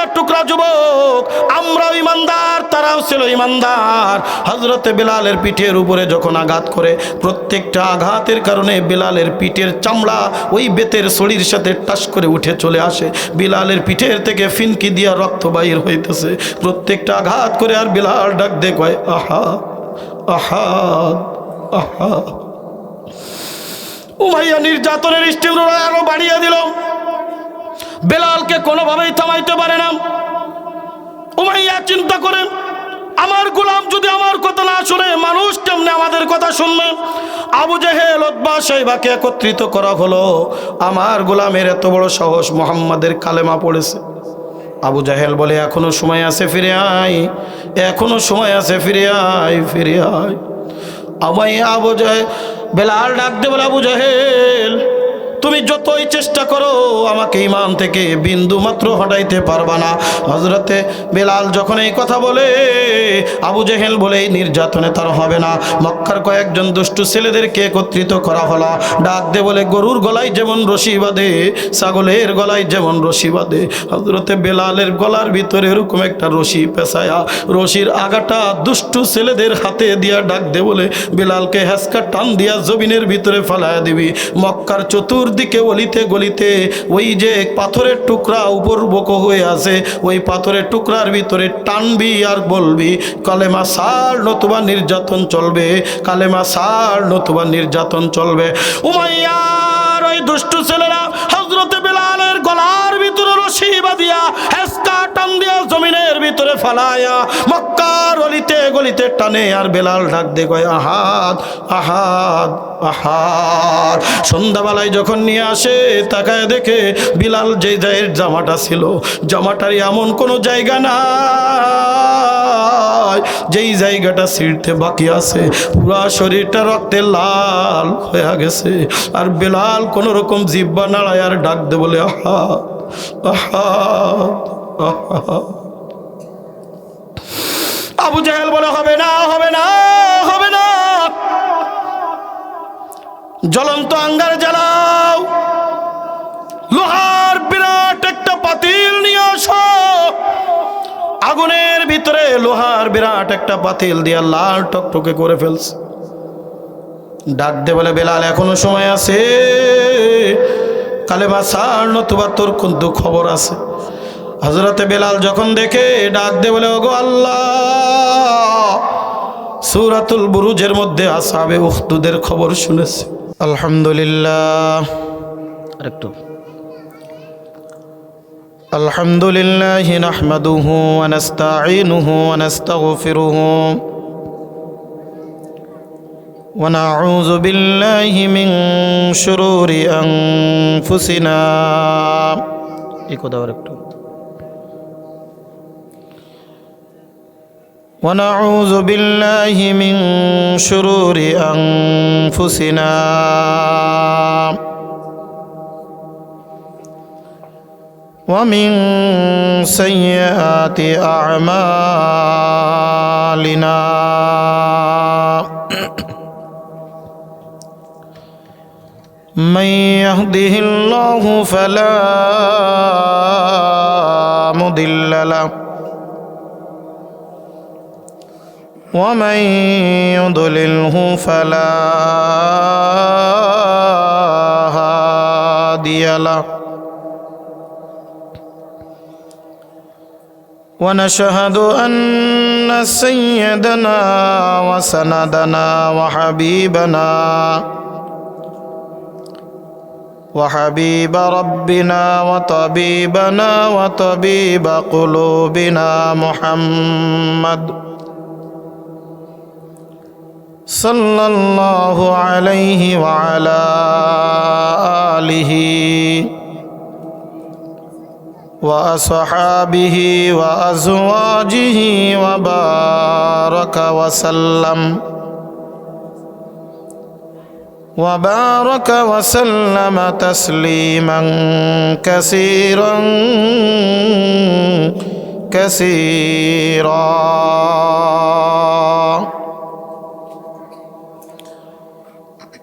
কলিজার টুকরা যুবক, আমরাও ইমানদার, তারাও ছিল ইমানদার। হযরতে বেলালের পিঠের উপরে যখন আঘাত করে, প্রত্যেকটা আঘাতের কারণে বেলালের পিঠের চামড়া ওই বেতের ছড়ির সাথে টাস করে উঠে চলে আসে। বেলালের পিঠের থেকে ফিনকি দিয়া রক্ত বাইর হইতেছে প্রত্যেকটা আঘাত করে। আর বেলাল ডাক দিয়ে কয়, আহা আহা আহা। উমাইয়া নির্যাতনের স্টিম রোলার আরো বাড়িয়ে দিল, বেলালকে কোনোভাবেই থামাইতে পারে না। উমাইয়া চিন্তা করেন, আমার গোলাম যদি আমার কথা না শুনে, মানুষ কেমনে আমাদের কথা শুনবে? আবু জেহেল, উতবা, শাইবাকে একত্রিত করা হলো। আমার গোলামের এত বড় সাহস, মুহাম্মাদের কালেমা পড়েছে। আবু জাহেল বলে, এখনো সময় আছে, ফিরে আয়, এখনো সময় আছে, ফিরে আয়, ফিরে আয়। আবু জাহেল, বেলাল ডাক দে বলে, আবু জাহেল, তুমি যতই চেষ্টা করো আমাকে ঈমান থেকে বিন্দু মাত্র হটাইতে পারবা না। হযরতে বেলাল যখন এই কথা বলে, আবু জেহেল বলে, এই নির্যাতনে তার হবে না। মক্কার কয়েকজন দুষ্টু ছেলেদেরকে একত্রিত করা হলো। ডাক দে বলে, গরুর গলায় যেমন রশি বাঁধে, ছাগলের গলায় যেমন রশি বাঁধে, হযরতে বেলালের গলার ভিতরে এরকম একটা রশি পেঁচায়া, রশির আগাটা দুষ্টু ছেলেদের হাতে দিয়া ডাক দে বলে, বেলালকে হ্যাসকা টান দিয়া জমিনের ভিতরে ফালায়া দিবি। মক্কার চতুর্দিকে অলিতে গলিতে ওই যে পাথরের টুকরা উপর বকো হয়ে আছে, ওই পাথরের টুকরার ভিতরে টানবি আর বলবি, কালেমা সার নতুবা নির্যাতন চলবে, কালেমা সার নতুবা নির্যাতন চলবে। উমাইয়ার ওই দুষ্টু ছেলেরা হযরতে বেলালের গলার ভিতরে রশি বাঁধিয়া হেসকা টান দিয়া জমিনের ভিতরে ফালায়া মক্কার অলিতে গলিতে টানে। আর বেলাল ডাক দিয়ে কয়, আহাদ আহাদ আহাদ। সন্ধ্যাবেলায় যখন নিয়ে আসে, তাকায় দেখে বিলাল যে জামাটা ছিল, জামাটার এমন কোনো জায়গা নাই যেই জায়গাটা ছিঁড়তে বাকি আছে, পুরা শরীরটা রক্তে লাল হয়ে গেছে। আর বেলাল কোন রকম জিহ্বা নাড়ায় আর ডাক দে বলে, আহাদ আহাদ আহাদ। আবু জাহেল বলে, হবে না, হবে না, হবে না, জ্বলন্ত আঙ্গার জ্বালাও, লোহার বিরাট একটা পাতিল নিয়ে আসো। আগুনের ভিতরে লোহার বিরাট একটা পাতিল দিয়া লাল টকটকে করে ফেলছে। ডাক দে বলে, বেলাল এখনো সময় আছে, কালেমা ছাড় নতুবা তোর কিন্তু খবর আছে। হযরতে বেলাল যখন দেখে, ডাক দে বলে, ওগো আল্লাহ, সূরাতুল বুরুজের মধ্যে আসহাবে উখদুদের খবর শুনেছি। আলহামদুলিল্লাহ, আরেকটু আলহামদুলিল্লাহ নাহমাদুহু ওয়া নাস্তাঈনুহু ওয়া নাস্তাগফিরুহু ওয়া নাউযু বিল্লাহি মিন শুরুরি আনফুসিনা। ইকো দাও আরেকটু। ونعوذ بالله من شرور أنفسنا ومن سيئات أعمالنا من يهده الله فلا مضل له ومن يضلله فلا هادي له ونشهد أن سيدنا وسندنا وحبيب ربنا وطبيبنا وطبيب قلوبنا محمد صلى الله عليه وعلى آله وأصحابه وأزواجه وبارك وسلم تسليما كثيرا كثيرا.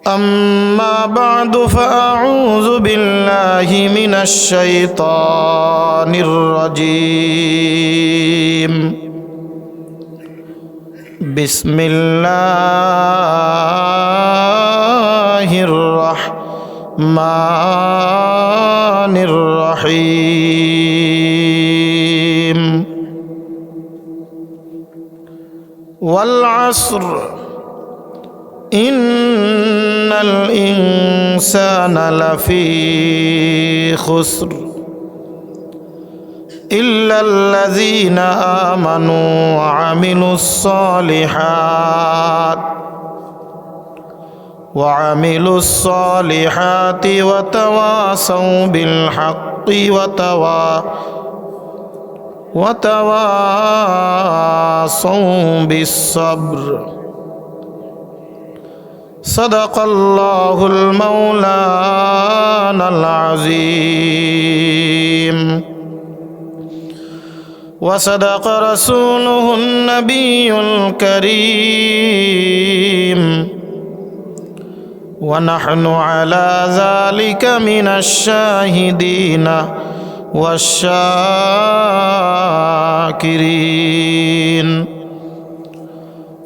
أما بعد فأعوذ بالله من الشيطان الرجيم بسم الله الرحمن الرحيم والعصر إن الإنسان لفي خسر إلا الذين آمنوا وعملوا الصالحات وتواصوا بالحق وتواصوا بالصبر صدق الله المولانا العظيم وصدق رسوله النبي الكريم ونحن على ذلك من الشاهدين والشاكرين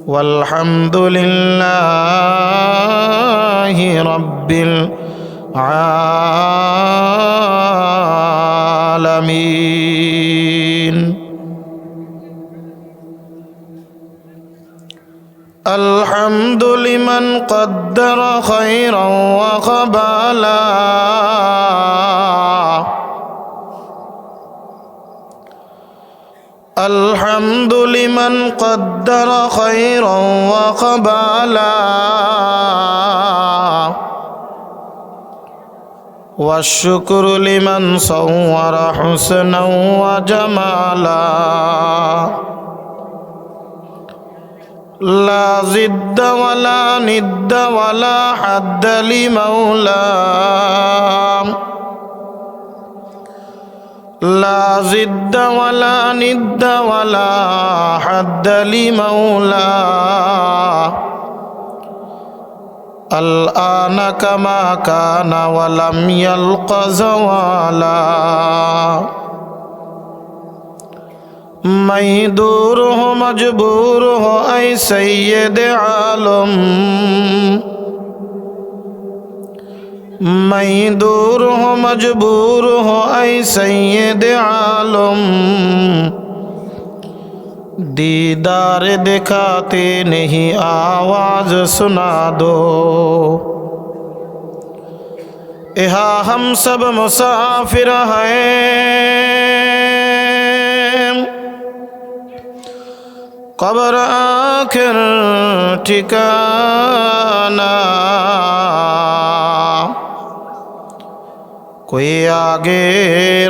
والحمد لله رب العالمين الحمد لمن قدر خيرا وقبلا الحمد لمن قدر خيرا وقبلا والشكر لمن صور حسنا وجمالا لا ضد ولا ند ولا حد لمولاه لا ضد ولا ند ولا حد لمولاه الآن كما كان ولم يلق زوالا मैं दूर हो मजबूर हो ऐ सैयद आलम मैं दूर हो मजबूर हो ऐ सैयद आलम दीदार दिखाते नहीं आवाज सुना दो यहाँ हम सब मुसाफिर हैं कब्र आखिर ठिकाना कोई आगे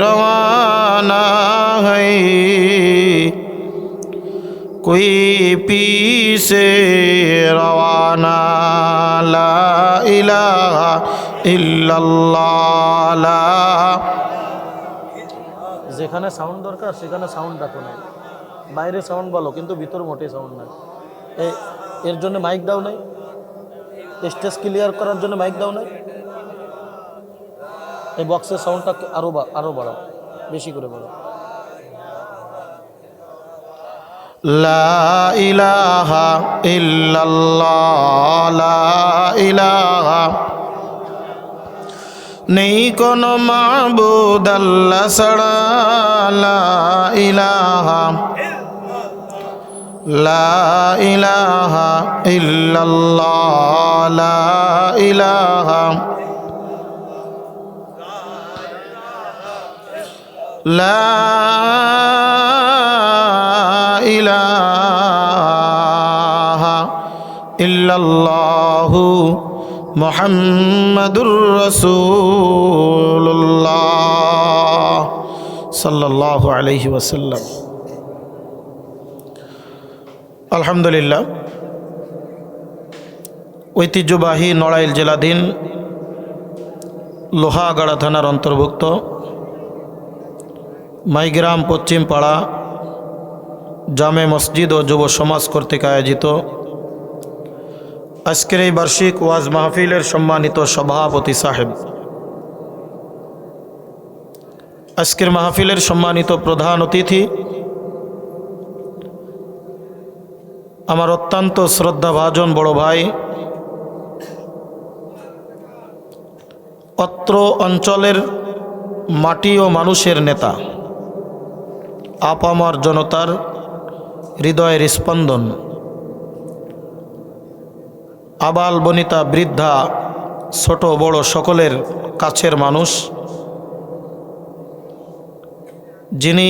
रवाना है कोई पीछे रवाना ला इलाहा इल्लल्लाह ला যেখানে সাউন্ড দরকার সেখানে সাউন্ড রাখো না বাইরে সাউন্ড ভালো কিন্তু ভিতর মোটে সাউন্ড নাই এর জন্য মাইক দাও নাই স্টেজ ক্লিয়ার করার জন্য মাইক দাও নাই এই বক্সের সাউন্ডটা আরো বাড়াও বেশি করে বাড়াও লা ইলাহা ইল্লাল্লাহ লা ইলাহা নেই কোনো মাবুদ আল্লাহ ছাড়া লা ইলাহা লা ইলাহা ইল্লাল্লাহ লা ইলাহা লা ইলাহা ইল্লাল্লাহু মুহাম্মাদুর রাসূলুল্লাহ সাল্লাল্লাহু আলাইহি ওয়াসাল্লাম। আলহামদুলিল্লাহ, ঐতিহ্যবাহী নড়াইল জেলাধীন লোহাগাড়া থানার অন্তর্ভুক্ত মাইগ্রাম পশ্চিম পাড়া জামে মসজিদ ও যুব সমাজ কর্তৃক আয়োজিত আজকের এই বার্ষিক ওয়াজ মাহফিলের সম্মানিত সভাপতি সাহেব, আজকের মাহফিলের সম্মানিত প্রধান অতিথি, আমার অত্যন্ত শ্রদ্ধাভাজন বড় ভাই, অত্র অঞ্চলের মাটি ও মানুষের নেতা, আপামর জনতার হৃদয়ের স্পন্দন, আবাল বনিতা বৃদ্ধা ছোট বড় সকলের কাছের মানুষ, যিনি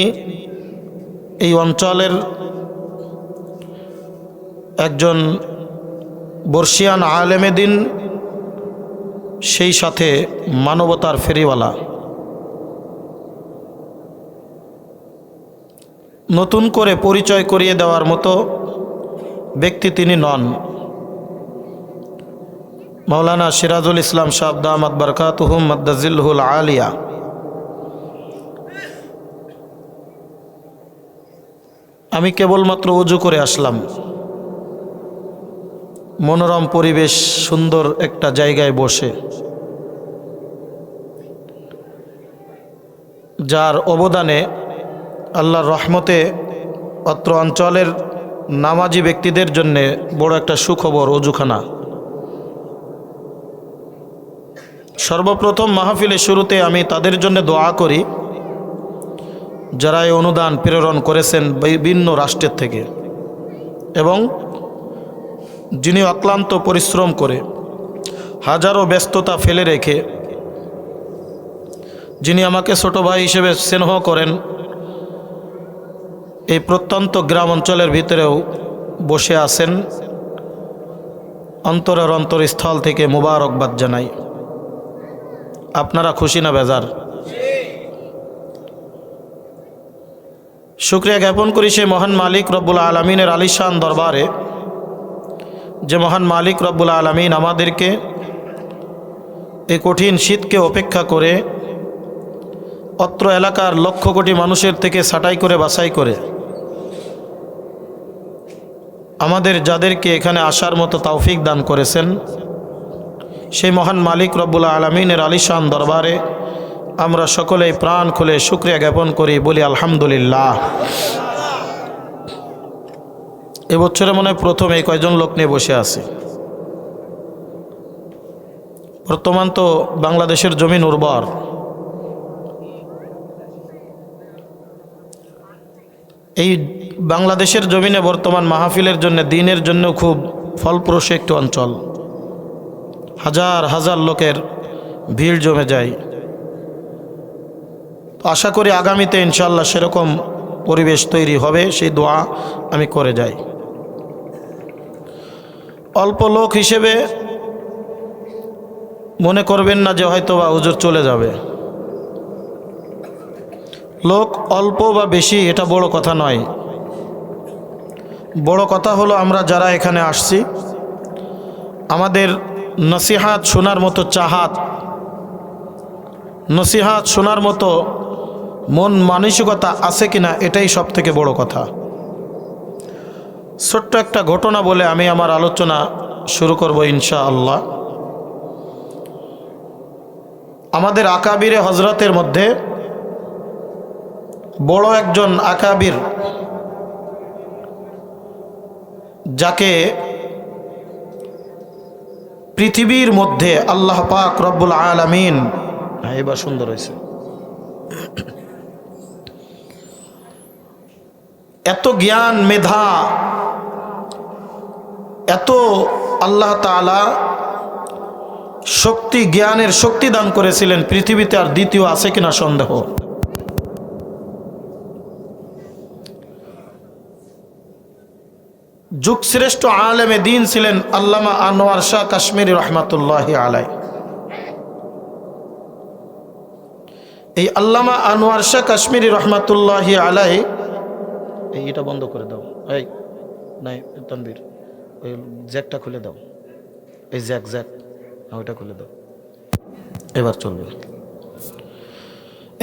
এই অঞ্চলের একজন বর্ষিয়ান আলেমে দিন, সেই সাথে মানবতার ফেরিওয়ালা, নতুন করে পরিচয় করিয়ে দেওয়ার মতো ব্যক্তি তিনি নন। মাওলানা সিরাজুল ইসলাম সাহেব দামাত বরকাতুহুম মাদ্দাজিলহুল আলিয়া আমি কেবলমাত্র ওযু করে আসলাম, মনোরম পরিবেশ, সুন্দর একটা জায়গায় বসে, যার অবদানে আল্লাহর রহমতে অত্র অঞ্চলের নামাজি ব্যক্তিদের জন্য বড় একটা সুখবর ওযুখানা। সর্বপ্রথম মাহফিলের শুরুতে আমি তাদের জন্য দোয়া করি যারা এই অনুদান প্রেরণ করেছেন বিভিন্ন রাষ্ট্রের থেকে, এবং যিনি অক্লান্ত পরিশ্রম করে হাজারো ব্যস্ততা ফেলে রেখে, যিনি আমাকে ছোট ভাই হিসেবে স্নেহ করেন, এই প্রত্যন্ত গ্রাম অঞ্চলের ভিতরেও বসে আছেন, অন্তরের অন্তরস্থল থেকে মুবারকবাদ জানাই। আপনারা খুশি না বেজার? শুকরিয়া জ্ঞাপন করি সেই মহান মালিক রব্বুল আলমিনের আলিশান দরবারে, যে মহান মালিক রব্বুল আলমিন আমাদেরকে এই কঠিন শীতকে উপেক্ষা করে অত্র এলাকার লক্ষ কোটি মানুষের থেকে ছাঁটাই করে বাছাই করে আমাদের যাদেরকে এখানে আসার মতো তৌফিক দান করেছেন, সেই মহান মালিক রব্বুল আলমিনের আলিশান দরবারে আমরা সকলেই প্রাণ খুলে শুকরিয়া জ্ঞাপন করি, বলি আলহামদুলিল্লাহ। এবছরে মনে হয় প্রথম এই কয়জন লোক নিয়ে বসে আছি। বর্তমান তো বাংলাদেশের জমিন উর্বর, এই বাংলাদেশের জমিনে বর্তমান মাহফিলের জন্য, দিনের জন্য খুব ফলপ্রসূ একটি অঞ্চল। হাজার হাজার লোকের ভিড় জমে যায়। আশা করি আগামীতে ইনশাআল্লাহ সেরকম পরিবেশ তৈরি হবে, সেই দোয়া আমি করে যাই। অল্প লোক হিসেবে মনে করবেন না যে হয়তো বা হুজুর চলে যাবে। লোক অল্প বা বেশি এটা বড় কথা নয়। বড় কথা হলো আমরা যারা এখানে আসছি, আমাদের নসিহাত শোনার মতো চাহাত, নসিহাত শোনার মতো মন মানসিকতা আছে কিনা, এটাই সব থেকে বড় কথা। ছোট্ট একটা ঘটনা বলে আমি আমার আলোচনা শুরু করব ইনশাআল্লাহ। আমাদের আকাবিরে হজরতের মধ্যে বড় একজন আকাবির, যাকে পৃথিবীর মধ্যে আল্লাহ পাক রব্বুল আলামিন, এবার সুন্দর হয়েছে, এত জ্ঞান মেধা, এত আল্লাহ তাআলা শক্তি, জ্ঞানের শক্তি দান করেছিলেন, পৃথিবীতে আর দ্বিতীয় আছে কিনা সন্দেহ। যুগশ্রেষ্ঠ আলেমে দিন ছিলেন আল্লামা আনোয়ার শাহ কাশ্মীরি রহমাতুল্লাহি আলাই। এই আল্লামা আনোয়ার শাহ কাশ্মীরি রহমাতুল্লাহি আলাই, এইটা বন্ধ করে দাও, এই নাই তানবীর, ওই জ্যাকটা খুলে দাও, এই জ্যাক ওইটা খুলে দাও, এবার চলবে।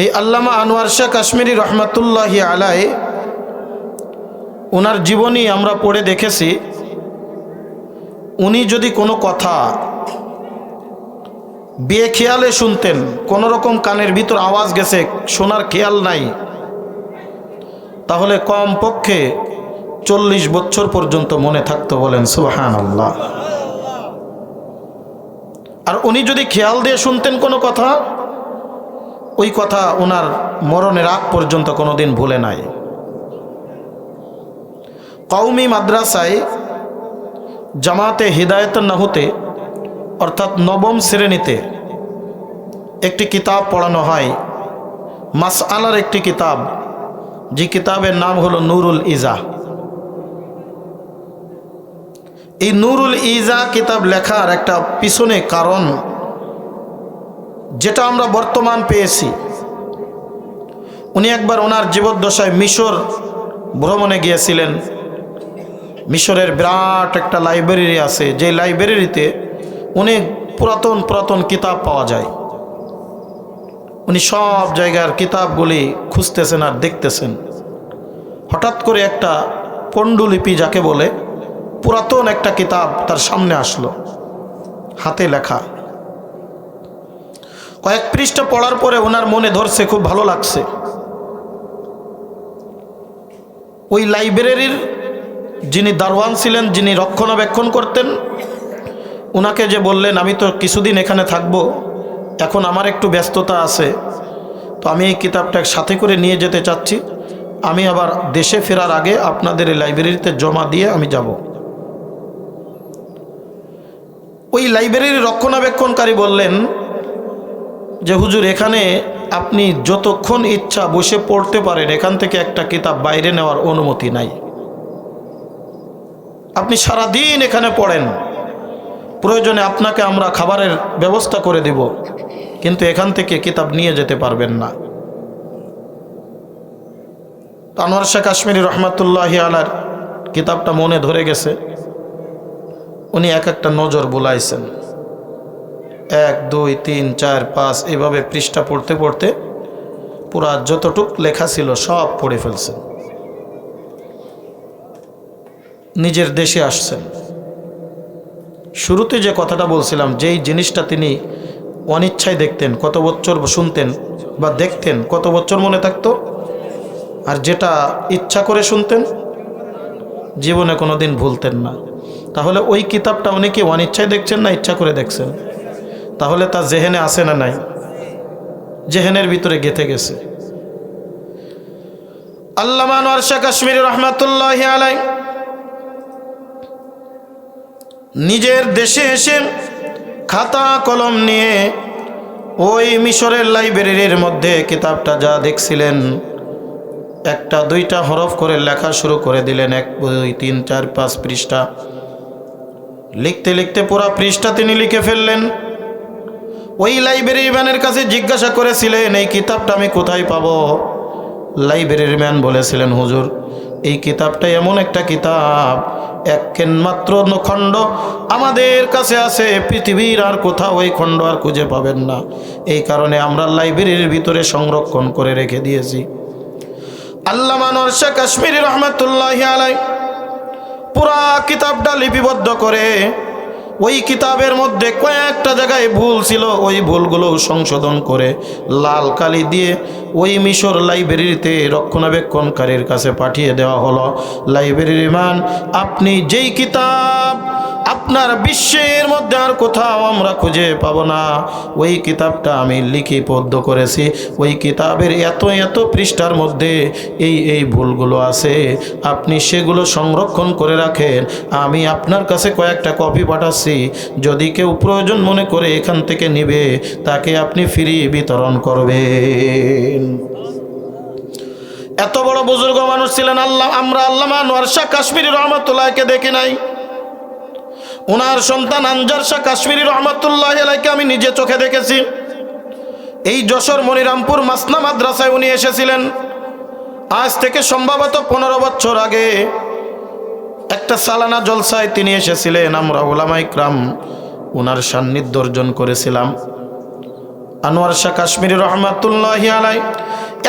এই আল্লামা আনোয়ার শাহ কাশ্মীরি রহমাতুল্লাহি আলাই, ওনার জীবনী আমরা পড়ে দেখেছি। উনি যদি কোনো কথা বেখেয়ালে শুনতেন, কোনো রকম কানের ভিতর আওয়াজ গেছে, শোনার খেয়াল নাই, তাহলে কমপক্ষে 40 বছর পর্যন্ত মনে থাকতো। বলেন সুবহানাল্লাহ। আর উনি যদি খেয়াল দিয়ে শুনতেন কোনো কথা, ওই কথা ওনার মরণের আগ পর্যন্ত কোনোদিন ভুলে নাই। কওমি মাদ্রাসায় জামাতে হিদায়াতুন নাহুতে অর্থাৎ 9ম শ্রেণীতে একটি কিতাব পড়ানো হয়, মাসআলার একটি কিতাব, যে কিতাবের নাম হলো নুরুল ইজা। এই নুরুল ইজা কিতাব লেখার একটা পিছনে কারণ, যেটা আমরা বর্তমান পেয়েছি। উনি একবার ওনার জীবদ্দশায় মিশর ভ্রমণে গিয়েছিলেন। মিশরের বিরাট একটা লাইব্রেরি আছে, যে লাইব্রেরিতে অনেক পুরাতন পুরাতন কিতাব পাওয়া যায়। উনি সব জায়গার কিতাবগুলি খুঁজতেছেন আর দেখতেছেন। হঠাৎ করে একটা পণ্ডুলিপি যাকে বলে, পুরাতন একটা কিতাব তার সামনে আসলো, হাতে লেখা। কয়েক পৃষ্ঠা পড়ার পরে ওনার মনে ধরছে, খুব ভালো লাগছে। ওই লাইব্রেরির যিনি দারোয়ান ছিলেন, যিনি রক্ষণাবেক্ষণ করতেন, ওনাকে যে বললেন, আমি তো কিছুদিন এখানে থাকবো, এখন আমার একটু ব্যস্ততা আছে, তো আমি এই কিতাবটা সাথে করে নিয়ে যেতে চাচ্ছি, আমি আবার দেশে ফেরার আগে আপনাদের এই লাইব্রেরিতে জমা দিয়ে আমি যাব। ওই লাইব্রেরির রক্ষণাবেক্ষণকারী বললেন যে হুজুর, এখানে আপনি যতক্ষণ ইচ্ছা বসে পড়তে পারেন, এখান থেকে একটা কিতাব বাইরে নেওয়ার অনুমতি নাই। আপনি সারাদিন এখানে পড়েন, প্রয়োজনে আপনাকে আমরা খাবারের ব্যবস্থা করে দিব, কিন্তু এখান থেকে কিতাব নিয়ে যেতে পারবেন না। আনোয়ার শাহ কাশ্মীরি রহমাতুল্লাহি আলাইহির কিতাবটা মনে ধরে গেছে। উনি এক একটা নজর বুলাইছেন, 1, 2, 3, 4, 5 এভাবে পৃষ্ঠা পড়তে পড়তে পুরা যতটুক লেখা ছিল সব পড়ে ফেলছেন। নিজের দেশে আসছেন। শুরুতে যে কথাটা বলছিলাম, যেই জিনিসটা তিনি অনিচ্ছায় দেখতেন, কত বছর শুনতেন বা দেখতেন, কত বছর মনে থাকতো, আর যেটা ইচ্ছা করে শুনতেন, জীবনে কোনোদিন ভুলতেন না। তাহলে ওই কিতাবটা উনি কি অনিচ্ছায় দেখছেন না ইচ্ছা করে দেখছেন? তাহলে তা জেহেনে আসে না নাই? জেহেনের ভিতরে গেঁথে গেছে। আল্লামা আনোয়ার শাহ কাশ্মীরি রহমাতুল্লাহি আলাইহি নিজের দেশে এসে খাতা কলম নিয়ে ওই মিশরের লাইব্রেরির মধ্যে কিতাবটা যা দেখছিলেন, 1টা 2টা হরফ করে লেখা শুরু করে দিলেন। 1, 2, 3, 4, 5 পৃষ্ঠা লিখতে লিখতে পুরা পৃষ্ঠা তিনি লিখে ফেললেন। ওই লাইব্রেরি ম্যানের কাছে জিজ্ঞাসা করেছিলেন, এই কিতাবটা আমি কোথায় পাবো? লাইব্রেরি ম্যান বলেছিলেন, হুজুর, এই কিতাবটা এমন একটা কিতাব, মাত্র খণ্ড আমাদের কাছে আছে, পৃথিবীর আর কোথাও ওই খণ্ড আর খুঁজে পাবেন না। এই কারণে আমরা লাইব্রেরির ভিতরে সংরক্ষণ করে রেখে দিয়েছি। আল্লামা আনোয়ার শাহ কাশ্মীরি রহমাতুল্লাহি আলাইহি পুরা কিতাবটা লিপিবদ্ধ করে, ওই কিতাবের মধ্যে কয়েকটা জায়গায় ভুল ছিল, ওই ভুলগুলো সংশোধন করে লাল কালি দিয়ে ওই মিশর লাইব্রেরিতে রক্ষণাবেক্ষণকারীর কাছে পাঠিয়ে দেওয়া হলো। লাইব্রেরি ম্যান, আপনি যেই কিতাব আপনার বিশ্বের মধ্যে আর কোথাও আমরা খুঁজে পাবো না, ওই কিতাবটা আমি লিপিবদ্ধ করেছি, ওই কিতাবের এত এত পৃষ্ঠার মধ্যে এই ভুলগুলো আছে, আপনি সেগুলো সংরক্ষণ করে রাখেন, আমি আপনার কাছে কয়েকটা কপি পাঠাচ্ছি, যদি কেউ প্রয়োজন মনে করে এখান থেকে নিবে, তাকে আপনি ফ্রি বিতরণ করবেন। এত বড় বুজুর্গ মানুষ ছিলেন আমরা আল্লামা আনোয়ার শাহ কাশ্মীরি রহমাতুল্লাহকে দেখি নাই। ওনার সন্তান আনজার শাহ কাশ্মীরি রহমাতুল্লাহি আলাইহিকে আমি নিজে চোখে দেখেছি। এই যশোর মনিরামপুর মাসনা মাদ্রাসায় উনি এসেছিলেন। আজ থেকে সম্ভবত 15 বছর আগে একটা সালানা জলসায় তিনি এসেছিলেন। আমরা উলামা ইকরাম ওনার সান্নিধ্য অর্জন করেছিলাম। আনোয়ার শাহ কাশ্মীরি রহমাতুল্লাহি আলাইহি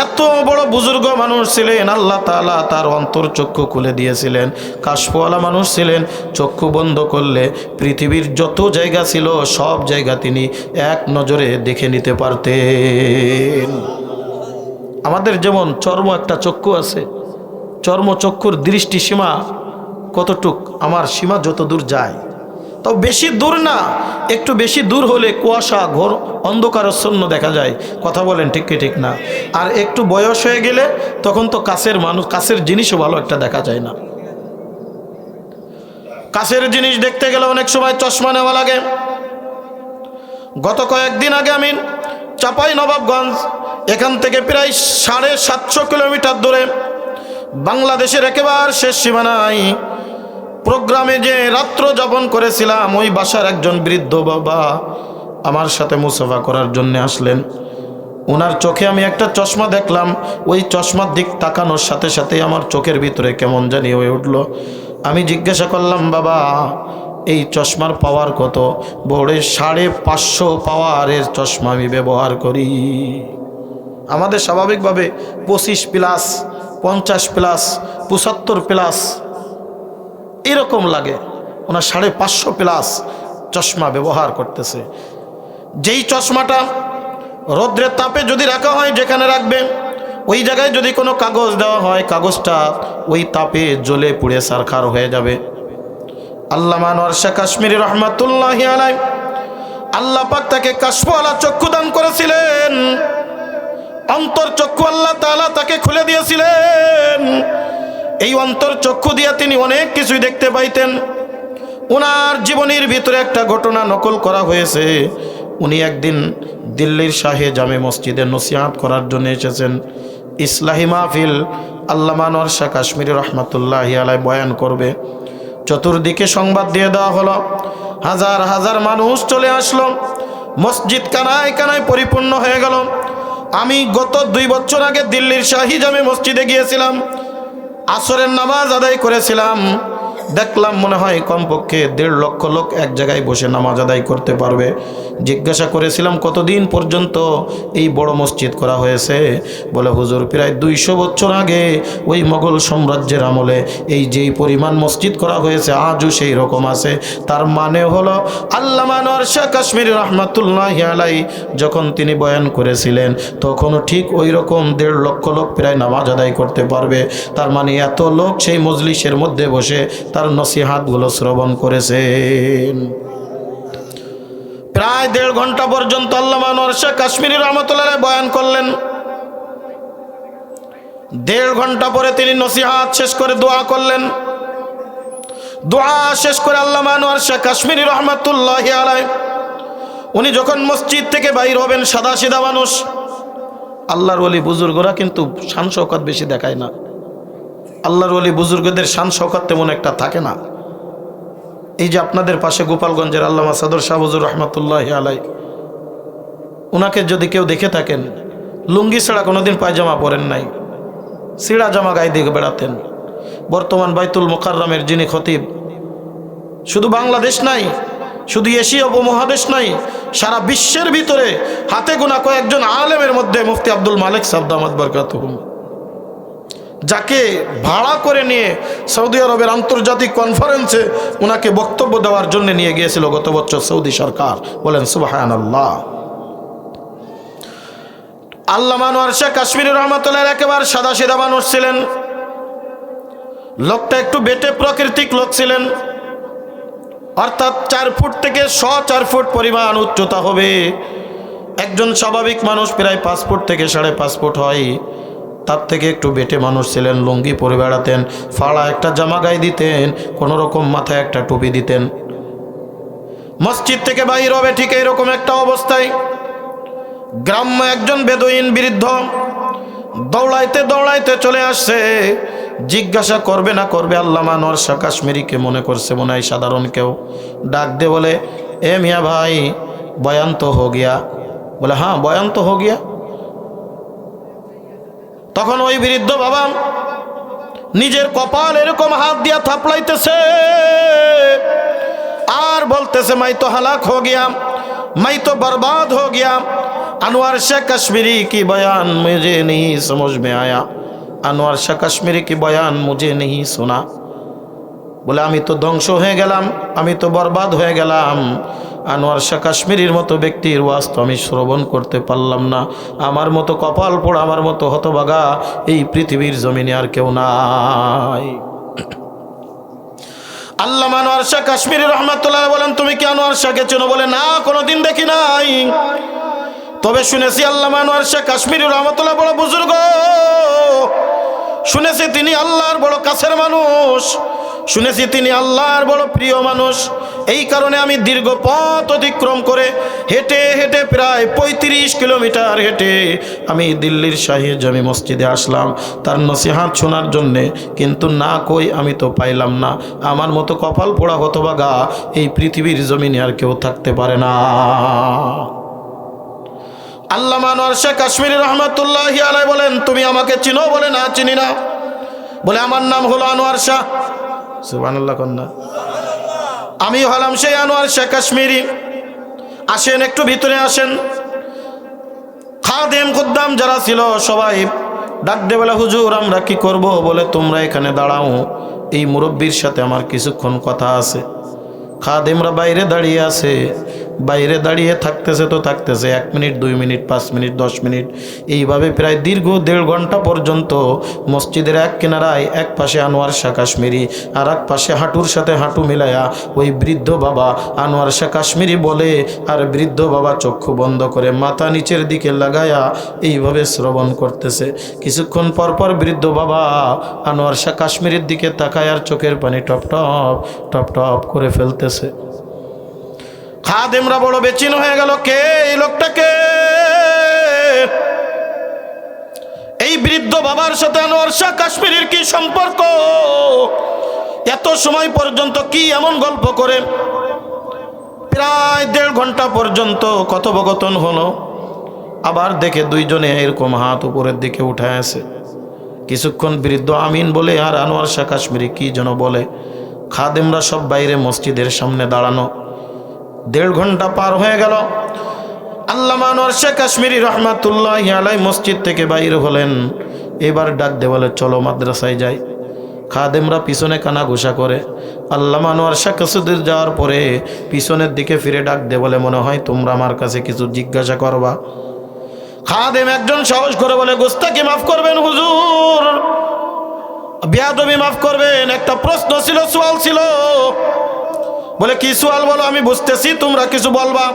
এত বড় বুজুর্গ মানুষ ছিলেন, আল্লাহ তাআলা তার অন্তর চক্ষু খুলে দিয়েছিলেন। কাশফওয়ালা মানুষ ছিলেন, চক্ষু বন্ধ করলে পৃথিবীর যত জায়গা ছিল সব জায়গা তিনি এক নজরে দেখে নিতে পারতেন। আমাদের যেমন চর্ম একটা চক্ষু আছে, চর্মচক্ষুর দৃষ্টি সীমা কতটুক, আমার সীমা যত দূর যায়, তাও বেশি দূর না, একটু বেশি দূর হলে কুয়াশা ঘোর অন্ধকারাচ্ছন্ন দেখা যায়। কথা বলেন ঠিক কি ঠিক না? আর একটু বয়স হয়ে গেলে তখন তো কাছের মানুষ, কাছের জিনিসও ভালো একটা দেখা যায় না। কাছের জিনিস দেখতে গেলে অনেক সময় চশমা নেওয়া লাগে। গত কয়েকদিন আগে আমি চাপাই নবাবগঞ্জ, এখান থেকে প্রায় 750 কিলোমিটার দূরে বাংলাদেশের একেবারে শেষ সীমানায় প্রোগ্রামে যে রাত্র যাপন করেছিলাম, ওই বাসার একজন বৃদ্ধ বাবা আমার সাথে মুসাফা করার জন্য আসলেন। ওনার চোখে আমি একটা চশমা দেখলাম, ওই চশমার দিক তাকানোর সাথে সাথে আমার চোখের ভিতরে কেমন জানি হয়ে উঠল। আমি জিজ্ঞাসা করলাম, বাবা এই চশমার পাওয়ার কত? বড়ে 550 পাওয়ারের চশমা আমি ব্যবহার করি। আমাদের স্বাভাবিকভাবে 25 প্লাস, 50 প্লাস, 75 প্লাস এরকম লাগে, ওনার 550 প্লাস চশমা ব্যবহার করতেছে। যেই চশমাটা রৌদ্রের তাপে যদি রাখা হয়, যেখানে রাখবে ওই জায়গায় যদি কোনো কাগজ দেওয়া হয়, কাগজটা ওই তাপে জ্বলে পুড়ে ছারখার হয়ে যাবে। আল্লামা আনোয়ার শাহ কাশ্মীরি রহমাতুল্লাহি আলাইহি, আল্লাহ পাক তাকে কাশফওয়ালা চক্ষু দান করেছিলেন, অন্তর চক্ষু আল্লাহ তাআলা তাকে খুলে দিয়েছিলেন। এই অন্তর চক্ষু দিয়ে তিনি অনেক কিছুই দেখতে পাইতেন। ওনার জীবনের ভিতরে একটা ঘটনা নকল করা হয়েছে। উনি একদিন দিল্লির শাহে জামে মসজিদে নসিহত করার জন্য এসেছেন, ইসলাহি মাহফিল আল্লামা আনোয়ার শাহ কাশ্মীরি রহমাতুল্লাহি আলাইহি বয়ান করবে। চতুর্দিকে সংবাদ দিয়ে দেওয়া হলো, হাজার হাজার মানুষ চলে আসলো, মসজিদ কানায় কানায় পরিপূর্ণ হয়ে গেল। আমি গত 2 বছর আগে দিল্লির শাহী জামে মসজিদে গিয়েছিলাম, আসরের নামাজ আদায় করেছিলাম। দেখলাম মনে হয় কমপক্ষে 1.5 লক্ষ লোক এক জায়গায় বসে নামাজ আদায় করতে পারবে। জিজ্ঞাসা করেছিলাম কতদিন পর্যন্ত এই বড় মসজিদ করা হয়েছে? বলে হুজুর প্রায় 200 বছর আগে ওই মোগল সাম্রাজ্যের আমলে এই যেই পরিমাণ মসজিদ করা হয়েছে আজও সেই রকম আছে। তার মানে হলো আল্লামা আনোয়ার শাহ কাশ্মীরি রহমাতুল্লাহি আলাইহি যখন তিনি বয়ান করেছিলেন তখনও ঠিক ওই রকম 1.5 লক্ষ লোক প্রায় নামাজ আদায় করতে পারবে। তার মানে এত লোক সেই মজলিসের মধ্যে বসে তার নসিহাতগুলো শ্রবণ করেছেন। প্রায় 1.5 ঘন্টা পর্যন্ত আল্লামা আনোয়ার শাহ কাশ্মীরি রহমাতুল্লাহি আলাইহি বয়ান করলেন। 1.5 ঘন্টা পরে তিনি নসিহাত শেষ করে দোয়া করলেন। দোয়া শেষ করে আল্লামা আনোয়ার শাহ কাশ্মীরি রহমাতুল্লাহি আলাইহি উনি যখন মসজিদ থেকে বাইর হবেন, সাদা সিধা মানুষ, আল্লাহর ওলি বুজুর্গরা কিন্তু শান শওকত বেশি দেখায় না। আল্লাহর ওলি বুজুর্গদের শান শওকত তেমন একটা থাকে না। এই যে আপনাদের পাশে গোপালগঞ্জের আল্লামা সাদর শাহ হুজুর রহমাতুল্লাহি আলাইহি, ওনাকে যদি কেউ দেখে থাকেন, লুঙ্গি ছাড়া কোনোদিন পায়জামা পরেন নাই, সিড়া জামা গায়ে দিয়ে বেড়াতেন। বর্তমান বাইতুল মুকাররমের যিনি খতিব, শুধু বাংলাদেশ নাই, শুধু এশিয়া উপমহাদেশ নাই, সারা বিশ্বের ভিতরে হাতে গোনা কয়েকজন আলেমের মধ্যে মুফতি আব্দুল মালিক সাহেব দামাত বারকাতুহুম, যাকে ভাড়া করে নিয়ে সৌদি আরবের আন্তর্জাতিক কনফারেন্সে ওনাকে বক্তব্য দেওয়ার জন্য নিয়ে গিয়েছিল গত বছর সৌদি সরকার। বলেন সুবহানাল্লাহ। আল্লামা আনোয়ার শাহ কাশ্মীরি রহমাতুল্লাহি আলাইহি একেবারে সাদা সিধা মানুষ ছিলেন। লোকটা একটু বেটে প্রকৃতিক লোক ছিলেন, অর্থাৎ 4 ফুট থেকে 4 ফুট পরিমাণ উচ্চতা হবে। একজন স্বাভাবিক মানুষ প্রায় 5 ফুট থেকে 5.5 ফুট হয়, তার থেকে একটু বেটে মানুষ ছিলেন। লুঙ্গি পরে বেড়াতেন, ফাড়া একটা জামা গায়ে দিতেন, কোনো রকম মাথায় একটা টুপি দিতেন। মসজিদ থেকে বাইর হবে ঠিক এইরকম একটা অবস্থায় গ্রাম্য একজন বেদুইন বৃদ্ধ দৌড়াইতে দৌড়াইতে চলে আসছে। জিজ্ঞাসা করবে না করবে আল্লামা আনোয়ার শাহ কাশ্মীরিকে মনে করছে মনে হয় সাধারণ কেউ। ডাক দে বলে, এ মিয়া ভাই বয়ান তো হো গিয়া? বলে হ্যাঁ বয়ান তো হো গিয়া। তখন ওই বৃদ্ধ বাবা নিজের কপাল এরকম হাত দিয়া থাপড়াইতেছে আর বলতেছে, মাই তো হালাক হো গিয়া, মাই তো বরবাদ হো গিয়া, अनवर शाह कश्मीरी की बयान मुझे नहीं समझ में आया, अनवर शाह कश्मीरी की बयान मुझे नहीं सुना। बोले आमी तो ধ্বংস হয়ে গেলাম, আমি তো বরবাদ হয়ে গেলাম। আনোয়ার শাহ কাশ্মীরির মতো ব্যক্তির ওয়াজ তো আমি শ্রবণ করতে পারলাম না। আমার মতো কপাল পোড়া, আমার মতো হতভাগা এই পৃথিবীর জমিনে আর কেউ নাই। আল্লামা আনোয়ার শাহ কাশ্মীরি রহমাতুল্লাহ বলেন, তুমি কি আনোয়ার শাহকে চেনো? বলে না, কোনোদিন দেখি নাই, তবে শুনেছি আল্লামা আনোয়ার শাহ কাশ্মীরি রহমাতুল্লাহ বড় বুজুর্গ, শুনেছি তিনি আল্লাহর বড় কাছের মানুষ, শুনেছি তিনি আল্লাহর বড় প্রিয় মানুষ। এই কারণে আমি দীর্ঘ পথ অতিক্রম করে হেঁটে হেঁটে প্রায় 35 কিলোমিটার হেঁটে আমি দিল্লির শাহী জামি মসজিদে আসলাম তার নসিহত শোনার জন্যে। কিন্তু না কই আমি তো পাইলাম না। আমার মতো কপাল পোড়া হতভাগা এই পৃথিবীর জমিনে আর কেউ থাকতে পারে না। আল্লামা আনোয়ার শাহ কাশ্মীরি রহমাতুল্লাহি আলাইহি বলেন, তুমি আমাকে চিনো? বলে না, চিনি না। বলে আমার নাম হলো আনোয়ার শাহ। সুবহানাল্লাহ কন্যা। আমি হলাম সেই আনোয়ার শাহ কাশ্মীরি। আসেন, একটু ভিতরে আসেন। খাদেম খুদ্দাম যারা ছিল সবাই ডাক দে, বলে হুজুর আমরা কি করব? বলে তোমরা এখানে দাঁড়াও, এই মুরব্বীর সাথে আমার কিছুক্ষণ কথা আছে। খাদেমরা বাইরে দাঁড়িয়ে আছে, বাইরে দাঁড়িয়ে থাকতেছে তো থাকতেছে, 1 মিনিট 2 মিনিট 5 মিনিট 10 মিনিট এইভাবে প্রায় দীর্ঘ 1.5 ঘন্টা পর্যন্ত মসজিদের এক কিনারায় এক পাশে আনোয়ার শাহ কাশ্মীরি আর এক পাশে হাঁটুর সাথে হাঁটু মিলায়া ওই বৃদ্ধ বাবা আনোয়ার শাহ কাশ্মীরি বলে, আর বৃদ্ধ বাবা চক্ষু বন্ধ করে মাথা নিচের দিকে লাগায়া এইভাবে শ্রবণ করতেছে। কিছুক্ষণ পর পর বৃদ্ধ বাবা আনোয়ার শাহ কাশ্মীরির দিকে তাকায় আর চোখের পানি টপ টপ টপ টপ করে ফেলতেছে। খাদেমরা বড় বেচিন হয়ে গেল, কে এই লোকটাকে? এই বৃদ্ধ বাবার সাথে আনোয়ার শাহ কাশ্মীরির কি সম্পর্ক? এত সময় পর্যন্ত কি এমন গল্প করে? প্রায় 1.5 ঘন্টা পর্যন্ত কথোপকথন হলো। আবার দেখে দুইজনে এরকম হাত উপরের দিকে উঠে আছে। কিছুক্ষণ বৃদ্ধ আমিন বলে আর আনোয়ার শাহ কাশ্মীরি কি যেন বলে। খাদেমরা সব বাইরে মসজিদের সামনে দাঁড়ানো। 1.5 ঘন্টা পার হয়ে গেল। আল্লামা আনোয়ার শাহ কাশ্মীরি রহমাতুল্লাহি আলাইহি মসজিদ থেকে বাইরে হলেন। এবার ডাক দে, বলে চলো মাদ্রাসায় যাই। খাদেমরা পিছনে কানা ঘুষা করে। আল্লামা আনোয়ার শাহ কাশ্মীরি যাওয়ার পরে পিছনের দিকে ফিরে ডাক দে, বলে মনে হয় তোমরা আমার কাছে কিছু জিজ্ঞাসা করবা। খাদেম একজন সাহস করে বলে, গোস্তাকি মাফ করবেন হুজুর, বেয়াদবি মাফ করবেন, একটা প্রশ্ন ছিল, সওয়াল ছিল। বলে কি সওয়াল? বলো, আমি বুঝতেছি তোমরা কিছু বলবা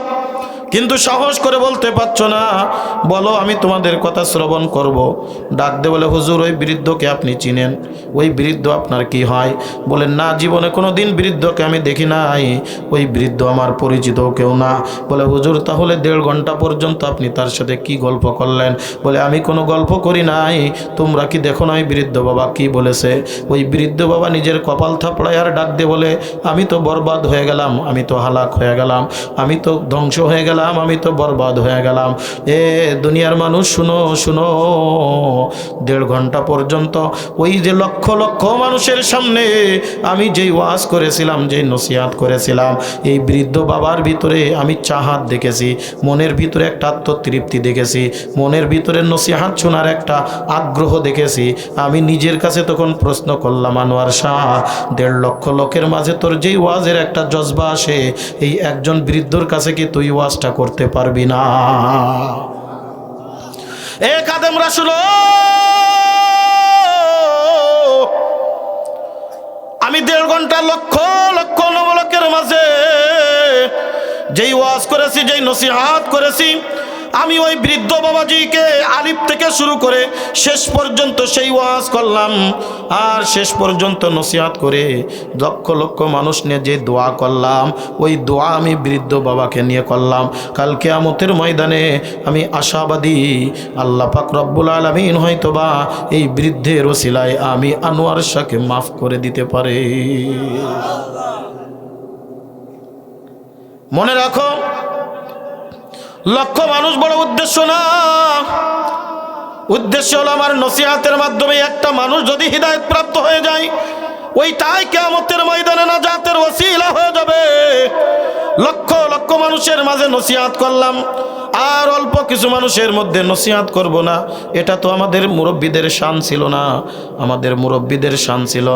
কিন্তু সাহস করে বলতে পারছো না, বলো আমি তোমাদের কথা শ্রবণ করব। ডাক দে বলে, হুজুর ওই বৃদ্ধকে আপনি চিনেন? ওই বৃদ্ধ আপনার কি হয়? বলেন না, জীবনে কোনো দিন বৃদ্ধকে আমি দেখি নাই, ওই বৃদ্ধ আমার পরিচিত কেউ না। বলে হুজুর তাহলে 1.5 ঘন্টা পর্যন্ত আপনি তার সাথে কি গল্প করলেন? বলে আমি কোনো গল্প করি নাই, তোমরা কি দেখো না ওই বৃদ্ধ বাবা কি বলেছে? ওই বৃদ্ধ বাবা নিজের কপাল থাপড়ায় আর ডাক দে বলে, আমি তো বরবাদ হয়ে গেলাম, আমি তো হালাক হয়ে গেলাম, আমি তো ধ্বংস হয়ে গেলাম, আমি তো বরবাদ হয়ে গেলাম। এ দুনিয়ার মানুষ শুনো শুনো, 1.5 ঘন্টা পর্যন্ত ওই যে লক্ষ লক্ষ মানুষের সামনে আমি যেই ওয়াজ করেছিলাম, যেই নসিহত করেছিলাম, এই বৃদ্ধ বাবার ভিতরে আমি চাহাত দেখেছি, মনের ভিতরে একটা আত্মতৃপ্তি দেখেছি, মনের ভিতরে নসিহত শোনার একটা আগ্রহ দেখেছি। আমি নিজের কাছে তখন প্রশ্ন করলাম, আনোয়ার শাহ 1.5 লক্ষ লোকের মাঝে তোর যেই ওয়াজের একটা জজবা আসে, এই একজন বৃদ্ধর কাছে কি তুই ওয়াজটা করতে পারবি না? এ খাদেমরা শুনো, আমি 1.5 ঘন্টা লক্ষ লক্ষ নবলোকের মাঝে যেই ওয়াজ করেছি, যেই নসিহত করেছি, আমি ওই বৃদ্ধ বাবাজিকে আলিফ থেকে শুরু করে শেষ পর্যন্ত সেই ওয়াজ করলাম। আর শেষ পর্যন্ত নসিহত করে লক্ষ লক্ষ মানুষ নিয়ে যে দোয়া করলাম, ওই দোয়া আমি বৃদ্ধ বাবাকে নিয়ে করলাম। কাল কিয়ামতের ময়দানে আমি আশাবাদী, আল্লাহ পাক রব্বুল আলামিন হয়তোবা এই বৃদ্ধের ওসিলায় আমি আনোয়ার শাহকে মাফ করে দিতে পারে। মনে রাখো, লক্ষ মানুষ বড় উদ্দেশ্য না, উদ্দেশ্য হলো আমার নসিহতের মাধ্যমে একটা মানুষ যদি হিদায়াত প্রাপ্ত হয়ে যায়, ওইটাই কিয়ামতের ময়দানে নাজাতের ওসিলা হয়ে যাবে। লক্ষ লক্ষ মানুষের মাঝে নসিহত করলাম, আর অল্প কিছু মানুষের মধ্যে নসিহত করব না, এটা তো আমাদের মুরব্বীদের শান ছিল না। আমাদের মুরব্বীদের শান ছিল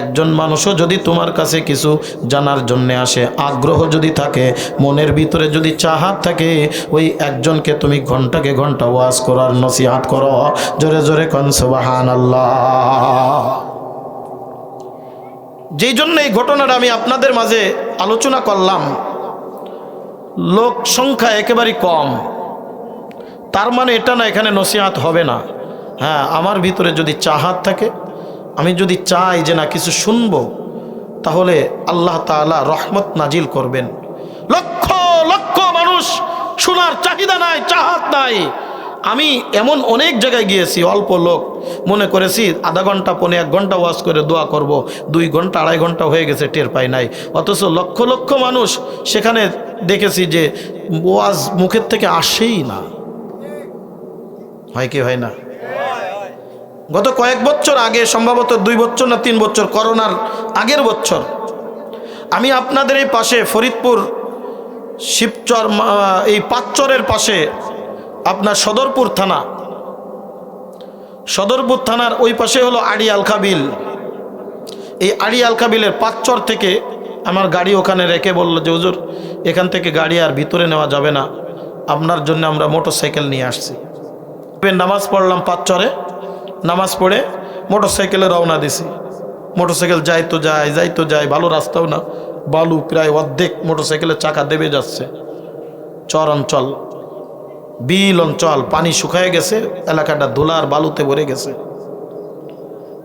একজন মানুষও যদি তোমার কাছে কিছু জানার জন্য আসে, আগ্রহ যদি থাকে, মনের ভিতরে যদি চাহাত থাকে, ওই একজনকে তুমি ঘন্টাকে ঘন্টা ওয়াজ করো আর নসিহত করো। জোরে জোরে কোন সুবহানাল্লাহ। যেই জন্য এই ঘটনাটা আমি আপনাদের মাঝে আলোচনা করলাম, লোক সংখ্যা একেবারেই কম, তার মানে এটা না এখানে নসিহত হবে না। হ্যাঁ, আমার ভিতরে যদি চাহাত থাকে, আমি যদি চাই যে না কিছু শুনবো, তাহলে আল্লাহ তাআলা রহমত নাজিল করবেন। লক্ষ লক্ষ মানুষ শোনার চাহিদা নাই, চাহাত নাই। আমি এমন অনেক জায়গায় গিয়েছি, অল্প লোক মনে করেছি আধা ঘন্টা পৌনে 1 ঘন্টা ওয়াজ করে দোয়া করব, 2 ঘন্টা 2.5 ঘন্টা হয়ে গেছে, টের পাই নাই। অথচ লক্ষ লক্ষ মানুষ সেখানে দেখেছি যে ওয়াজ মুখের থেকে আসেই না। হয় কি হয় না? গত কয়েক বছর আগে, সম্ভবত 2 বছর না 3 বছর, করোনার আগের বছর, আমি আপনাদের এই পাশে ফরিদপুর শিবচর, এই পাঁচচরের পাশে আপনার সদরপুর থানার ওই পাশে হলো আড়ি আলখাবিল। এই আড়ি আলখাবিলের পাঁচচর থেকে আমার গাড়ি ওখানে রেখে বললো যে হুজুর এখান থেকে গাড়ি আর ভিতরে নেওয়া যাবে না, আপনার জন্য আমরা মোটরসাইকেল নিয়ে আসছি। নামাজ পড়লাম পাঁচচরে, নামাজ পড়ে মোটরসাইকেলে রওনা দিছি। মোটরসাইকেল যাই তো যায়, ভালো রাস্তাও না, বালু প্রায় অর্ধেক মোটরসাইকেলের চাকা দেবে যাচ্ছে। চর অঞ্চল, বিল অঞ্চল, পানি শুকায় গেছে, এলাকাটা ধুলার বালুতে ভরে গেছে।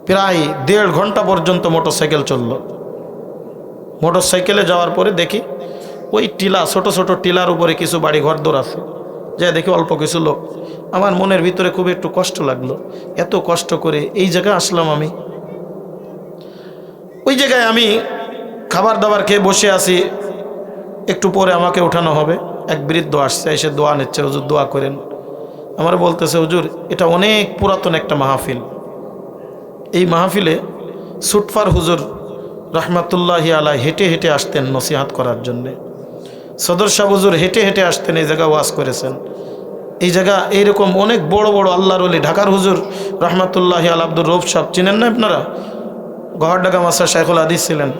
প্রায় 1.5 ঘন্টা পর্যন্ত মোটরসাইকেল চলল। মোটরসাইকেলে যাওয়ার পরে দেখি ওই টিলা, ছোট ছোট টিলার উপরে কিছু বাড়ি ঘর দৌড় আছে, যাই দেখি অল্প কিছু লোক। আমার মনের ভিতরে খুব একটু কষ্ট লাগলো, এত কষ্ট করে এই জায়গায় আসলাম আমি। ওই জায়গায় আমি খাবার দাবার খেয়ে বসে আছি, একটু পরে আমাকে উঠানো হবে। এক বৃদ্ধ আসছে, এসে দোয়া নিচ্ছে, হুজুর দোয়া করেন। আমার বলতেছে হুজুর এটা অনেক পুরাতন একটা মাহফিল, এই মাহফিলে সুটফার হুজুর রহমাতুল্লাহি আলাইহি হেঁটে হেঁটে আসতেন নসিহত করার জন্যে। সদর শাহ হুজুর হেঁটে হেঁটে আসতেন, এই জায়গা ওয়াজ করেছেন। এই জায়গা এইরকম অনেক বড় বড় আল্লাহর ওলি, ঢাকার হুজুর রহমাতুল্লাহি আল আব্দুর রৌফ সাহেব চিনেন না আপনারা? গহরডাঙ্গা মাস্টার শাইখুল হাদিস ছিলেন,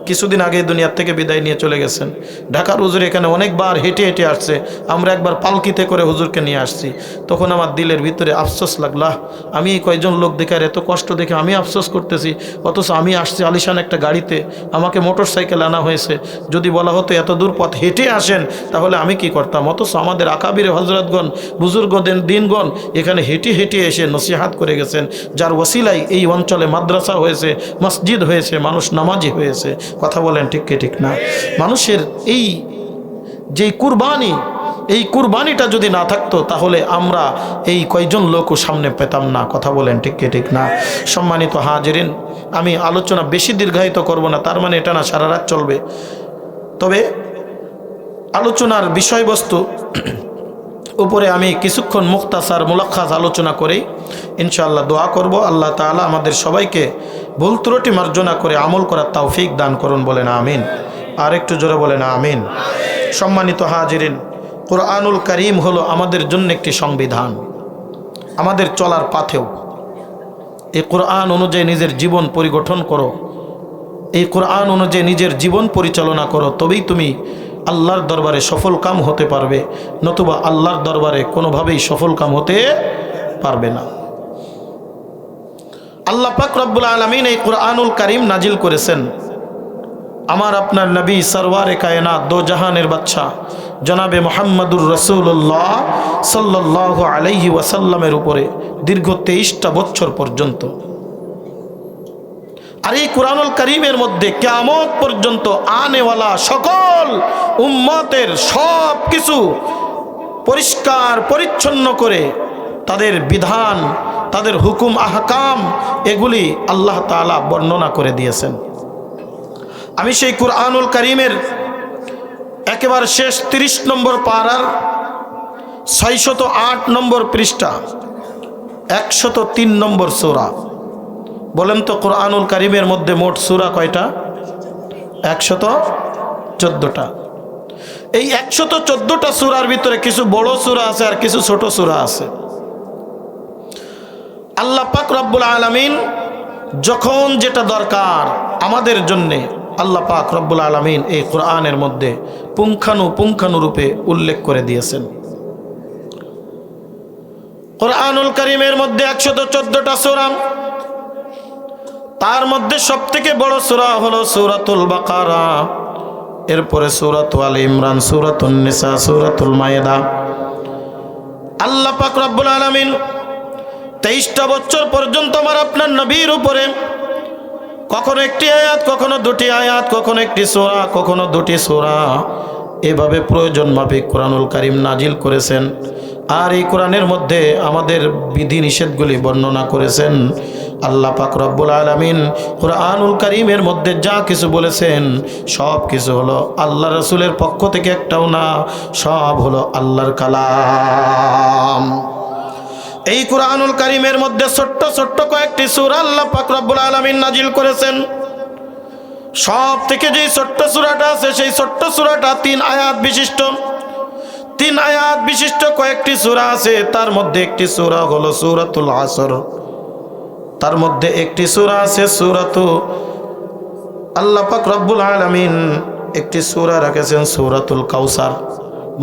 কিছুদিন আগে দুনিয়ার থেকে বিদায় নিয়ে চলে গেছেন। ঢাকার হুজুর এখানে অনেকবার হেঁটে হেঁটে আসছে, আমরা একবার পালকিতে করে হুজুরকে নিয়ে আসছি। তখন আমার দিলের ভিতরে আফসোস লাগলা, আমি এই কয়েকজন লোক দেখার এত কষ্ট দেখে আমি আফসোস করতেছি, অথচ আমি আসছি আলিশান একটা গাড়িতে, আমাকে মোটর সাইকেল আনা হয়েছে। যদি বলা হতো এত দূর পথ হেঁটে আসেন, তাহলে আমি কি করতাম? অথচ আমাদের আকাবিরে হজরতগণ, বুজুর্গদের দিনগণ এখানে হেঁটে হেঁটে এসে নসিহাত করে গেছেন, যার ওসিলায় এই অঞ্চলে মাদ্রাসা হয়েছে, মসজিদ হয়েছে, মানুষ নামাজি হয়েছে। কথা বলেন ঠিক কি ঠিক না? মানুষের এই যে কুরবানি, এই কুরবানিটা যদি না থাকতো, তাহলে আমরা এই কয়জন লোকও সামনে পেতাম না। কথা বলেন ঠিক কি ঠিক না? সম্মানিত হাজিরিন, আমি আলোচনা বেশি দীর্ঘায়িত করব না, তার মানে এটা না সারা রাত চলবে। তবে আলোচনার বিষয়বস্তু উপরে আমি কিছুক্ষণ মুখতাসার মুলাক্কাস আলোচনা করেই ইনশাআল্লাহ দোয়া করব, আল্লাহ তাআলা আমাদের সবাইকে ভুল ত্রুটি মার্জনা করে আমল করার তৌফিক দান করুন। বলেন আমিন। আর একটু জোরে বলেন আমিন। সম্মানিত হাজিরিন, কোরআনুল কারীম হলো আমাদের জন্য একটি সংবিধান, আমাদের চলার পথেও। এই কোরআন অনুযায়ী নিজের জীবন পরিগঠন করো, এই কোরআন অনুযায়ী নিজের জীবন পরিচালনা করো, তবেই তুমি আল্লাহর দরবারে সফল কাম হতে পারবে, নতুবা আল্লাহর দরবারে কোনোভাবেই সফল কাম হতে পারবে না। আল্লাহ পাক রব্বুল আলামিন এই কোরআনুল কারীম নাজিল করেছেন আমার আপনার নবী সরওয়ারে কায়নাত, দো জাহানের বাদশা জনাবে মুহাম্মদুর রাসূলুল্লাহ সাল্লাল্লাহু আলাইহি ওয়াসাল্লামের উপরে দীর্ঘ 23টা বছর পর্যন্ত। আর এই কোরআনুল কারীমের মধ্যে কিয়ামত পর্যন্ত আনেওয়ালা সকল উম্মতের সব কিছু পরিষ্কার পরিচ্ছন্ন করে তাদের বিধান, তাদের হুকুম আহকাম, এগুলি আল্লাহ তাআলা বর্ণনা করে দিয়েছেন। আমি সেই কোরআনুল কারীমের একেবারে শেষ 30 নম্বর পারার 608 নম্বর পৃষ্ঠা 103 নম্বর সূরা। বলেন তো কোরআনুল কারীমের মধ্যে মোট সূরা কয়টা? 114টা। এই 114টা সূরার ভিতরে কিছু বড় সূরা আছে আর কিছু ছোট সূরা আছে। আল্লাহ পাক রব্বুল আলামিন যখন যেটা দরকার আমাদের জন্যে আল্লাহ পাক রব্বুল আলামিন এই কোরআনের মধ্যে পুঙ্খানুরূপে উল্লেখ করে দিয়েছেন। কোরআনুল কারীমের মধ্যে 114টা সূরা, তার মধ্যে সবথেকে বড় সূরা হলো সূরাতুল বাকারা, এরপরে সূরাতুল আলে ইমরান, সূরাতুন নিসা, সূরাতুল মায়েদা। আল্লাহ পাক রব্বুল আলামিন 23টা বছর পর্যন্ত আমার আপনার নবীর উপরে কখনো একটি আয়াত, কখনো দুটি আয়াত, কখনো একটি সূরা, কখনো দুটি সূরা, এভাবে প্রয়োজন মাফিক কোরআনুল কারীম নাজিল করেছেন। আর এই কোরআনের মধ্যে আমাদের বিধি নিষেধগুলি বর্ণনা করেছেন। আল্লাহ পাক রব্বুল আলামিন কোরআনুল কারীমের মধ্যে যা কিছু বলেছেন সব কিছু হলো আল্লাহ রাসূলের পক্ষ থেকে, একটাও না, সব হলো আল্লাহর কালাম। এই কোরআনুল কারীমের মধ্যে ছোট্ট ছোট্ট কয়েকটি সূরা আল্লাহ পাক রব্বুল আলামিন নাজিল করেছেন। সব থেকে যে ছোট্ট সূরাটা আছে সেই ছোট্ট সূরাটা 3 আয়াত বিশিষ্ট। 3 আয়াত বিশিষ্ট কয়েকটি সূরা আছে, তার মধ্যে একটি সূরা হলো সূরাতুল আসর, তার মধ্যে একটি সূরা আছে আল্লাহ পাক রব্বুল আলামিন একটি সূরা রেখেছেন সূরাতুল কাউসার।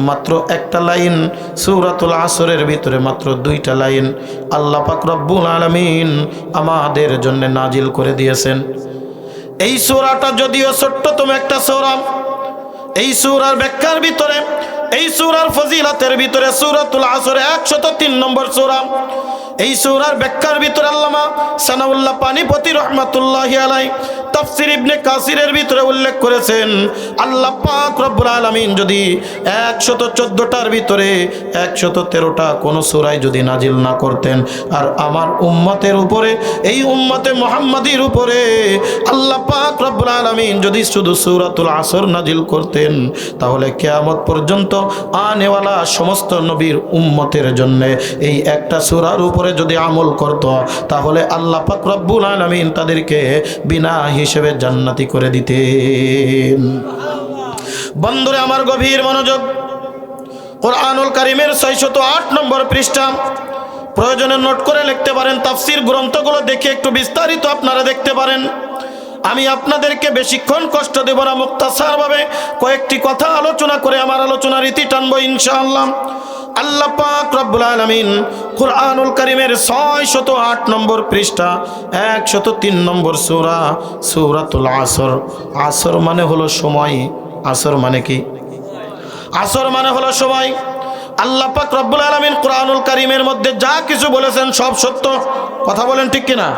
মাত্র একটা লাইন সূরাতুল আসরের ভিতরে, মাত্র 2টা লাইন আল্লাহ পাক রব্বুল আলামিন আমাদের জন্য নাজিল করে দিয়েছেন। এই সূরাটা যদিও ছোট্টতম একটা সূরা, এই সূরার ব্যাখ্যার ভিতরে, এই সূরার ফজিলতের ভিতরে সূরাতুল আসর 103 নম্বর সূরা। এই সূরার ব্যাখ্যার ভিতরে আল্লামা সানাউল্লাহ পানিপতি রহমাতুল্লাহি আলাইহি তাফসীর ইবনে কাসিরের ভিতরে উল্লেখ করেছেন, আল্লাহ পাক রব্বুল আলামিন যদি 114টার ভিতরে 113টা কোন সূরায় যদি নাজিল না করতেন, আর আমার উম্মতের উপরে, এই উম্মতে মুহাম্মাদির উপরে আল্লাহ পাক রব্বুল আলামিন যদি শুধু সূরাতুল আসর নাজিল করতেন, তাহলে কিয়ামত পর্যন্ত আনেওয়ালা সমস্ত নবীর উম্মতের জন্য এই একটা সূরার উপরে যদি আমল করত, তাহলে আল্লাহ পাক রব্বুল আলামিন তাদেরকে বিনা হিসেবে জান্নাতি করে দিতেন। বন্ধুরে আমার গভীর মনোযোগ, কোরআনুল কারীমের 608 নম্বর পৃষ্ঠা, প্রয়োজনে নোট করে লিখতে পারেন। তাফসীর গ্রন্থগুলো দেখে একটু বিস্তারিত আপনারা দেখতে পারেন। আমি আপনাদেরকে বেশিক্ষণ কষ্ট দেব না, মুক্তাসারভাবে কয়েকটি কথা আলোচনা করে আমার আলোচনার ইতি টানবো ইনশাআল্লাহ। আল্লাহ পাক রব্বুল আলামিন কোরআনুল কারীমের 608 নম্বর পৃষ্ঠা 103 নম্বর সূরা, সূরাতুল আসর। আসর মানে হলো সময়। আসর মানে কি? আসর মানে হলো সময়। আল্লাহ পাক রব্বুল আলামিন কোরআনুল কারীমের মধ্যে যা কিছু বলেছেন সব সত্য। কথা বলেন ঠিক কিনা?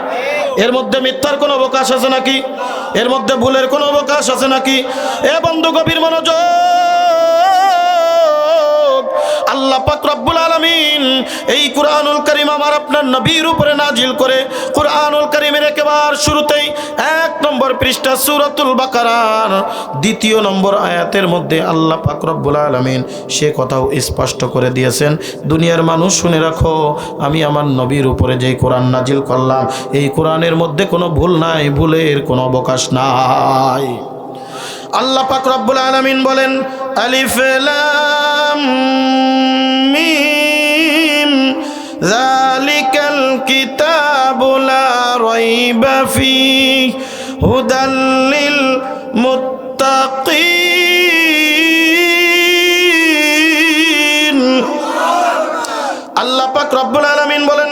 এর মধ্যে মিথ্যার কোনো অবকাশ আছে নাকি? এর মধ্যে ভুলের কোনো অবকাশ আছে নাকি? এ বন্ধু গভীর মনোযোগ, আল্লাহ পাক রব্বুল আলামিন এই কোরআনুল কারীম আমার আপনার নবীর উপরে নাজিল করে কোরআনুল কারীমের একেবারে শুরুতেই 1 নম্বর পৃষ্ঠা সূরাতুল বাকারার 2 নম্বর আয়াতের মধ্যে আল্লাহ পাক রব্বুল আলামিন সে কথাও স্পষ্ট করে দিয়েছেন, দুনিয়ার মানুষ শুনে রাখো, আমি আমার নবীর উপরে যে কোরআন নাজিল করলাম এই কোরআনের মধ্যে কোনো ভুল নাই, ভুলের কোনো অবকাশ নাই। আল্লাহ পাক রব্বুল আলামিন বলেন, আলিফ লাম মিম যালিকাল কিতাবু লা রাইবা ফীহি হুদাল লিল মুত্তাকিন। আল্লাহ পাক রব্বুল আলামিন বলেন,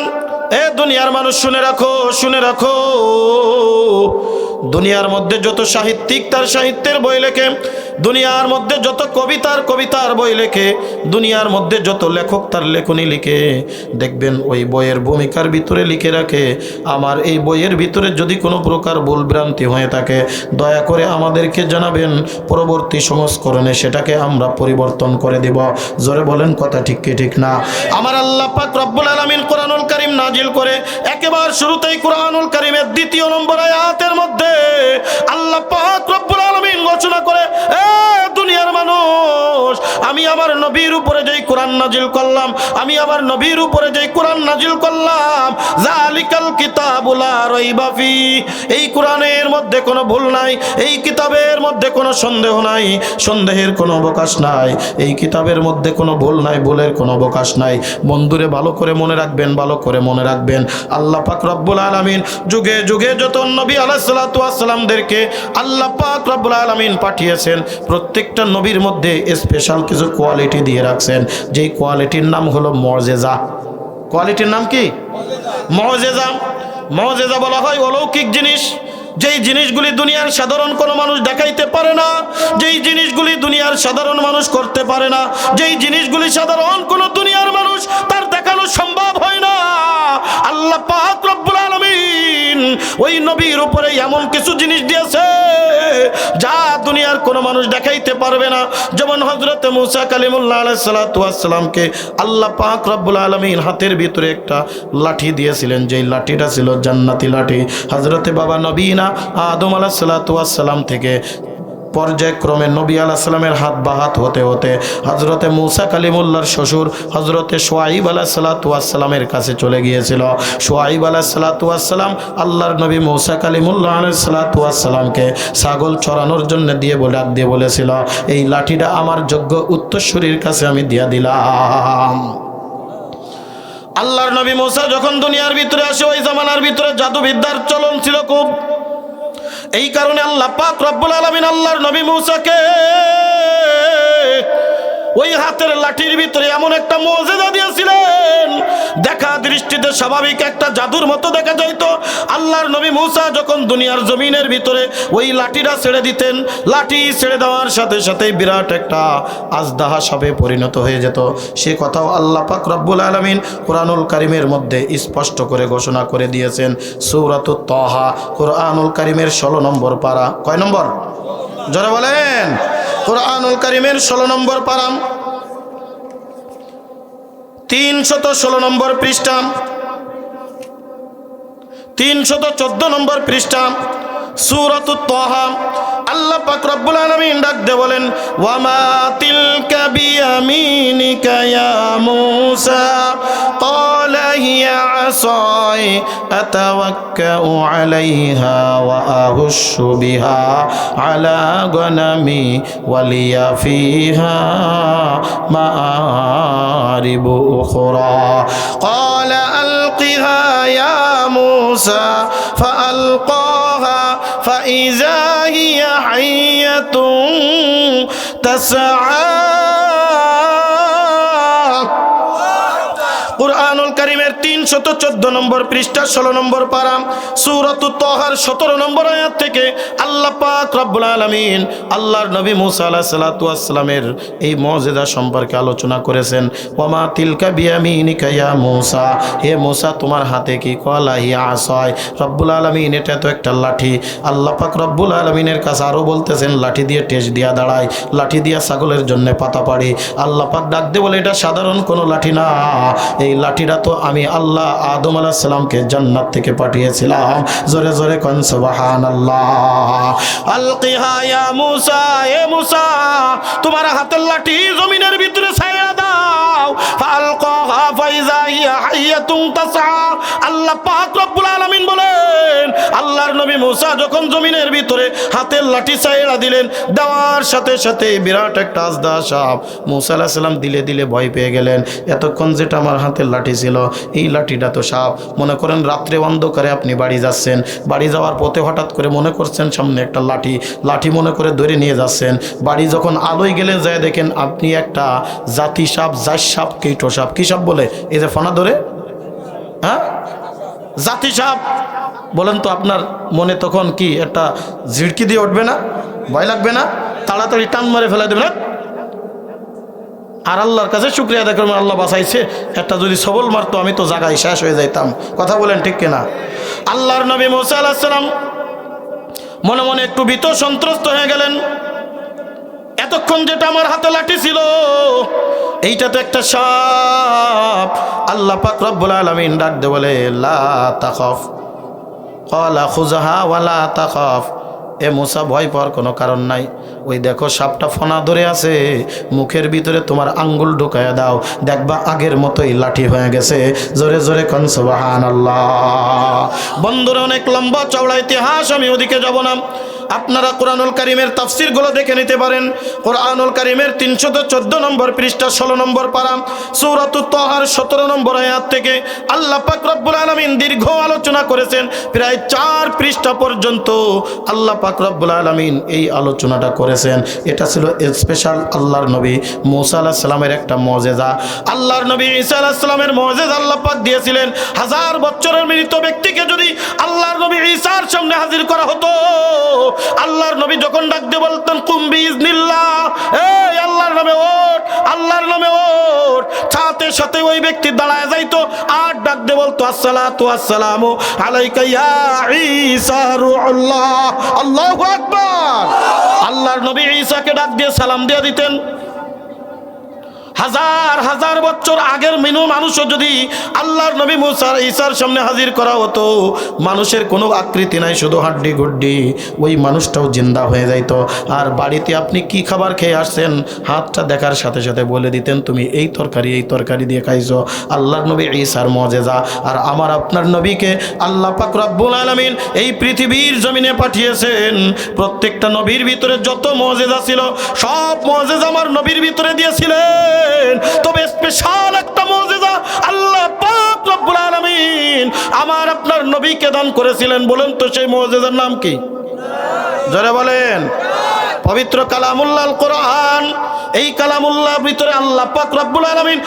এ দুনিয়ার মানুষ শুনে রাখো, শুনে রাখো, দুনিয়ার মধ্যে যত সাহিত্যিক তার সাহিত্যের বই লেখে, দুনিয়ার মধ্যে যত কবিতার বই লেখে, দুনিয়ার মধ্যে যত লেখক তার লেখনী লিখে, দেখবেন ওই বইয়ের ভূমিকার ভিতরে লিখে রাখে, আমার এই বইয়ের ভিতরে যদি কোনো প্রকার ভুল ভ্রান্তি হয়ে থাকে দয়া করে আমাদেরকে জানাবেন, পরবর্তী সংস্করণে সেটাকে আমরা পরিবর্তন করে দেব। জোরে বলেন কথা ঠিক কি ঠিক না? আমার আল্লাহ পাক রব্বুল আলামিন কোরআনুল কারীম নাজিল করে একেবারে শুরুতেই কোরআনুল কারীমের 2 নম্বর আয়াতের মধ্যে আল্লাহ পাক রব্বুল আলামিন ঘোষণা করে, এ দুনিয়ার মানুষ আমি আমার নবীর উপরে যেই কোরআন নাজিল করলাম, আমি আমার নবীর উপরে যেই কোরআন নাজিল করলাম, যালিকাল কিতাবু লা রাইবা ফি, এই কোরআনের মধ্যে কোনো ভুল নাই, এই কিতাবের মধ্যে কোনো সন্দেহ নাই, সন্দেহের কোনো অবকাশ নাই, এই কিতাবের মধ্যে কোনো ভুল নাই, ভুলের কোনো অবকাশ নাই। বন্ধুরে ভালো করে মনে রাখবেন, ভালো করে মনে রাখবেন, আল্লাহ পাক রব্বুল আলামিন যুগে যুগে যত নবী আলাইহিস সালাতু ওয়াস সালামদেরকে আল্লাহ পাক রব্বুল আলামিন পাঠিয়েছেন, প্রত্যেকটা নবীর মধ্যে স্পেশাল কিছু কোয়ালিটি দিয়ে রাখছেন, যেই কোয়ালিটির নাম হলো মুজিজা। কোয়ালিটির নাম কি? মুজিজা। মুজিজা বলা হয় অলৌকিক জিনিস, যেই জিনিসগুলি দুনিয়ার সাধারণ কোনো মানুষ দেখাইতে পারে না, যেই জিনিসগুলি দুনিয়ার সাধারণ মানুষ করতে পারে না, যেই জিনিসগুলি সাধারণ কোনো দুনিয়ার মানুষ তার দেখানো সম্ভব হয় না, আল্লাহ পাক রব্বুল আলামিন ওই নবীর উপরে এমন কিছু জিনিস দিয়েছে যা দুনিয়ার কোনো মানুষ দেখাইতে পারবে না। যেমন হযরত মুসা কালিমুল্লাহ আলাইহিস সালাতু ওয়াস সালামকে আল্লাহ পাক রব্বুল আলামিন হাতের ভিতরে একটা লাঠি দিয়েছিলেন, যেই লাঠিটা ছিল জান্নাতি লাঠি। হযরতে বাবা নবীনা আদম আলাইহিস সালাতু ওয়াস সালাম থেকে পর্যায়ক্রমে নবী আলাইহিস সালামের হাত বাহাত হতে হতে হযরতে মুসা কালিমুল্লাহর শ্বশুর হযরতে শুআইব আলাইহিস সালাতু ওয়াস সালামের কাছে চলে গিয়েছিল। শুআইব আলাইহিস সালাতু ওয়াস সালাম আল্লাহর নবী মুসা কালিমুল্লাহ আলাইহিস সালাতু ওয়াস সালামকে ছাগল চড়ানোর জন্য ডাক দিয়ে বলেছিল, এই লাঠিটা আমার যোগ্য উত্তরসূরির কাছে আমি দিয়া দিলাম। আল্লাহর নবী মুসা যখন দুনিয়ার ভিতরে আসে, ওই জামানার ভিতরে জাদুবিদ্যার চলন ছিল খুব। এই কারণে আল্লাহ পাক রব্বুল আলামিন আল্লাহর নবী মুসাকে ওই হাতের লাঠির ভিতরে এমন একটা মুজিজা দিয়েছিলেন, দেখা দৃষ্টিতে স্বাভাবিক একটা জাদুর মতো দেখা যাইতো। আল্লাহর নবী মুসা যখন দুনিয়ার জমিনের ভিতরে ওই লাঠিটা ছেড়ে দিতেন, লাঠি ছেড়ে দেওয়ার সাথে সাথেই বিরাট একটা আজদাহা সাপে পরিণত হয়ে যেত। সে কথাও আল্লাহ পাক রব্বুল আলামিন কুরআনুল কারীমের মধ্যে স্পষ্ট করে ঘোষণা করে দিয়েছেন। সূরাতুত তাহা কুরআনুল কারীমের 16 নম্বর পারা। কয় নম্বর? জোরে বলেন। কুরআনুল কারীমের 16 নম্বর পারা, 316 নম্বর পৃষ্ঠা, 314 নম্বর পৃষ্ঠা, সূরাতুত তাহা। আল্লাহ পাক রব্বুল আলামিন ডাক দিয়ে বলেন, ওয়ামা তিলকা বিয়ামিনিকা ইয়া মূসা ক্বালা হিয়া আসাই আতাওয়াক্কাউ আলাইহা ওয়া আহুশু বিহা আলা গনামি ওয়ালিয়া ফিহা মাআরিবু উখরা ক্বালা আলকিহা ইয়া মূসা ফাআলকাহা ফাইযা হিয়া হাইয়াতুন তাসআ। কুরআনুল কারীমের 314 নম্বর পৃষ্ঠা 16 নম্বর পারা, সূরাতুত তাহার 17 নম্বর আয়াত থেকে আল্লাহ পাক রব্বুল আলামিন আল্লাহর নবী মুসা আলাইহিস সালাতু ওয়াস সালামের এই মুজিজা সম্পর্কে আলোচনা করেছেন। ওয়ামা তিলকা বিয়ামিনিকা ইয়া মূসা, হে মূসা তোমার হাতে কি? ক্বালা হিয়া আসাই, রব্বুল আলামিন এটা তো একটা লাঠি। আল্লাহ পাক রব্বুল আলামিনের কাছে আরো বলতেছেন, লাঠি দিয়ে টেজ দিয়া দাঁড়ায়, লাঠি দিয়া ছাগলের জন্য পাতা পাড়ি। আল্লাহ পাক ডাক দিয়ে বলে, এটা সাধারণ কোনো লাঠি না, এই লাঠিটা তো আমি আল্লাহ আদম আলাইহিস সালামকে জান্নাত থেকে পাঠিয়েছিলাম। জোরে জোরে কোন সুবহানাল্লাহ। আলকিহা ইয়া মূসা, হে মূসা তোমার হাতের লাঠি জমিনের ভিতরে ছাইড়া দাও। ফালকাহা ফাইযা হিয়া হাইয়াতুন তাসআ। আল্লাহ পাক রব্বুল আলামিন বলেন, আল্লাহর নবী মূসা যখন জমিনের ভিতরে হাতের লাঠি ছাইড়া দিলেন, দেওয়ার সাথে সাথে বিরাট একটা আজদা সাপ। মূসা আলাইহিস সালাম দিলে দিলে ভয় পেয়ে গেলেন, এতক্ষণ যেটা আমার হাতের লাঠি ছিল, এই লাঠিটা তো সাপ। মনে করেন রাত্রে অন্ধকারে আপনি বাড়ি যাচ্ছেন, বাড়ি যাওয়ার পথে হঠাৎ করে মনে করছেন সামনে একটা লাঠি, লাঠি মনে করে ধরে নিয়ে যাচ্ছেন। বাড়ি যখন আলোয় গেলেন, যায় দেখেন আপনি একটা জাতি সাপ, জাস সাপ, কীটো সাপ, কি সাপ বলে এই যে ফানা ধরে, হ্যাঁ জাতি সাপ। বলেন তো আপনার মনে তখন কি একটা ঝিড়কি দিয়ে উঠবে না? ভয় লাগবে না? তাড়াতাড়ি টান মারে ফেলে দেবে না? আর আল্লাহর কাছে শুকরিয়া আদায় করবেন, আল্লাহ বাঁচাইছে। একটা যদি সবল মারতো আমি তো জায়গায় শেষ হয়ে যাইতাম। কথা বলেন ঠিক কিনা? আল্লাহর নবী মুসা আলাইহিস সালাম মনে মনে একটু ভীত সন্ত্রস্ত হয়ে গেলেন, এতক্ষণ যেটা আমার হাতে লাঠি ছিল এইটা তো একটা সাপ। আল্লাহ পাক রব্বুল আলামিন ডাক দিয়ে বলে, লা তাখাফ ক্বালা খুযহা ওয়া লা তাখাফ, এ মুসা ভয় পাওয়ার কোনো কারণ নাই, ওই দেখো সাপটা ফনা ধরে আছে, মুখের ভিতরে তোমার আঙ্গুল ঢুকায়া দাও, দেখবা আগের মতোই লাঠি হয়ে গেছে। জোরে জোরে কোন সুবহানাল্লাহ। বন্ধুরা, অনেক লম্বা চওড়া ইতিহাস, আমি ওদিকে যাব না। আপনারা কোরআনুল কারীমের তাফসীরগুলো দেখে নিতে পারেন। কোরআনুল কারীমের 314 নম্বর পৃষ্ঠা 16 নম্বর পারা সূরাতুত তাহার 17 নম্বর আয়াত থেকে আল্লাহ পাক রব্বুল আলামিন দীর্ঘ আলোচনা করেছেন। প্রায় 4 পৃষ্ঠা পর্যন্ত আল্লাহ পাক রব্বুল আলামিন এই আলোচনাটা করেছেন। এটা ছিল স্পেশাল আল্লাহর নবী মূসা আলাইহিস সালামের একটা মুজিজা। আল্লাহর নবী ঈসা আলাইহিস সালামের মুজিজা আল্লাহ পাক দিয়েছিলেন। 1000 বছরের মৃত ব্যক্তিকে যদি আল্লাহর নবী ঈসার সামনে হাজির করা হতো, আল্লাহর নবী যখন ডাক দিয়ে বলতেন কুম বিইজনিল্লাহ, এই আল্লাহর নামে ওঠ, আল্লাহর নামে ওঠ, সাথে সাথে ওই ব্যক্তি দাঁড়ায় যাইতো আর ডাক দিয়ে বলতো আসসালাতু ওয়াসসালামু আলাইকা ইয়া ঈসা রূহুল্লাহ, আল্লাহু আকবার। আল্লাহর নবী ঈসাকে ডাক দিয়ে সালাম দিয়ে দিতেন। হাজার হাজার বছর আগের মিনু মানুষও যদি আল্লাহর নবী মূসা ঈসার সামনে হাজির করা হতো, মানুষের কোনো আকৃতি নাই, শুধু হাড্ডি গুড্ডি, ওই মানুষটাও জিন্দা হয়ে যাইতো। আর বাড়িতে আপনি কি খাবার খেয়ে আসছেন, হাতটা দেখার সাথে সাথে বলে দিতেন তুমি এই তরকারি দিয়ে খাইছো। আল্লাহর নবী ঈসার মুজিজা। আর আমার আপনার নবীকে আল্লাহ পাক রব্বুল আলামিন এই পৃথিবীর জমিনে পাঠিয়েছেন। প্রত্যেকটা নবীর ভিতরে যত মুজিজা ছিল সব মুজিজা আমার নবীর ভিতরে দিয়েছিলেন। তবে স্পেশাল একটা মুজিজা আল্লাহ পাক রব্বুল আলামিন আমার আপনার নবীকে দান করেছিলেন। বলেন তো সেই মুজিজার নাম কি? জোরে বলেন। পবিত্র কালামুল্লাহল কোরআন। এই কালামুল্লাহর ভিতরে আল্লাহ পাক রব্বুল আলামিন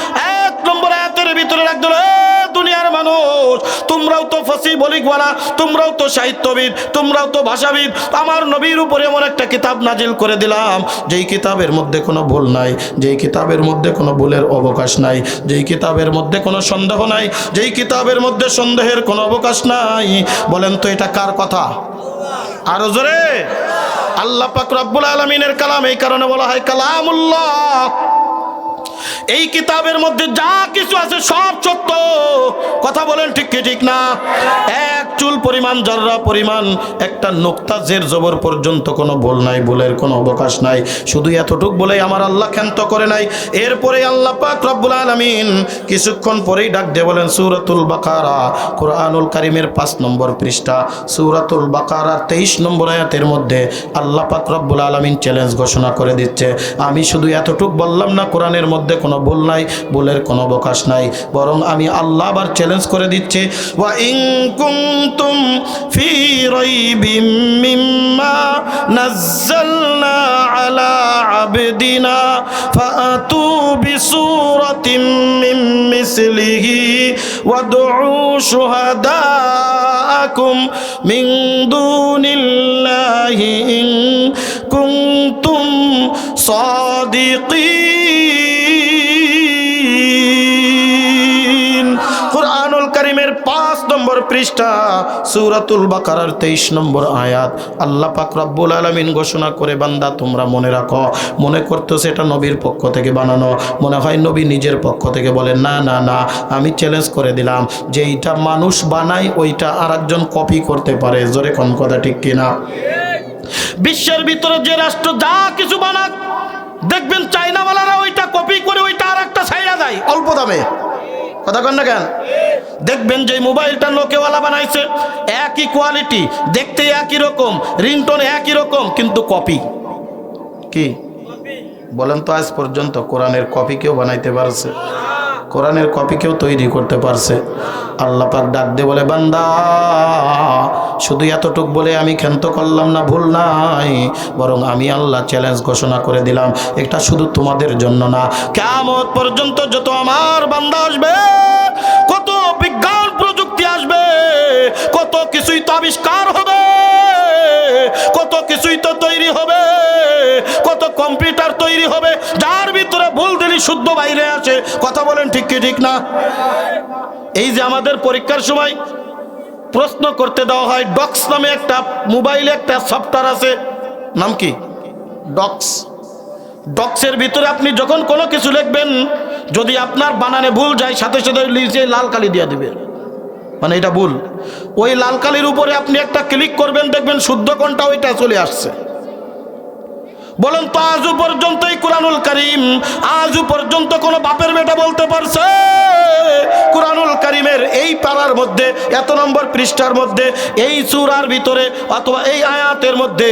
1 নম্বর আয়াতের ভিতরে রাখলেন, দুনিয়ার মানুষ তোমরাও তো ফাসি বলিকওয়ালা, তোমরাও তো সাহিত্যবিদ, তোমরাও তো ভাষাবিদ, আমার নবীর উপরে এমন একটা কিতাব নাজিল করে দিলাম যেই কিতাবের মধ্যে কোনো ভুল নাই, যেই কিতাবের মধ্যে কোনো ভুলের অবকাশ নাই, যেই কিতাবের মধ্যে কোনো সন্দেহ নাই, যেই কিতাবের মধ্যে সন্দেহের কোনো অবকাশ নাই। বলেন তো এটা কার কথা? আরো জোরে। আল্লাহ পাক রব্বুল আলামিনের কালাম, এই কারণে বলা হয় কালামুল্লাহ। এই কিতাবের মধ্যে যা কিছু আছে সব সত্য কথা। বলেন ঠিক কি ঠিক না? এক চুল পরিমাণ, জর্রা পরিমাণ, একটা নুক্তা জের জবর পর্যন্ত কোনো ভুল নাই, ভুলের কোনো অবকাশ নাই। শুধু এতটুক বলেই আমার আল্লাহ ক্ষান্ত করে নাই। এরপরে আল্লাহ পাক রব্বুল আলামিন কিছুক্ষণ পরেই ডাক দিয়ে বলেন সূরাতুল বাকারা, কোরআনুল কারীমের 5 নম্বর পৃষ্ঠা সূরাতুল বাকারার 23 নম্বর আয়াতের মধ্যে আল্লাহ পাক রব্বুল আলামিন চ্যালেঞ্জ ঘোষণা করে দিচ্ছে, আমি শুধু এতটুক বললাম না কোরআনের মধ্যে কোনো ভুল নাই, ভুলের কোনো অবকাশ নাই, বরং আমি আল্লাহ আবার চ্যালেঞ্জ করে দিচ্ছি, ওয়া ইন কুনতুম ফি রাইবিম মিম্মা নাযালনা আলা আবদিনা ফাআতু বিসূরাতিম মিন মিসলিহি ওয়াদউ শুহাদাআকুম মিন দুনিল্লাহি ইন কুনতুম সাদিকিন। কোরআনুল কারীমের 5 নম্বর পৃষ্ঠা সূরাতুল বাকারার 23 নম্বর আয়াত আল্লাহ পাক রব্বুল আলামিন ঘোষণা করে, বান্দা তোমরা মনে রাখো। মনে করতেছে এটা নবীর পক্ষ থেকে বানানো, মনে হয় নবী নিজের পক্ষ থেকে বলে, না না না, আমি চ্যালেঞ্জ করে দিলাম যে এইটা মানুষ বানায় ওইটা আরেকজন কপি করতে পারে। জোরে কোন কথা ঠিক কিনা? বিশ্বের ভিতরে যে রাষ্ট্র যা কিছু বানাক, দেখবেন চাইনাওয়ালারা ওইটা কপি করে ওইটা আর একটা ছাইড়া দেয় অল্প দামে। কথা কন না কেন? দেখবেন যে মোবাইলটা নোকিয়াওয়ালা বানাইছে, একই কোয়ালিটি, দেখতে একই রকম, রিংটোন একই রকম, কিন্তু কপি। কি বলেন তো? আজ পর্যন্ত কোরআনের কপি কেউ বানাইতে পারছে? কোরআনের কপি কেউ তৈরি করতে পারছে? আল্লাহ পাক ডাক দিয়ে বলে, বান্দা শুধু এতটুক বলে আমি ক্ষান্ত করলাম না, ভুল নাই, বরং আমি আল্লাহ চ্যালেঞ্জ ঘোষণা করে দিলাম, এটা শুধু তোমাদের জন্য না, কিয়ামত পর্যন্ত যত আমার বান্দা আসবে, কত বিজ্ঞান প্রযুক্তি আসবে, কত কিছুই তো আবিষ্কার হবে, কত কিছুই তো তৈরি হবে, কত কম্পিউটার তৈরি হবে, যার ভিতরে ভুল দিলি শুদ্ধ বাইরে আসে। কথা বলেন ঠিক কি ঠিক না? এই যে আমাদের পরীক্ষার সময় প্রশ্ন করতে দেওয়া হয়, ডক্স নামে একটা মোবাইলে একটা সফটওয়্যার আছে, নাম কি? ডক্স। ডক্সের ভিতরে আপনি যখন কোনো কিছু লিখবেন, যদি আপনার বানানে ভুল যায়, সাথে সাথে লিখে লাল কালি দিয়ে দিবে। মানে এটা ভুল। ওই লাল কালির উপরে আপনি একটা ক্লিক করবেন, দেখবেন শুদ্ধ কোনটা ওইটা চলে আসছে। বলেন তো আজও পর্যন্ত এই কুরআনুল কারীম আজও পর্যন্ত কোনো বাপের বেটা বলতে পারছে কুরআনুল কারীমের এই পারার মধ্যে এত নম্বর পৃষ্ঠার মধ্যে এই সূরার ভিতরে অথবা এই আয়াতের মধ্যে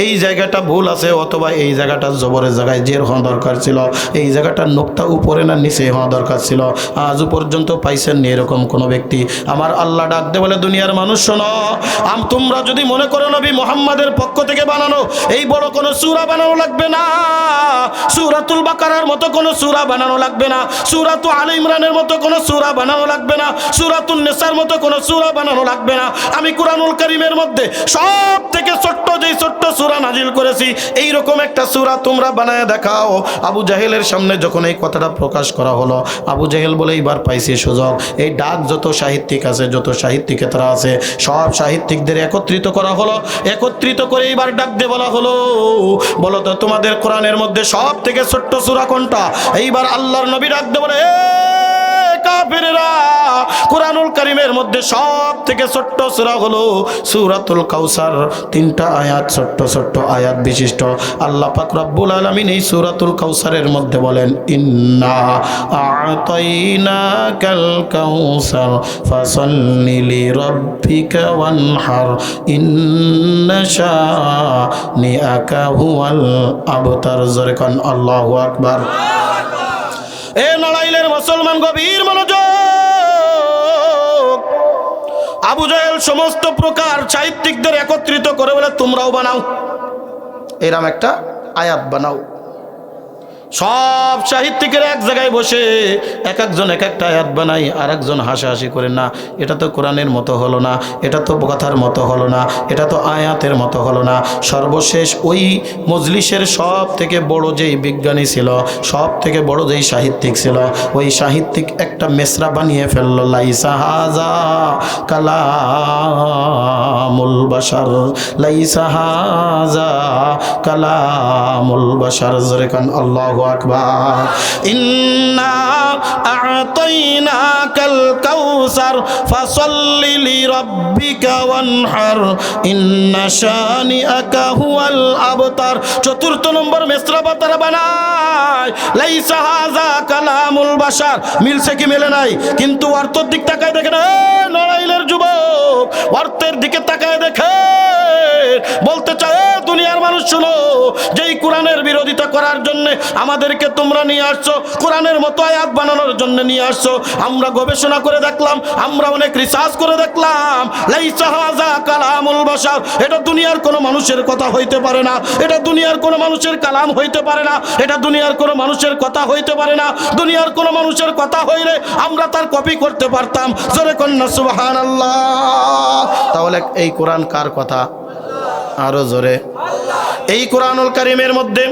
এই জায়গাটা ভুল আছে, অথবা এই জায়গাটা জবরের জায়গায় জের হওয়া দরকার ছিল, এই জায়গাটার নোক্তা উপরে না নিচে হওয়া দরকার ছিল, আজও পর্যন্ত পাইছেন নি এরকম কোনো ব্যক্তি? আমার আল্লাহ ডাক দে বলে, দুনিয়ার মানুষ শোনো, তোমরা যদি মনে করো নবী মুহাম্মাদের পক্ষ থেকে বানানো এই বড় কোনো সূরা বানানো লাগবে না, সূরাতুল বাকারার মতো কোনো সূরা বানানো লাগবে না, সূরাতুল আলে ইমরানের মতো কোনো সূরা বানানো লাগবে না, সূরাতুন নিসার মতো কোনো সূরা বানানো লাগবে না। আমি কুরআনুল কারীমের মধ্যে সব থেকে ছোট্ট যেই ছোট্ট সূরা নাজিল করেছি এই রকম একটা সূরা তোমরা বানায় দেখাও। আবু জাহেলের সামনে যখন এই কথাটা প্রকাশ করা হলো, আবু জাহেল বলে এইবার পাইছি সুযোগ। এই ডাক যত সাহিত্যিক আছে, যত সাহিত্যিকেতরা আছে, সব সাহিত্যিকদের একত্রিত করা হলো। একত্রিত করে এইবার ডাক দিয়ে বলা হলো, বলো তো তোমাদের কোরআনের মধ্যে সব থেকে ছোট্ট সূরা কোনটা? এইবার আল্লাহর নবী ডাক দিয়ে বলে, কাফেরেরা, কুরআনুল কারীমের মধ্যে সব থেকে ছোট্ট সূরা হলো সূরাতুল কাউসার। 3টা আয়াত, ছোট্ট ছোট্ট আয়াত বিশিষ্ট। আল্লাহ পাক রব্বুল আলামিন এই সূরাতুল কাউসারের মধ্যে বলেন, ইন্না আ'তাইনাকাল কাউসার ফাসাল্লি লিরাব্বিকা ওয়ানহার ইন্না শানিআকা হুয়াল আবতার। জোরে কান আল্লাহু আকবার। এ নড়াইলের মুসলমান গভীর মনোযোগ। আবু জাহেল সমস্ত প্রকার সাহিত্যিকদের একত্রিত করে বলে, তোমরাও বানাও, এরকম একটা আয়াত বানাও। সব সাহিত্যিকের এক জায়গায় বসে এক একজন এক একটা আয়াত বানাই, আর একজন হাসাহাসি করে, না এটা তো কোরআনের মতো হলো না, এটা তো কথার মতো হলো না, এটা তো আয়াতের মতো হলো না। সর্বশেষ ওই মজলিসের সব থেকে বড় যেই বিজ্ঞানী ছিল, সব থেকে বড় যেই সাহিত্যিক ছিল, ওই সাহিত্যিক একটা মেসরা বানিয়ে ফেলল, লাইসা হাযা কালামুল বাশার, লাইসা হাযা কালামুল বাশার। জোরে কান আল্লাহু আকবার। ইন্না আ'তাইনাকাল কাউসার ফাসাল্লি লিরাব্বিকা ওয়ানহার ইন্না শানিআকা হুয়াল আবতার। 4th নম্বর মেসরা তারা বানায়, লাইসা হাযা কালামুল বাশার। মিলছে কি মেলে নাই? কিন্তু অর্থের দিক তাকায় দেখেন, নড়াইলের যুবক, অর্থের দিকে তাকায় দেখে বলতে চায়, দুনিয়ার মানুষ শুনো, যেই কোরআনের বিরোধিতা করার জন্য আমাদেরকে তোমরা নিয়ে আসছো, কোরআনের মতো আয়াত বানানোর জন্য নিয়ে আসছো, আমরা গবেষণা করে দেখলাম, আমরা অনেক রিসার্চ করে দেখলাম, লাইসা হাযা কালামুল বাশার, এটা দুনিয়ার কোনো মানুষের কথা হইতে পারে না, এটা দুনিয়ার কোনো মানুষের কালাম হইতে পারে না, এটা দুনিয়ার কোনো মানুষের কথা হইতে পারে না। দুনিয়ার কোনো মানুষের কথা হইলে আমরা তার কপি করতে পারতাম। জোরে কন্যা সুবহানাল্লাহ। তাহলে এই কোরআন কার কথা? আরো জোরে। এই কোরআনুল কারীমের মধ্যে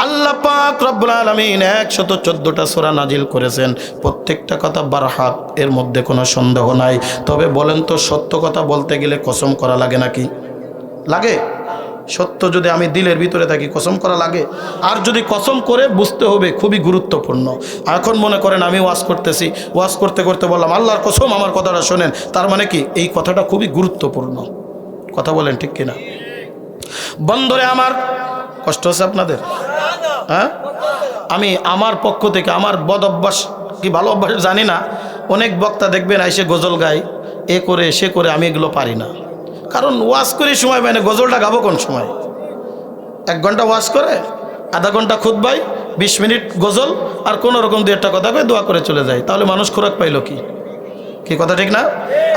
আল্লাহ পাক রব্বুল আলামিন 114টা সূরা নাজিল করেছেন। প্রত্যেকটা কথা বারহাক, এর মধ্যে কোনো সন্দেহ নাই। তবে বলেন তো, সত্য কথা বলতে গেলে কসম করা লাগে নাকি? লাগে? সত্য যদি আমি দিলের ভিতরে থাকি, কসম করা লাগে। আর যদি কসম করে, বুঝতে হবে খুবই গুরুত্বপূর্ণ। এখন মনে করেন আমি ওয়াজ করতেছি, ওয়াজ করতে করতে বললাম, আল্লাহর কসম আমার কথাটা শোনেন, তার মানে কি এই কথাটা খুবই গুরুত্বপূর্ণ। কথা বলেন ঠিক কিনা? বন্ধুরে আমার, কষ্ট হচ্ছে আপনাদের? হ্যাঁ, আমি আমার পক্ষ থেকে, আমার বদ অভ্যাস কি ভালো অভ্যাস জানি না, অনেক বক্তা দেখবেন এসে গজল গায়, এ করে সে করে, আমি এগুলো পারি না। কারণ ওয়াজ করে সময় পাই না, গজলটা গাবো কোন সময়? 1 ঘন্টা ওয়াজ করে, আধা ঘন্টা খুতবাই, 20 মিনিট গজল, আর কোনো রকম 2 একটা কথা কয়ে দোয়া করে চলে যায়। তাহলে মানুষ খোরাক পাইল কি? কি কথা ঠিক না?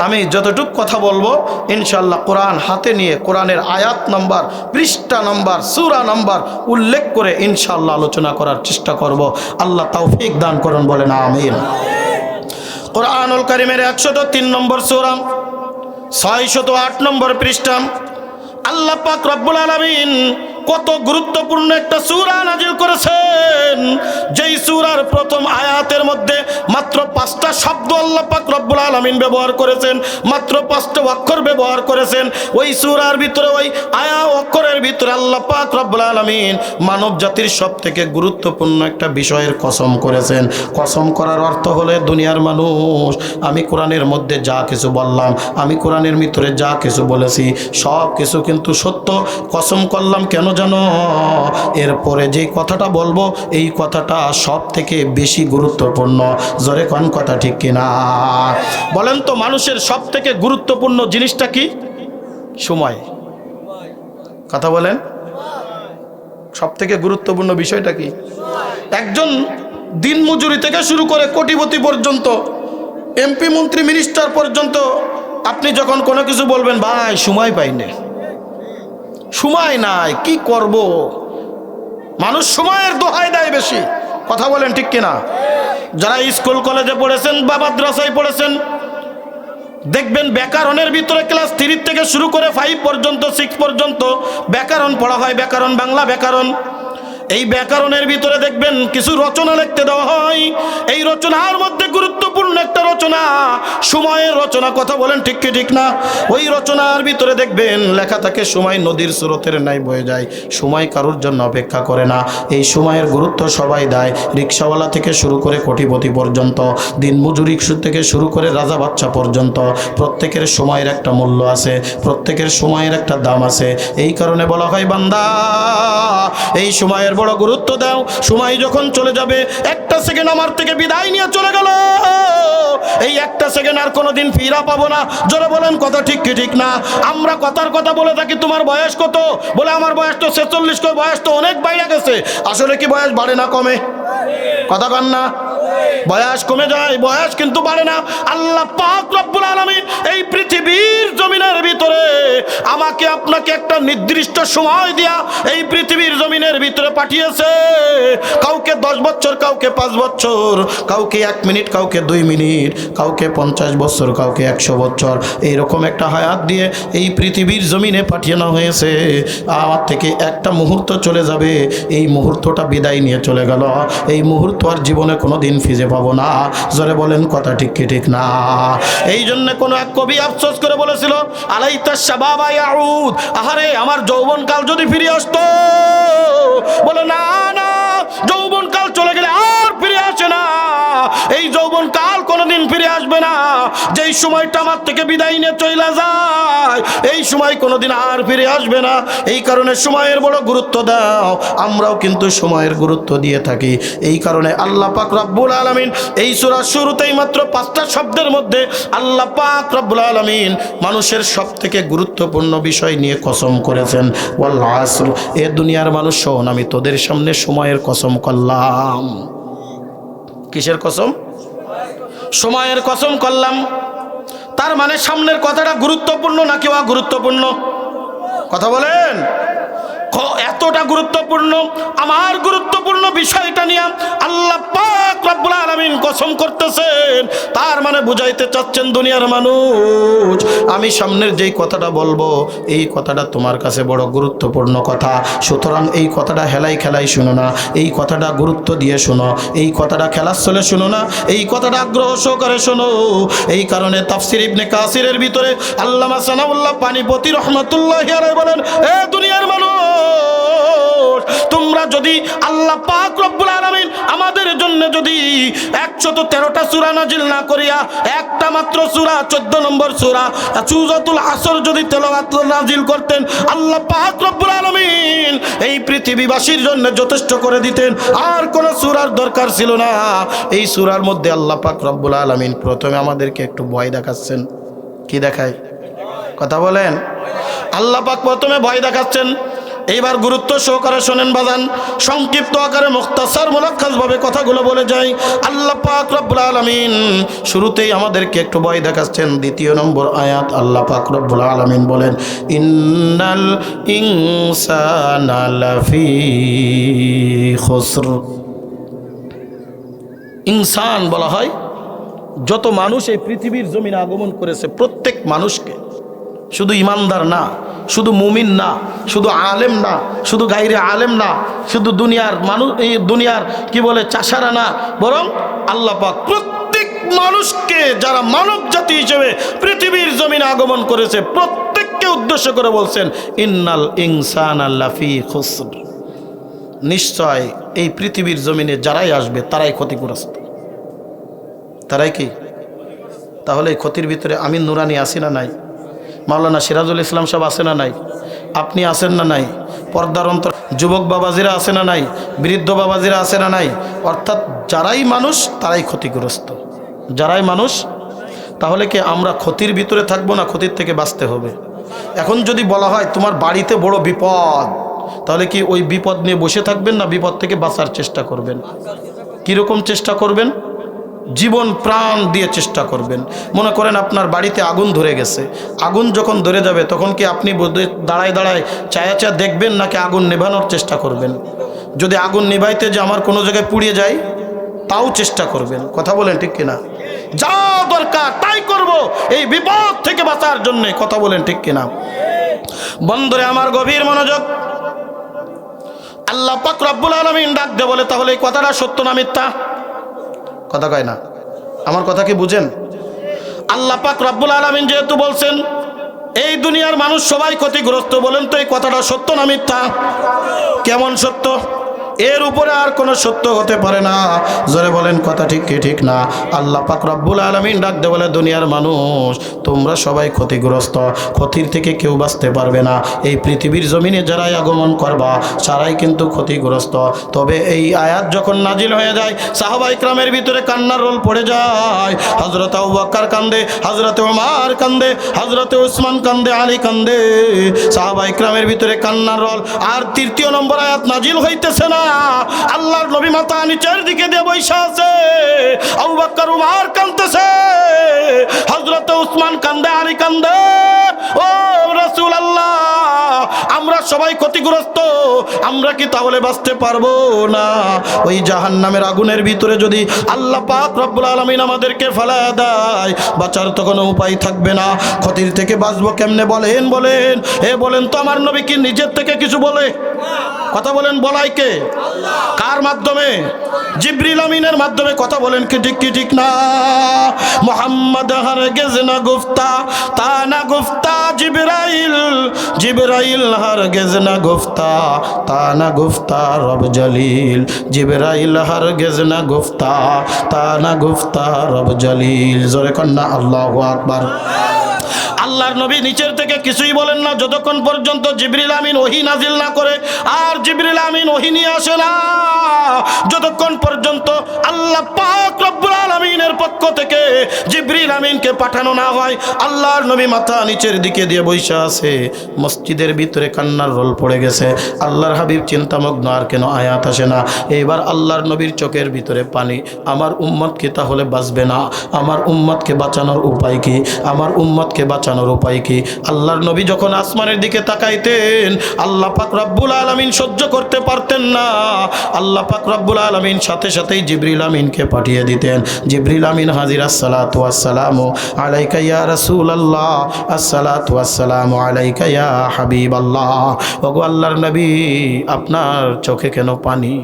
আমি যতটুক কথা বলবো ইনশাআল্লাহ কোরআন হাতে নিয়ে, কোরআনের আয়াত নাম্বার, পৃষ্ঠা নাম্বার, সূরা নাম্বার উল্লেখ করে ইনশাআল্লাহ আলোচনা করার চেষ্টা করব। আল্লাহ তৌফিক দান করুন, বলেন আমিন। কোরআনুল কারীমের 103 নম্বর সূরা, 608 নম্বর পৃষ্ঠা, আল্লাহ পাক রব্বুল আলামিন কত গুরুত্বপূর্ণ একটা সূরা নাজিল করেছেন, যেই সূরার প্রথম আয়াতের মধ্যে মাত্র 5টা শব্দ আল্লাহ পাক রব্বুল আলামিন ব্যবহার করেছেন, মাত্র 5টা অক্ষর ব্যবহার করেছেন। ওই সূরার ভিতরে, ওই আয়া অক্ষরের ভিতরে আল্লাহ পাক রব্বুল আলামিন মানব জাতির সবথেকে গুরুত্বপূর্ণ একটা বিষয়ের কসম করেছেন। কসম করার অর্থ হলে দুনিয়ার মানুষ, আমি কোরআনের মধ্যে যা কিছু বললাম, আমি কোরআনের ভিতরে যা কিছু বলেছি সব কিছু কিন্তু সত্য। কসম করলাম কেন জানো? এরপরে যেই কথাটা বলবো এই কথাটা সব থেকে বেশি গুরুত্বপূর্ণ। জোরে কোন কথা ঠিক কিনা বলেন তো? মানুষের সব থেকে গুরুত্বপূর্ণ জিনিসটা কি? সময়। কথা বলেন, সব থেকে গুরুত্বপূর্ণ বিষয়টা কি? একজন দিনমজুরি থেকে শুরু করে কোটিপতি পর্যন্ত, এমপি মন্ত্রী মিনিস্টার পর্যন্ত, আপনি যখন কোনো কিছু বলবেন, ভাই সময় পাইনি, সময় নাই, কি করব, মানুষ সময়ের দোহাই দেয় বেশি। কথা বলেন ঠিক কিনা? যারা স্কুল কলেজে পড়েছেন বা মাদ্রাসায় পড়েছেন, দেখবেন ব্যাকরণের ভিতরে ক্লাস 3 থেকে শুরু করে 5 পর্যন্ত, 6 পর্যন্ত ব্যাকরণ পড়া হয়, ব্যাকরণ, বাংলা ব্যাকরণ। এই ব্যাকরণের ভিতরে দেখবেন কিছু রচনা লিখতে দেওয়া হয়। এই রচনার মধ্যে গুরুত্বপূর্ণ একটা রচনা সময়ের রচনা। কথা বলেন ঠিক কি ঠিক না? ওই রচনার ভিতরে দেখবেন লেখা থাকে, সময় নদীর স্রোতের ন্যায় বয়ে যায়, সময় কারোর জন্য অপেক্ষা করে না। এই সময়ের গুরুত্ব সবাই দেয়, রিক্সাওয়ালা থেকে শুরু করে কোটিপতি পর্যন্ত, দিনমজুরি থেকে শুরু করে রাজা বাচ্চা পর্যন্ত, প্রত্যেকের সময়ের একটা মূল্য আছে, প্রত্যেকের সময়ের একটা দাম আছে। এই কারণে বলা হয়, বান্দা এই সময়ের বড় গুরুত্ব দাও। সময় যখন চলে যাবে, একটা সেকেন্ড আমার থেকে বিদায় নিয়ে চলে গেল, এই একটা সেকেন্ড আর কোনোদিন ফিরা পাবো না। জোরে বলেন কথা ঠিক কি ঠিক না? আমরা কথার কথা বলে থাকি, তোমার বয়স কত? বলে আমার বয়স তো 46, বয়স তো অনেক বাইরে গেছে। আসলে কি বয়স বাড়ে না কমে? কথা কন না? বয়স কমে যায়, বয়স কিন্তু বাড়ে না। আল্লাহ পাক রব্বুল আলামিন এই পৃথিবীর জমিনের ভিতরে আমাকে আপনাকে একটা নির্দিষ্ট সময় দিয়া এই পৃথিবীর জমিনের ভিতরে পাঠিয়েছে। কাউকে 10 বছর, কাউকে 5 বছর, কাউকে 1 মিনিট, কাউকে 2 মিনিট, কাউকে 50 বছর, কাউকে 100 বছর, এইরকম একটা হায়াত দিয়ে এই পৃথিবীর জমিনে পাঠানো হয়েছে। আমার থেকে একটা মুহূর্ত চলে যাবে, এই মুহূর্তটা বিদায় নিয়ে চলে গেল, এই মুহূর্ত আর জীবনে কোনো দিন ফিরে পাবো না। জোরে বলেন কথা ঠিক কি ঠিক না? এই জন্য কোন এক কবি আফসোস করে বলেছিল, আলাইতা শাবাবা ইয়াউদ, আহারে আমার যৌবনকাল যদি ফিরে আসতো। বলে না না, যৌবনকাল চলে গেলে আর ফিরে আসে না, এই যৌবনকাল কোনোদিন ফিরে আসবে না। যেই সময়টা আমার থেকে বিদায় নিয়ে চলে যায়, এই সময় কোনোদিন আর ফিরে আসবে না। এই কারণে সময়ের বড় গুরুত্ব দাও। আমরাও কিন্তু সময়ের গুরুত্ব দিয়ে থাকি। এই কারণে আল্লাহ পাক রব্বুল আলামিন এই সূরার শুরুতেই মাত্র 5টা শব্দের মধ্যে আল্লাহ পাক রব্বুল আলামিন মানুষের সবথেকে গুরুত্বপূর্ণ বিষয় নিয়ে কসম করেছেন, ওয়াল আসর, এ দুনিয়ার মানুষ শোন, আমি তোদের সামনে সময়ের কসম করলাম। কিসের কসম? সময়ের কসম করলাম। তার মানে সামনের কথাটা গুরুত্বপূর্ণ নাকি অগুরুত্বপূর্ণ? কথা বলেন। এতটা গুরুত্বপূর্ণ, আমার গুরুত্বপূর্ণ বিষয়টা নিয়ে আল্লাহ পাক রব্বুল আলামিন কসম করতেছেন। তার মানে বুঝাইতে চাচ্ছেন, দুনিয়ার মানুষ, আমি সামনের যেই কথাটা বলবো এই কথাটা তোমার কাছে বড় গুরুত্বপূর্ণ কথা। সুতরাং এই কথাটা হেলাই খেলাই শুনো না, এই কথাটা গুরুত্ব দিয়ে শোনো, এই কথাটা খেলার চলে শুনো না, এই কথাটা আগ্রহ সহকারে শোনো। এই কারণে তাফসির ইবনে কাসিরের ভিতরে আল্লামা সানাউল্লাহ পানিপতি রহমাতুল্লাহি আলাইহি বলেন, এ দুনিয়ার মানুষ, তোমরা যদি আল্লাহ পাক রব্বুল আলামিন আমাদের জন্য যদি 113টা সূরা নাজিল না করিয়া একটা মাত্র সূরা 14 নম্বর সূরা সূরাতুল আসর যদি তেলাওয়াত নাজিল করতেন, আল্লাহ পাক রব্বুল আলামিন এই পৃথিবীবাসীর জন্য যথেষ্ট করে দিতেন, আর কোন সূরার দরকার ছিল না। এই সূরার মধ্যে আল্লাহ পাক রব্বুল আলামিন প্রথমে আমাদেরকে একটু ভয় দেখাচ্ছেন। কি দেখায়? কথা বলেন। আল্লাহ পাক প্রথমে ভয় দেখাচ্ছেন। এইবার গুরুত্ব সহকারে শোনেন বাজান, সংক্ষিপ্ত আকারে মুখতাসার মুলাক্কাস ভাবে কথাগুলো বলে যাই। আল্লাহ পাক রব্বুল আলামিন শুরুতেই আমাদেরকে একটু ভয় দেখাচ্ছেন। 2 নম্বর আয়াত আল্লাহ পাক রব্বুল আলামিন বলেন, ইন্নাল ইনসানা লাফি খুসর। ইনসান বলা হয় যত মানুষ এই পৃথিবীর জমিনে আগমন করেছে প্রত্যেক মানুষকে, শুধু ইমানদার না, শুধু মুমিন না, শুধু আলেম না, শুধু গাইরে আলেম না, শুধু দুনিয়ার মানুষ, এই দুনিয়ার কি বলে চাষারা না, বরং আল্লাহ পাক প্রত্যেক মানুষকে, যারা মানব জাতি হিসেবে পৃথিবীর জমিনে আগমন করেছে, প্রত্যেককে উদ্দেশ্য করে বলছেন ইন্নাল ইনসানা লাফি খুসর, নিশ্চয় এই পৃথিবীর জমিনে যারাই আসবে তারাই ক্ষতিগ্রস্ত। তারাই কি? তাহলে এই ক্ষতির ভিতরে আমিন নুরানি আসি না নাই? মাওলানা সিরাজুল ইসলাম সাহেব আছে না নাই? আপনি আছেন না নাই? পর্দার অন্তর যুবক বাবাজিরা আছে না নাই? বৃদ্ধ বাবাজিরা আছে না নাই? অর্থাৎ যারাই মানুষ তারাই ক্ষতিগ্রস্ত, যারাই মানুষ। তাহলে কি আমরা ক্ষতির ভিতরে থাকবো না ক্ষতির থেকে বাঁচতে হবে? এখন যদি বলা হয় তোমার বাড়িতে বড় বিপদ, তাহলে কি ওই বিপদ নিয়ে বসে থাকবেন না বিপদ থেকে বাঁচার চেষ্টা করবেন? কীরকম চেষ্টা করবেন? জীবন প্রাণ দিয়ে চেষ্টা করবেন। মনে করেন আপনার বাড়িতে আগুন ধরে গেছে, আগুন যখন ধরে যাবে তখন কি আপনি দাঁড়ায় দাঁড়ায় চায়া চায়া দেখবেন নাকি আগুন নেভানোর চেষ্টা করবেন? যদি আগুন নিভাইতে যে আমার কোনো জায়গায় পুড়িয়ে যায় তাও চেষ্টা করবেন। কথা বলেন ঠিক কিনা? যা দরকার তাই করব এই বিপদ থেকে বাঁচার জন্যে। কথা বলেন ঠিক কিনা? বন্ধুরে আমার গভীর মনোযোগ, আল্লাহ পাক রব্বুল আলামিন ডাক দিয়ে বলে, তাহলে এই কথাটা সত্য না মিথ্যা? কথা কয় না, আমার কথা কি বুঝেন? আল্লাহ পাক রব্বুল আলামিন যেহেতু বলছেন এই দুনিয়ার মানুষ সবাই ক্ষতিগ্রস্ত, বলেন তো এই কথাটা সত্য না মিথ্যা? কেমন সত্য? এর উপরে আর কোনো সত্য হতে পারে না। জোরে বলেন কথা ঠিক কি ঠিক না? আল্লাহ পাক রব্বুল আলামিন ডাক দিয়ে বলে, দুনিয়ার মানুষ তোমরা সবাই ক্ষতিগ্রস্ত, ক্ষতির থেকে কেউ বাঁচতে পারবে না। এই পৃথিবীর জমিনে যারাই আগমন করবা সারাই কিন্তু ক্ষতিগ্রস্ত। তবে এই আয়াত যখন নাজিল হয়ে যায় সাহাবা ইকরামের ভিতরে কান্নার রোল পড়ে যায়। হযরত আবু বকর কান্দে, হযরত ওমর কান্দে, হযরত উসমান কান্দে, আলী কান্দে, সাহাবা ইকরামের ভিতরে কান্নার রোল। আর তৃতীয় নম্বর আয়াত নাজিল হইতেছে না, আল্লাহর নবী মাথা নিচের দিকে দিয়ে বৈশা আছে, আবু বকর ওমর কাঁদতেছে, হযরত উসমান কান্দে, আলী কান্দে। ও রাসূলুল্লাহ, আমরা সবাই ক্ষতিগ্রস্ত, আমরা কি তাহলে বাঁচতে পারবো না? ওই জাহান্নামের আগুনের ভিতরে যদি আল্লাহ পাক রব্বুল আলামিন আমাদেরকে ফেলা দেয়, বাঁচার তো কোনো উপায় থাকবে না। ক্ষতির থেকে বাঁচবো কেমনে বলেন? বলেন বলেন তো আমার নবী কি নিজের থেকে কিছু বলে? কথা বলেন, বলাই কে? কার মাধ্যমে? জিবরিল আমিনের মাধ্যমে। কথা বলেন কি ঠিক কি ঠিক না? মুহাম্মদ হরগিজ না গুফতা, তা না গুফতা জিবরাইল, জিবরাইল হরগিজ না গুফতা, তা না গুফতা রব জলিল, জিবরাইল হরগিজ না গুফতা, তা না গুফতা রব জলিল। জোরে কন্না আল্লাহু আকবার। আল্লাহর নবী নিচের থেকে কিছুই বলেন না যতক্ষণ পর্যন্ত জিবরিল আমিন ওহী নাজিল না করে, আর জিবরিল আমিন ওহী নিয়ে আসে না যতক্ষণ পর্যন্ত আল্লাহ পাক রব্বুল আলামিনের পক্ষ থেকে জিবরিল আমিনকে পাঠানো না হয়। আল্লাহর নবী মাথা নিচের দিকে দিয়ে বসে আছে, মসজিদের ভিতরে কান্নার রোল পড়ে গেছে। আল্লাহর হাবিব চিন্তামগ্ন, আর কেন আয়াত আসে না? এইবার আল্লাহর নবীর চোখের ভিতরে পানি। আমার উম্মতকে তাহলে বাঁচবে না, আমার উম্মতকে বাঁচানোর উপায় কি? আমার উম্মতকে বাঁচানোর উপায় কি? আল্লাহর নবী যখন আসমানের দিকে তাকাইতেন আল্লাহ পাক রব্বুল আলামিন সহ্য করতে পারতেন না। আল্লাহ পাক রব্বুল আলামিন সাথে সাথেই জিবরিল আমিনকে পাঠিয়ে দিতেন। জিবরিল আমিন হাজির, আসসালাতু ওয়াসসালামু আলাইকা ইয়া রাসূলুল্লাহ, আসসালাতু ওয়াসসালামু আলাইকা ইয়া হাবিবাল্লাহ। ওগো আল্লাহর নবী, আপনার চোখে কেন পানি?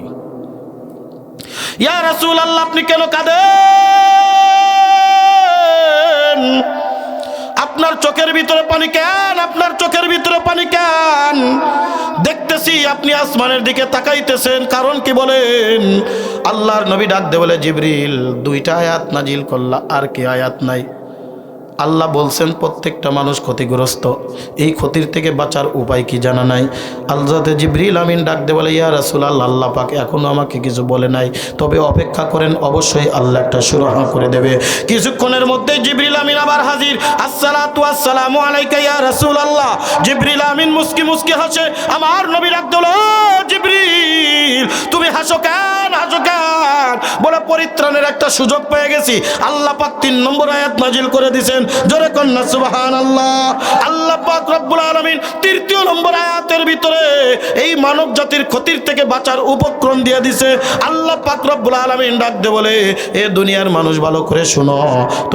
ইয়া রাসূলুল্লাহ, আপনি কেন কাঁদেন? আপনার চোখের ভিতরে পানি কেন? আপনার চোখের ভিতরে পানি কেন? দেখতেছি আপনি আসমানের দিকে তাকাইতেছেন, কারণ কি বলেন? আল্লাহর নবী ডাক দে বলে, জিবরিল দুইটা আয়াত নাজিল করলা, আর কি আয়াত নাই? আল্লাহ বলছেন প্রত্যেকটা মানুষ ক্ষতিগ্রস্ত, এই ক্ষতির থেকে বাঁচার উপায় কি জানা নাই? আল্লাহ জিবরিল আমিন ডাক দে বলে, ইয়া রাসূলুল্লাহ, আল্লাহ পাক এখনো আমাকে কিছু বলে নাই, তবে অপেক্ষা করেন, অবশ্যই আল্লাহ একটা সুরাহা করে দেবে। কিছুক্ষণের মধ্যে জিবরিল আমিন আবার হাজির, আসসালাতু ওয়াসসালামু আলাইকা ইয়া রাসূলুল্লাহ। জিবরিল আমিন মুস্কি মুস্কি হাসে, আমার নবী ডাক দিল, জিবরিল জিবরিল তুমি হাসো কেন, হাসো কেন? বলে পরিত্রাণের একটা সুযোগ পেয়ে গেছি। আল্লাহ পাক 3 নম্বর আয়াত নাজিল করে দিয়েছেন, জোরে কন্যা সুবহানাল্লাহ। আল্লাহ পাক রব্বুল আলামিন 3 নম্বর আয়াতের ভিতরে এই মানব জাতির ক্ষতির থেকে বাঁচার উপক্রম দিয়ে দিছে। আল্লাহ পাক রব্বুল আলামিন ডাক দিয়ে বলে, এ দুনিয়ার মানুষ ভালো করে শোনো,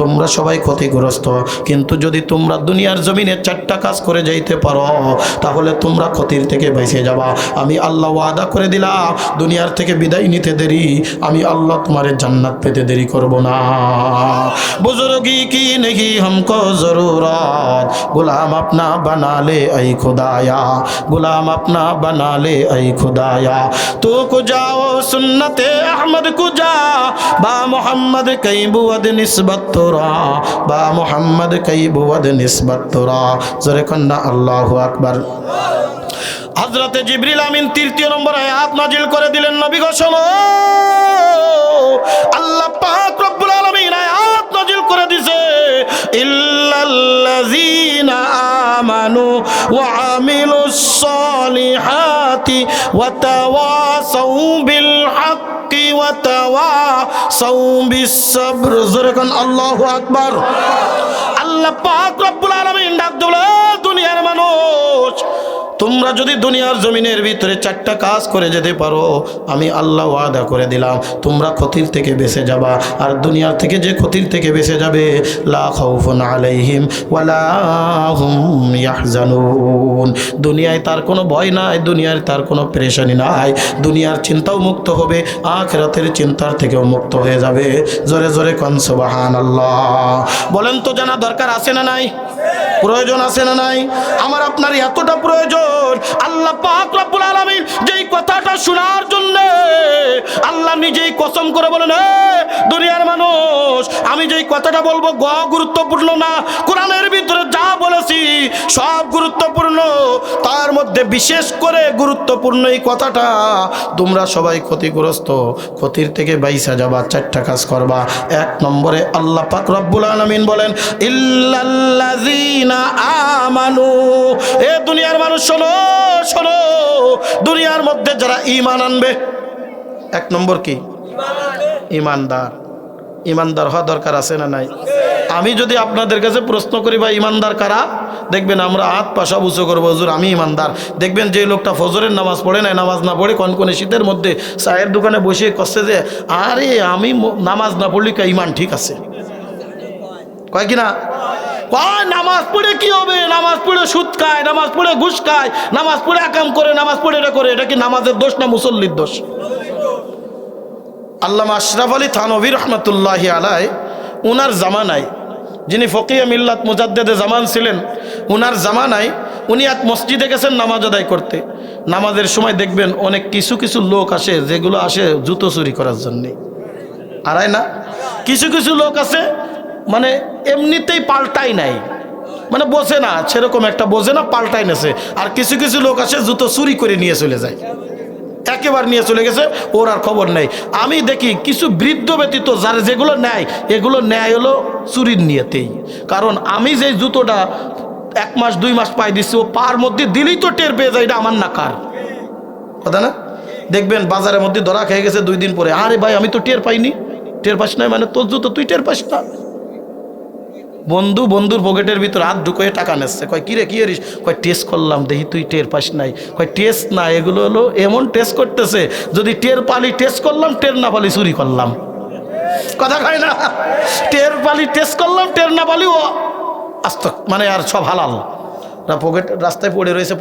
তোমরা সবাই ক্ষতিগ্রস্ত, কিন্তু যদি তোমরা দুনিয়ার জমিনে 4টা কাজ করে যাইতে পারো তাহলে তোমরা ক্ষতির থেকে বেঁচে যাবা। আমি আল্লাহ ওয়াদা করে দিলাম, দুনিয়ার থেকে বিদায় নিতে দেরি, আমি আল্লাহ তোমার জান্নাত পেতে দেরি করব না। বুজুর্গি কি नहीं हमको जरूरत, गुलाम अपना बना ले ऐ खुदाया, गुलाम अपना बना ले ऐ खुदाया। तू को जाओ सुन्नते अहमद को जा, बा मोहम्मद कई बुवद निस्बत तोरा, बा मोहम्मद कई बुवद निस्बत तोरा। जोरे कन्ना अल्लाहु अकबर। হযরতে জিবরিল আমিন 3 নম্বর আয়াত নাজিল করে দিলেন, নবী গো শোনো, আল্লাহ পাক রব্বুল আলামিন আয়াত নাজিল করে দিয়েছে, ইল্লাল্লাযীনা আমানু ওয়া আমিলুস সলিহাতি ওয়া তাওয়াসাউ বিল হাক্কি ওয়া তাওয়াসাউ বিস সাবর। যখন আল্লাহু আকবার। আল্লাহ পাক রব্বুল আলামিন ডাক দিল, দুনিয়ার মানুষ তোমরা যদি দুনিয়ার জমিনের ভিতরে 4টা কাজ করে যেতে পারো, আমি আল্লাহ ওয়াদা করে দিলাম তোমরা ক্ষতির থেকে বেঁচে যাবা। আর দুনিয়ার থেকে যে ক্ষতির থেকে বেঁচে যাবে, লা খাউফুন আলাইহিম ওয়ালা হুম ইয়াহজানুন। দুনিয়ায় তার কোনো ভয় নাই, দুনিয়ার তার কোনো পেরেশানি নাই, দুনিয়ার চিন্তাও মুক্ত হবে, আখিরাতের চিন্তার থেকেও মুক্ত হয়ে যাবে। জোরে জোরে কোন সুবহানাল্লাহ। বলেন তো জানা দরকার আছে না নাই? প্রয়োজন আছে না নাই? আমার আপনার এতটা প্রয়োজন, আল্লাহ পাক রব্বুল আলামিন যেই কথাটা শোনার জন্য আল্লাহ নিজেই কসম করে বলেন, দুনিয়ার মানুষ আমি যেই কথাটা বলবো গুরুত্বপূর্ণ না, কোরআনের ভিতরে যা বলেছি সব গুরুত্বপূর্ণ, তার মধ্যে বিশেষ করে গুরুত্বপূর্ণ এই কথাটা, তোমরা সবাই ক্ষতিগ্রস্ত, ক্ষতির থেকে বাইসা যাবা, 4টা কাজ করবা। 1 নম্বরে আল্লাহ পাক রব্বুল আলামিন বলেন, ইল্লাল্লাযীনা আমানু। এ দুনিয়ার মানুষ শোনো, শোনো, দুনিয়ার মধ্যে যারা ঈমান আনবে, 1 নম্বর কি? ঈমানদার। ঈমানদার হওয়া দরকার আছে না নাই? আমি যদি আপনাদের কাছে প্রশ্ন করি ভাই ঈমানদার কারা, দেখবেন আমরা হাত পা সব উঁচু করবো, হুজুর আমি ঈমানদার। দেখবেন যে লোকটা ফজরের নামাজ পড়ে নাই, নামাজ না পড়ে কনকনে শীতের মধ্যে চায়ের দোকানে বসে কষ্টে যে আরে আমি নামাজ না পড়লে কা ঈমান ঠিক আছে, কয় কিনা? কয় নামাজ পড়ে কি হবে, নামাজ পড়ে সুদ খায়, নামাজ পড়ে ঘুষ খায়, নামাজ পড়ে আকাম করে, নামাজ পড়ে এটা করে, এটা কি নামাজের দোষ না মুসল্লির দোষ? আল্লামা আশরাফ আলী থানভী রহমতুল্লাহি আলাইহি উনার জামানায়, যিনি ফকিয়ে মিল্লাত মুজাদ্দেদে জামান ছিলেন, উনার জামানায় উনি এক মসজিদে গেছেন নামাজ আদায় করতে। নামাজের সময় দেখবেন অনেক কিছু কিছু লোক আসে, যেগুলো আসে জুতো চুরি করার জন্যে, আড়াই না? কিছু কিছু লোক আছে মানে এমনিতেই পাল্টাই নাই, মানে বোঝে না, সেরকম একটা বোঝে না, পাল্টাই নেছে। আর কিছু কিছু লোক আসে জুতো চুরি করে নিয়ে চলে যায়, একেবারে নিয়ে চলে গেছে, ওর আর খবর নেই। আমি দেখি কিছু বৃদ্ধ ব্যতীত যারা যেগুলো নেয়, এগুলো নেয় হলো চুরির নিয়েতেই। কারণ আমি যে জুতোটা 1 মাস 2 মাস পাই দিচ্ছি, ও পার মধ্যে দিলেই তো টের পেয়ে যায় এটা আমার না কার কথা না। দেখবেন বাজারের মধ্যে ধরা খেয়ে গেছে 2 দিন পরে, আরে ভাই আমি তো টের পাইনি। টের পাস নাই মানে তোর জুতো তুই টের পাস না। বন্ধুর পকেটের ভিতর হাত ঢুকিয়ে টাকা নেচ্ছে, কয় কিরে কি এরিস, কয় টেস্ট করলাম দেখি তুই টের পাস নাই। কয় টেস্ট না, এগুলো হলো এমন টেস্ট করতেছে, যদি টের পালি টেস্ট করলাম, টের না পালি চুরি করলাম, কথা কয় না? টের পালি টেস্ট করলাম, টের না পালি ও আস্ত, মানে আর সব হালাল। পকেট রাস্তায় পড়ে রয়েছে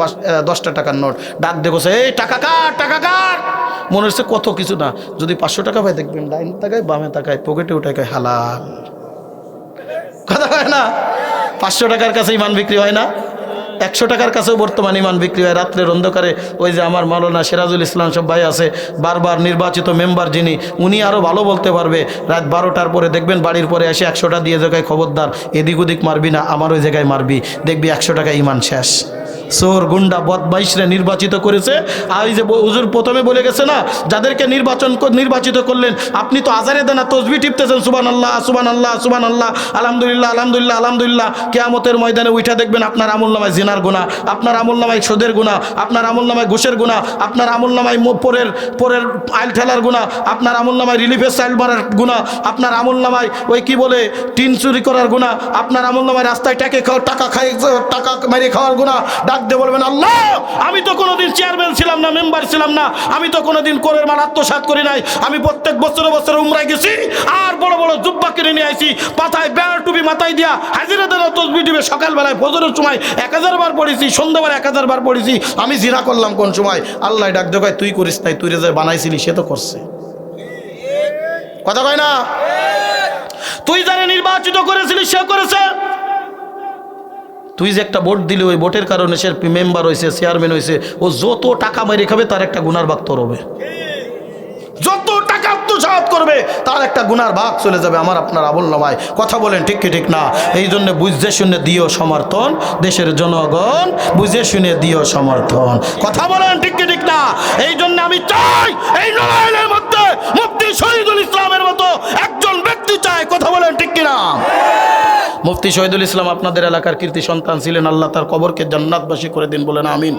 10টা টাকার নোট, ডাক দেখোছে এই টাকা কার, টাকা কার। মনে হচ্ছে কত কিছু না, যদি 500 টাকা পাই দেখবেন ডাইন তাকায় বামে তাকায়, পকেটে উঠে কয় হালাল, কথা হয় না? 500 টাকার কাছে ইমান বিক্রি হয় না, 100 টাকার কাছেও বর্তমান ইমান বিক্রি হয়। রাত্রের অন্ধকারে ওই যে আমার মাওলানা সিরাজুল ইসলাম সব ভাই আছে, বারবার নির্বাচিত মেম্বার যিনি, উনি আরও ভালো বলতে পারবে। রাত 12টার পরে দেখবেন বাড়ির পরে এসে 100টা দিয়ে জায়গায় খবরদার এদিক ওদিক মারবি না, আমার ওই জায়গায় মারবি, দেখবি 100 টাকা ইমান শেষ। চোর গুন্ডা বদমাইশরা নির্বাচিত করেছে। আর এই যে হুজুর প্রথমে বলে গেছে না, যাদেরকে নির্বাচিত করলেন, আপনি তো আজারে দেনা তসবিহ টিপতেছেন, সুবহানাল্লাহ সুবহানাল্লাহ সুবহানাল্লাহ, আলহামদুলিল্লাহ আলহামদুলিল্লাহ আলহামদুলিল্লাহ। কিয়ামতের ময়দানে উঠা দেখবেন আপনার আমলনামায় জিনার গুনাহ, আপনার আমলনামায় সুদের গুনাহ, আপনার আমলনামায় ঘুষের গুনাহ, আপনার আমলনামায় পরের আইল ঠেলার গুনাহ, আপনার আমলনামায় রিলিফের সাইল মারার গুনাহ, আপনার আমলনামায় ওই কি বলে টিন চুরি করার গুনাহ, আপনার আমলনামায় রাস্তায় টাকা মেরে খাওয়ার গুনাহ। ডাক দিয়ে বলবেন, আল্লাহ আমি তো কোনোদিন চেয়ারম্যান ছিলাম না, মেম্বার ছিলাম না, আমি তো কোনোদিন করের মাল আত্মসাৎ করি নাই, আমি প্রত্যেক বছরে বছরে উমরায় গেছি আর বড় বড় জুব্বা কিনে নিয়ে আইছি, পাতায় বেড় টুপি মাথায় দিয়া হাজিরা দেনা তসবিহ দিবে, সকালবেলায় ফজরের সময় 1000 বার পড়েছি, সন্ধ্যাবেলা 1000 বার পড়েছি, আমি জিনা করলাম কোন সময়? আল্লাহ ডাক দিয়ে কয়, তুই করিস নাই, তুই রে বানাইছিলি সে তো করছে। কথা কয় না? তুই যারা নির্বাচিত করেছিলি সে করেছে। তুই যে একটা ভোট দিলি, ওই ভোটের কারণে সে মেম্বার হয়েছে, চেয়ারম্যান হয়েছে, ও যত টাকা মেরে খাবে তার একটা গুনার ভাগ তোর হবে। যত টাকা আত্মসাৎ করবে তার একটা গুনার ভাগ চলে যাবে আমার আপনার আমলনামায়। কথা বলেন ঠিক কি ঠিক না? এই জন্য বুঝে শুনে দিও সমর্থন, দেশের জনগণ বুঝে শুনে দিও সমর্থন। কথা বলেন ঠিক কি ঠিক না? এই জন্য আমি চাই এই নড়াইলের মধ্যে মুফতি শহীদুল ইসলামের মতো একজন ব্যক্তি চাই। কথা বলেন ঠিক কি না? মুফতি শহীদুল ইসলাম আপনাদের এলাকার কীর্তি সন্তান ছিলেন, আল্লাহ তার কবরকে জান্নাতবাসী করে দিন, বলেন আমিন।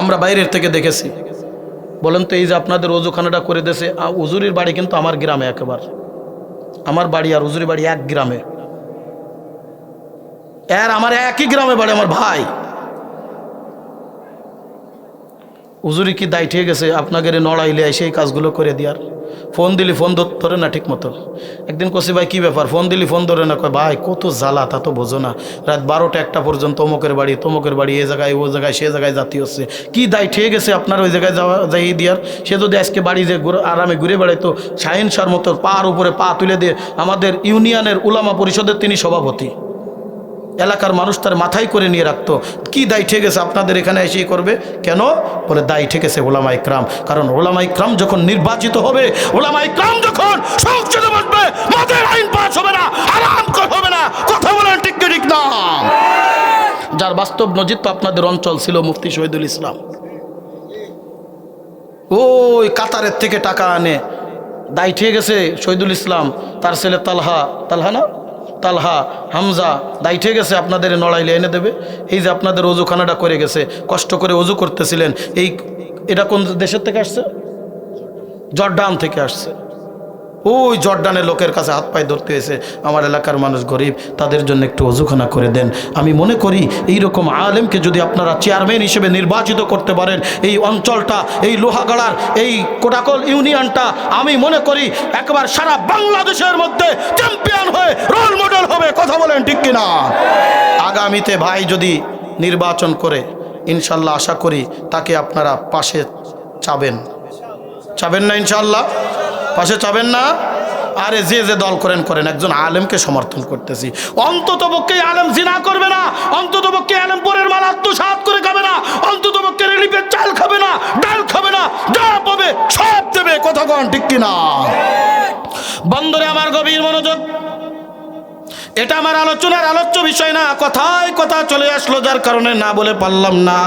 আমরা বাইরের থেকে দেখেছি। বলেন তো, এই যে আপনাদের ওজুখানাটা করে দিয়েছে, হুজুরির বাড়ি কিন্তু আমার গ্রামে, একেবারে আমার বাড়ি আর হুজুরির বাড়ি এক গ্রামে, আমার একই গ্রামে বাড়ি, আমার ভাই। হুজুরি কি দায় ঠিক গেছে আপনাকে নড়াইলে সেই কাজগুলো করে দিয়ার? ফোন দিলি ফোন ধরে না ঠিক মতো। একদিন কষি ভাই কি ব্যাপার, ফোন দিলি ফোন ধরে না। কয় ভাই কত জ্বালা তা তো বোঝো না, রাত 12টা 1টা পর্যন্ত অমুকের বাড়ি এ জায়গায় ও জায়গায় সে জায়গায় জাতি হচ্ছে। কি দায় ঠিক গেছে আপনার ওই জায়গায় যাই দিয়ার? সে যদি আজকে বাড়ি যে আরামে ঘুরে বেড়াইতো, শাহিন শাহর মতো পার উপরে পা তুলে দিয়ে, আমাদের ইউনিয়নের উলামা পরিষদের তিনি সভাপতি, এলাকার মানুষ তার মাথায় করে নিয়ে রাখতো। কি দায় ঠেকেছে আপনাদের এখানে এসেই করবে কেন? বলে দায় ঠেকেছে ওলামা ইকরাম। কারণ ওলামা ইকরাম যখন নির্বাচিত হবে, ওলামা ইকরাম যখন সংসদে বসবে, মদের আইন পাস হবে না, হারাম হবে না। কথা বলেন ঠিক কি ঠিক না? যার বাস্তব নজির তো আপনাদের অঞ্চল ছিল মুফতি শহীদুল ইসলাম। ওই কাতারের থেকে টাকা আনে, দায় ঠিক গেছে শহীদুল ইসলাম, তার ছেলে তালহা হামজা দায় ঠিক গেছে আপনাদের নড়াইলে এনে দেবে। এই যে আপনাদের অজুখানাটা করে গেছে, কষ্ট করে অজু করতেছিলেন, এটা কোন দেশের থেকে আসছে? জর্ডান থেকে আসছে। ওই জর্ডানের লোকের কাছে হাত পায়ে ধরতে হয়েছে, আমার এলাকার মানুষ গরিব, তাদের জন্য একটু অজুখানা করে দেন। আমি মনে করি এইরকম আলেমকে যদি আপনারা চেয়ারম্যান হিসেবে নির্বাচিত করতে পারেন, এই অঞ্চলটা, এই লোহাগাড়ার এই কোটাকল ইউনিয়নটা, আমি মনে করি একবার সারা বাংলাদেশের মধ্যে চ্যাম্পিয়ন হয়ে রোল মডেল হবে। কথা বলেন ঠিক কিনা? আগামীতে ভাই যদি নির্বাচন করে, ইনশাল্লাহ আশা করি তাকে আপনারা পাশে চাবেন না? ইনশাল্লাহ পাশে চাবেন না? আরে যে দল করেন, একজন আলেমকে সমর্থন করতেছি। অন্তত পক্ষে আলেম জিনা করবে না, অন্তত পক্ষে আলেম পরের মাল আত্মসাৎ করে খাবে না, অন্তত পক্ষে রিলিফের চাল খাবে না, ডাল খাবে না, যা পাবে সব দেবে। কথা কন ঠিক কিনা? বন্ধুরে আমার গভীর মনোযোগ, এটা আমার আলোচনার আলোচ্য বিষয় না। কথায় কথা চলে আসলো, যার কারণে না বলে পারলাম না।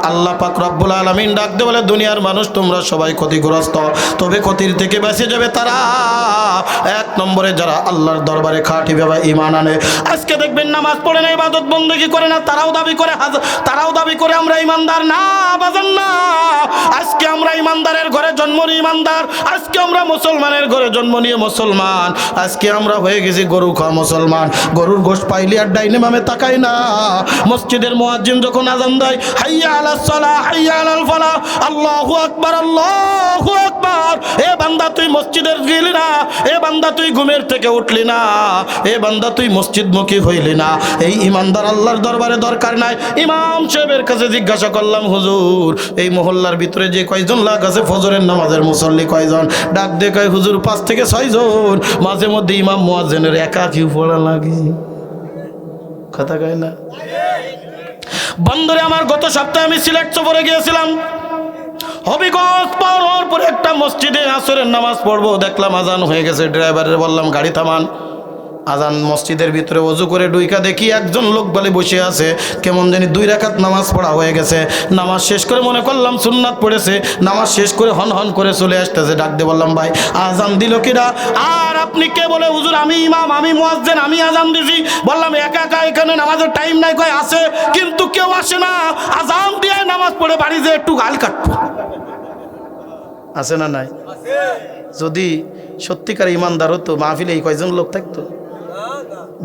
আল্লাহ পাক রব্বুল আলামিন ডাক দিয়ে বলে, দুনিয়ার মানুষ তোমরা সবাই ক্ষতিগ্রস্ত, তবে ক্ষতির থেকে বেঁচে যাবে তারা, 1 নম্বরে যারা আল্লাহর দরবারে খাঁটি ভাবে ঈমান আনে। আজকে দেখবেন নামাজ পড়ে না, ইবাদত বন্দেগী করে না, তারাও দাবি করে আমরা ঈমানদার না, বাজান না। আজকে আমরা ঈমানদারের ঘরে জন্ম নিয়ে ঈমানদার, আজকে আমরা মুসলমানের ঘরে জন্ম নিয়ে মুসলমান, আজকে আমরা হয়ে গেছি গরু খাওয়া মুসলমান। গরুর গোশত পাইলে আর ডাইনে বামে তাকাই না। মসজিদের মুয়াজ্জিন যখন আযান দেয়, হাইয়া আলাস সালাহ হাইয়া আলাল ফালাহ, আল্লাহু আকবার আল্লাহু আকবার, এ বান্দা তুই মসজিদে গেলি না, এ বান্দা তুই ঘুমের থেকে উঠলি না, এ বান্দা তুই মসজিদমুখী হইলি না। এই ইমানদার আল্লাহর দরবারে দরকার নাই। ইমাম সাহেবের কাছে জিজ্ঞাসা করলাম, হুজুর এই মহল্লার ভিতরে যে কয়জন লাগ আছে ফজরের নামাজের মুসল্লি কয়জন? ডাক দিয়ে কয়, হুজুর 5 থেকে 6 জন। মাঝে মধ্যে ইমাম মুয়াজ্জিনের একাকী পড়া লাগে। কথা কয় না? বন্ধুরে আমার, গত সপ্তাহে আমি সিলেট সফরে গিয়েছিলাম। হবিগঞ্জ পার হওয়ার পরে একটা মসজিদে আসরের নামাজ পড়বো, দেখলাম আজান হয়ে গেছে। ড্রাইভারের বললাম গাড়ি থামান। আজান মসজিদের ভিতরে ওযু করে ডুইকা দেখি একজন লোক বলে বসে আছে, কেমন জানি 2 রাকাত নামাজ পড়া হয়ে গেছে। নামাজ শেষ করে মনে করলাম সুন্নাত পড়েছে, নামাজ শেষ করে হন হন করে চলে আসতেছে। ডাক দিয়ে বললাম, ভাই আজান দিল কিরা? আর আপনি কে? বলে হুজুর আমি ইমাম, আমি মুয়াজ্জিন, আমি আজান দিছি। বললাম একা একা এখানে নামাজের টাইম নাই? কয় আছে, কিন্তু কেউ আসে না, আজান দিয়ে নামাজ পড়ে বাড়ি যেয়ে একটু গাল কাটবো। আছে না নাই? যদি সত্যিকার ইমানদার হতো মাহফিলে এই কয়জন লোক থাকতো?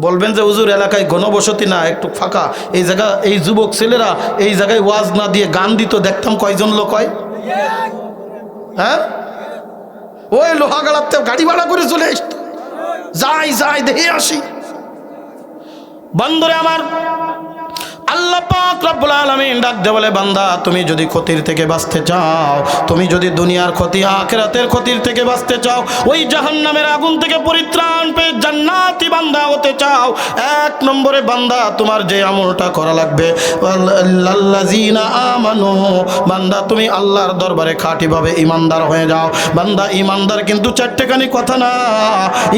বলবেন যে হুজুর এলাকায় ঘনবসতি না, একটু ফাঁকা, এই জায়গা এই যুবক ছেলেরা এই জায়গায় ওয়াজ না দিয়ে গান দিত, দেখতাম কয়জন লোক হয়? হ্যাঁ, ওই লোহাগাড়াতে গাড়ি ভাড়া করে চলে আসতো, যাই যাই দেখে আসি। বন্ধুরে আমার, আল্লাহ পাক রব্বুল আলামিন ডাক দিয়ে বলে, বান্দা তুমি যদি ক্ষতির থেকে বাঁচতে চাও, তুমি যদি দুনিয়ার ক্ষতি আখিরাতের ক্ষতির থেকে বাঁচতে চাও, ওই জাহান্নামের আগুন থেকে পরিত্রাণ পেয়ে জান্নাতি বান্দা হতে চাও, 1 নম্বরে বান্দা তোমার যে আমলটা করা লাগবে, আল্লাযিনা আমানু, বান্দা তুমি আল্লাহর দরবারে খাঁটিভাবে ইমানদার হয়ে যাও। বান্দা ইমানদার কিন্তু চারটেখানি কথা না,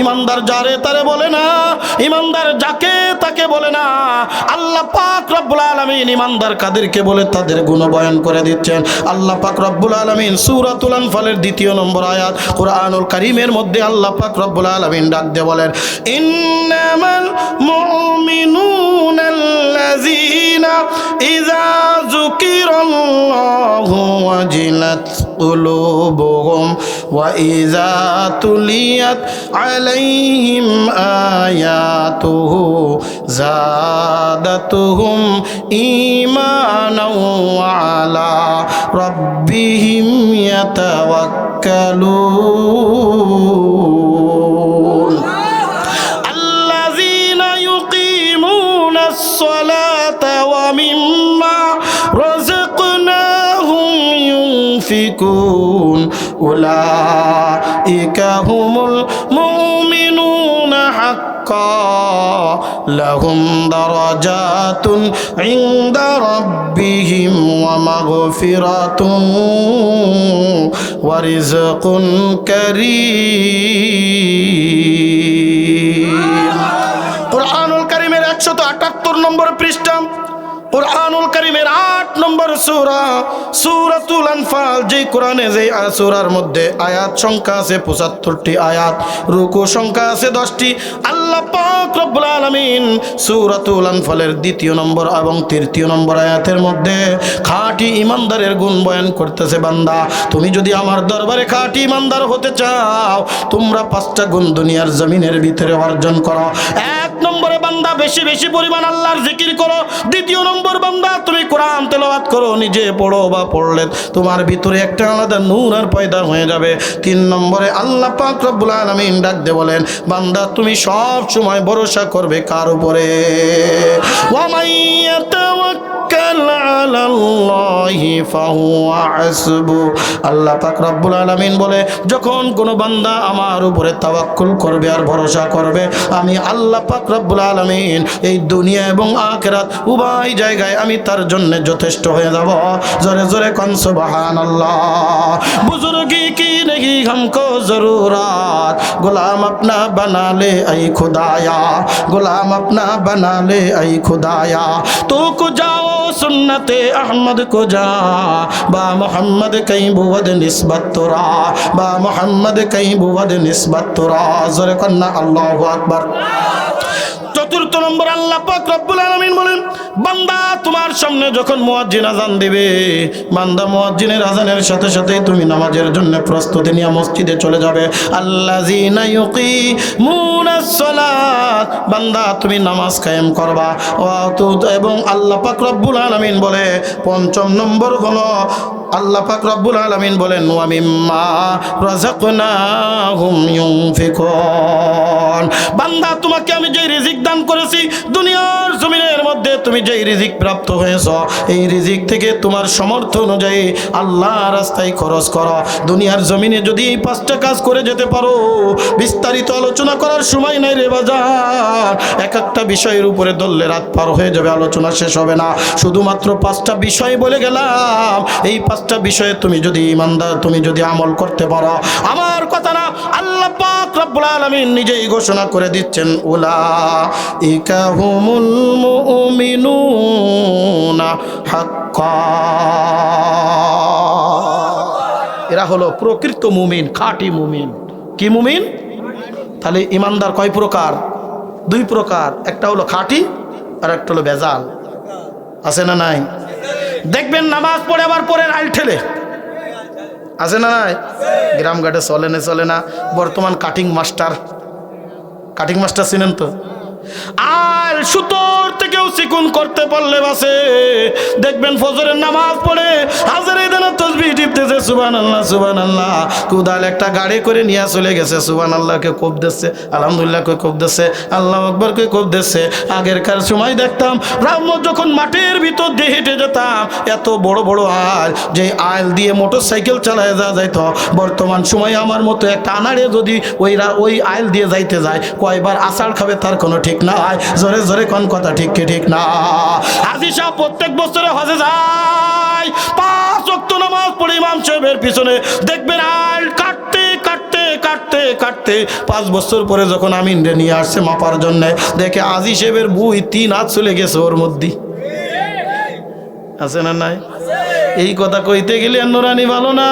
ইমানদার যারে তারে বলে না, ইমানদার যাকে তাকে বলে না। আল্লাহ পাক রব্বুল আলামিন ইমানদার কাদেরকে বলে তাদের গুণ বয়ান করে দিচ্ছেন। আল্লাহ পাক রব্বুল আলামিন সূরাতুল আনফালের 2 নম্বর আয়াত কুরআনুল কারীমের মধ্যে আল্লাহ পাক রব্বুল আলামিন ডাক দিয়ে বলেন, ইন্নামাল মুমিনুনাল্লাযীনা ইযা যুকিরাল্লাহু ওয়াজিলাত কুলুবুহুম ওয়া ইযা তুলিয়াত আলাইহিম আয়াতুহু যাদাতুহুম ঈমানাও ওয়া আলা রাব্বিহিম ইয়াতাওয়াক্কালুন। আল্লাযীনা ইউকিমুনাস সালাতা ওয়া মিম্মা রাযাকনাহুম ইউনফিকুন উলাইকা হুমুল মুমিনুনা হাক্কান লাহুম দারাজাতুন ইনদা রাব্বিহিম ওয়া মাগফিরাতুন ওয়া রিজকুন কারীম। কুরআনুল কারীমের 178 নম্বর পৃষ্ঠা, কুরআনুল কারীমের 8 নম্বর সূরা, সূরাতুল আনফাল। যে কোরআনে যে সূরার মধ্যে আয়াত সংখ্যা আছে 75টি আয়াত, রুকু সংখ্যা আছে 10টি। আল্লাহ পাক রব্বুল আলামিন সূরাতুল আনফালের 2 নম্বর এবং 3 নম্বর আয়াতের মধ্যে খাঁটি ইমানদারের গুণ বয়ান করতেছে। বান্দা তুমি যদি আমার দরবারে খাঁটি ইমানদার হতে চাও, তোমরা 5টা গুণ দুনিয়ার জমিনের ভিতরে অর্জন করো। 1 নম্বরে বান্দা বেশি বেশি পরিমাণ আল্লাহর জিকির করো। 2 নম্বর বান্দা তুমি কোরআন তেলাওয়াত করো, নিজে পড়ো বা পড়লে তোমার ভিতরে একটা আলাদা নূর আর পয়দা হয়ে যাবে। 3 নম্বরে আল্লাহ পাক রব্বুল আলামিন ডাক দিয়ে বলেন, বান্দা তুমি সব সময় ভরসা করবে কার উপরে? ওয়া মাইয়াতাওয়াক্কাল আলাল্লাহি ফাহুয়া হাসবু। আল্লাহ পাক রব্বুল আলামিন বলে, যখন কোনো বান্দা আমার উপরে তাওয়াক্কুল করবে আর ভরসা করবে, আমি আল্লাহ পাক রব্বুল আলামিন এই দুনিয়া এবং আখিরাত উভয় জায়গায় আমি তার জন্য যথেষ্ট হয়ে যাব। জোরে জোরে কোন সুবহানাল্লাহ। বুজুর্গি কি नहीं हमको जरूरत, गुलाम अपना बना ले ऐ खुदाया, गुलाम अपना बना ले ऐ खुदाया। तो को जाओ सुन्नते अहमद को जा, बा मोहम्मद कहीं बुवद निस्बत तुरा, बा मोहम्मद कहीं बुवद निस्बत तुरा। जोरे कन्ना अल्लाहु আকবার। 4 নম্বর আল্লাহ পাক রব্বুল আলামিন বলেন, বান্দা তোমার সামনে যখন মুয়াজ্জিন আযান দিবে, বান্দা মুয়াজ্জিনের আযানের সাথে সাথে তুমি নামাজের জন্য প্রস্তুতি নিয়ে মসজিদে চলে যাবে। আল্লাযীনা ইউকিমুনাস সালাত, বান্দা তুমি নামাজ কায়েম করবা। এবং আল্লাহ পাক রব্বুল আলামিন বলে 5 নম্বর হলো আল্লাহ পাক রব্বুল আলামিন বলেন, ওয়া মিম্মা রাযাকনাহুম ইউনফিকুন। বান্দা তোমাকে আমি যে রিজিক দান করেছি, দুনিয়ার জমিনের মধ্যে তুমি যে রিজিক প্রাপ্ত হয়েছ, এই রিজিক থেকে তোমার সামর্থ্য অনুযায়ী আল্লাহর রাস্তায় খরচ করো। দুনিয়ার জমিনে যদি এই 5টা কাজ করে যেতে পারো, বিস্তারিত আলোচনা করার সময় নাই রে বাজার। এক একটা বিষয়ের উপরে ধরলে রাত পার হয়ে যাবে, আলোচনা শেষ হবে না। শুধুমাত্র 5টা বিষয় বলে গেলাম। এই 5টা বিষয়ে তুমি যদি ইমানদার, তুমি যদি আমল করতে পারো, আমার কথা না, আল্লাহ পাক রব্বুল আলামিন নিজেই ঘোষণা করে দিচ্ছেন, উলাইকা হুমুল মুমিনুনা হাক্কা। এরা হলো প্রকৃত মুমিন, খাঁটি মুমিন। কি মুমিন? তাহলে ইমানদার কয় প্রকার? দুই প্রকার, একটা হলো খাঁটি আর একটা হলো ভেজাল। আছে না নাই? দেখবেন নামাজ পড়ে আবার পরে আইল ঠেলে, আছে না নাই? গ্রামঘাটে চলে না বর্তমান কাটিং মাস্টার চিনেন তো? আর সুতোর থেকেও চিকুন করতে পারলে বাসে। দেখবেন ফজরের নামাজ পড়ে হাজারে দেনা তসবিহ টিপতেছে, সুবহানাল্লাহ সুবহানাল্লাহ। কুদাল একটা গাড়ি করে নিয়ে চলে গেছে, সুবহানাল্লাহকে কোপ দিচ্ছে, আলহামদুলিল্লাহকে কোপ দিচ্ছে, আল্লাহু আকবারকে কোপ দিচ্ছে। আগেরকার সময় দেখতাম যখন মাঠের ভিতর দিয়ে হেঁটে যেতাম, এত বড় বড় আল, যে আল দিয়ে মোটর সাইকেল চালায় যাওয়া যাইত। বর্তমান সময়ে আমার মতো একটা আনাড়ে যদি ওই আইল দিয়ে যাইতে যায়, কয়বার আষাঢ় খাবে তার কোনো ঠিক নাই। জোরে জোরে কোন কথা ঠিক কি ঠিক না? হাজী সাহেব প্রত্যেক বছরে হজে যায়, 5 ওয়াক্ত নামাজ পড়ে ইমাম সাহেবের পিছনে। দেখবেন আইল কাটতে কাটতে কাটতে কাটতে 5 বছর পরে যখন আমিন রে নিয়ে আসছে মাপার জন্য, দেখে হাজী সাহেবের বুই 3 হাত চলে গেছে ওর মধ্যে। আছে না নাই? এই কথা কইতে গেলে নুরানি ভালো না,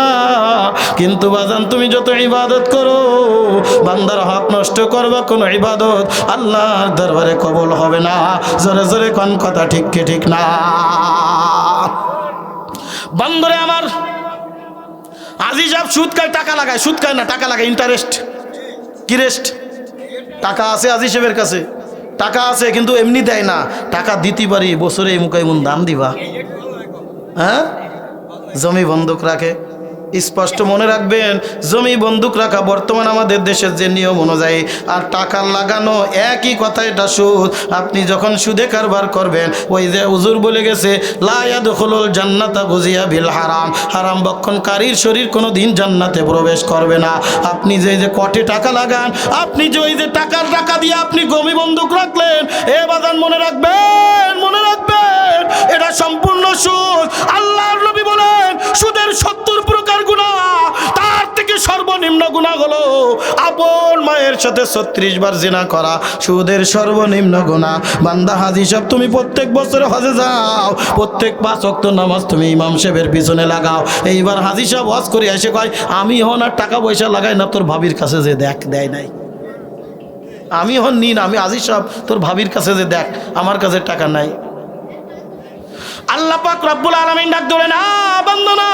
কিন্তু বাজান তুমি যত ইবাদত করো, বান্দার হক নষ্ট করবা কোনো ইবাদত আল্লাহর দরবারে কবুল হবে না। জোরে জোরে কোন কথা ঠিক কি ঠিক না? বান্দরে আমার, হাজী সাহেব সুদ খায় টাকা লাগায়, সুদ খায় না টাকা লাগায়, ইন্টারেস্ট। কি রেস্ট? টাকা আছে হাজী সাহেবের কাছে, টাকা আছে কিন্তু এমনি দেয় না। টাকা দিতে পারি, বছরে এমুক এমন দাম দিবা। হ্যাঁ, জমি বন্ধক রাখে। স্পষ্ট মনে রাখবেন, জমি বন্ধক রাখা বর্তমান আমাদের দেশের যে নিয়ম অনুযায়ী, আর টাকা লাগানো একই কথা, এটা সুদ। আপনি যখন সুদে কারবার করবেন, ওই যে হুজুর বলে গেছে, লা ইয়াদখুলুল জান্নাতা গুজিয়া বিল হারাম, হারাম বক্ষণকারীর শরীর কোনো দিন জান্নাতে প্রবেশ করবে না। আপনি যে কটে টাকা লাগান, আপনি যে ওই যে টাকা দিয়ে আপনি জমি বন্ধক রাখলেন, এ বাজান মনে রাখবেন, এটা সম্পূর্ণ সুদ। আল্লাহর নবী বলেন, সুদের 70 প্রকার গুনাহ, তার থেকে সর্বনিম্ন গুনাহ হলো আপন মায়ের সাথে 36 বার জিনা করা, সুদের সর্বনিম্ন গুনাহ। বান্দা হাজী সাহেব, তুমি প্রত্যেক বছরে হজে যাও, প্রত্যেক 5 ওয়াক্ত নামাজ তুমি ইমাম সাহেবের পিছনে লাগাও। এইবার হাজী সাহেব হজ করে এসে কয়, আমি হন আর টাকা পয়সা লাগাই না, তোর ভাবির কাছে যে দেখ দেয় নাই। আমি হন নিন, আমি হাজী সাহেব তোর ভাবির কাছে যে দেখ, আমার কাছে টাকা নাই। আল্লাহ পাক রব্বুল আলামিন ডাক ধরে, না বান্দা,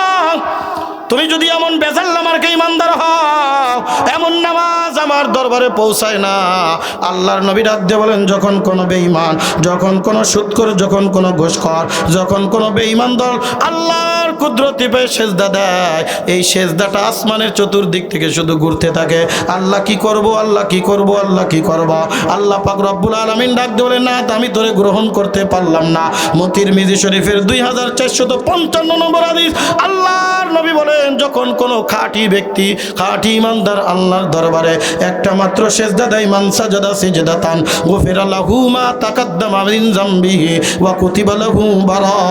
তুমি যদি এমন বেজাল আমারকে ইমানদার হও, এমন নামাজ আমার দরবারে পৌঁছায় না। আল্লাহর নবী ডাক দিয়ে বলেন, যখন কোনো বেঈমান, যখন কোনো সুদখোর, যখন কোনো ঘুষখোর, যখন কোনো বেঈমান দল আল্লাহর কুদরতি পেয়ে সেজদা দেয়, এই সেজদাটা আসমানের চতুর্দিক থেকে শুধু ঘুরতে থাকে। আল্লাহ কি করব, আল্লাহ কি করব, আল্লাহ কি করব? আল্লাহ পাক রব্বুল আলামিন ডাক দিয়ে বলেন, না আমি তোরে গ্রহণ করতে পারলাম না। তিরমিজি শরীফের 2455 নম্বর হাদিস, আল্লাহর নবী বলেন, যখন কোনো খাঁটি ব্যক্তি, খাঁটি ইমানদার আল্লাহর দরবারে একটা মাত্র সেজদা দেয়, মান সাজাদা সিজদাতান গুফিরা লাহু মা তাকাদ্দামা মিন যামবিহি ওয়া কুতিবা লাহু বারাআ।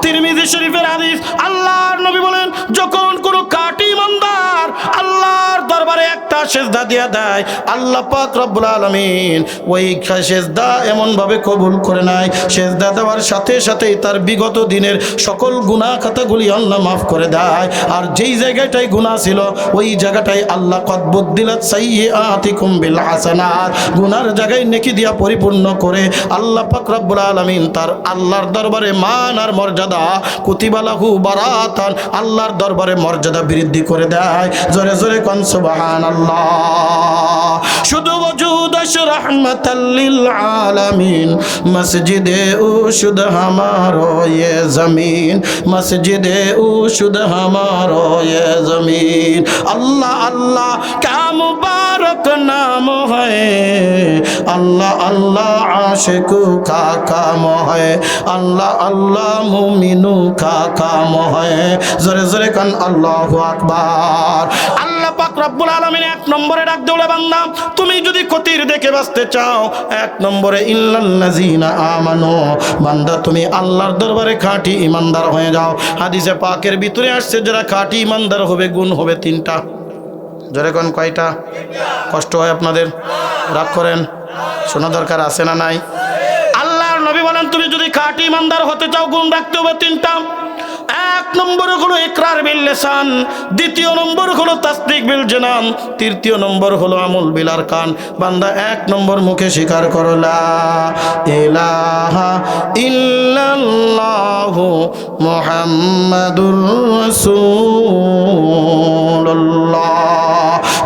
তিরমিজি শরীফের হাদিস, আল্লাহর নবী বলেন, যখন কোনো খাঁটি ইমানদার আল্লাহর দরবারে একটা সেজদা দিয়া দেয়, আল্লাহ পাক রব্বুল আলামিন ওই সেজদা এমন ভাবে কবুল করে নেয়, সেজদা দেওয়ার সাথে সাথেই তার বিগত দিনের সকল গুনাহ খাতাগুলি আল্লাহ মাফ করে দেয়। আর যেই জায়গাটায় গুনাহ ছিল, ওই জায়গাটায় আল্লাহ কদ বুদ্দিলাত সাইয়্যাতিকুম বিল হাসানাত, গুনার জায়গায় নেকি দিয়া পরিপূর্ণ করে আল্লাহ পাক রব্বুল আলামিন তার আল্লাহর দরবারে মান আর মর্যাদা, কুতিবা লাহু বারাতান, আল্লাহর দরবারে মর্যাদা বৃদ্ধি করে দেয়। জোরে জোরে কোন সুবহানাল্লাহ। শুধু ওজুদ রহমাতাল লিল আলামিন, মসজিদে উশুদ হামারো ये जमीन, मस्जिदे उशुद हमारो ये जमीन। अल्लाह अल्लाह क्या मुबारक नाम है, अल्लाह अल्लाह आशिकू का काम है, अल्लाह अल्लाह मुमिनू का काम है। जोरे जोरे कन अल्लाहु আকবার। আল্লাহ পাক রব্বুল আলামিন 1 নম্বরে ডাক দেওয়া, বান্দা তুমি যদি ক্ষতির দেখে বাঁচতে চাও, 1 নম্বরে ইল্লাল্লাযিনা আমানু, বান্দা তুমি আল্লাহর দরবারে খাঁটি ইমানদার হয়ে যাও। হাদিসে পাকের ভিতরে আসছে, যারা খাঁটি ইমানদার হবে গুণ হবে 3টা। জোরে কোন কয়টা? কষ্ট হয় আপনাদের? রাগ করেন? শোনা দরকার আছে না নাই? আল্লাহর নবী বলেন তুমি যদি খাঁটি ইমানদার হতে চাও গুণ রাখতে হবে তিনটা। এক নম্বর হলো ইকরার বিল লিসান, দ্বিতীয় নম্বর হলো তাসদিক বিল জানান, তৃতীয় নম্বর হলো আমল বিল আরকান। বান্দা এক নম্বর মুখে স্বীকার করো লা ইলাহা ইল্লাল্লাহু মুহাম্মাদুর রাসূলুল্লাহ।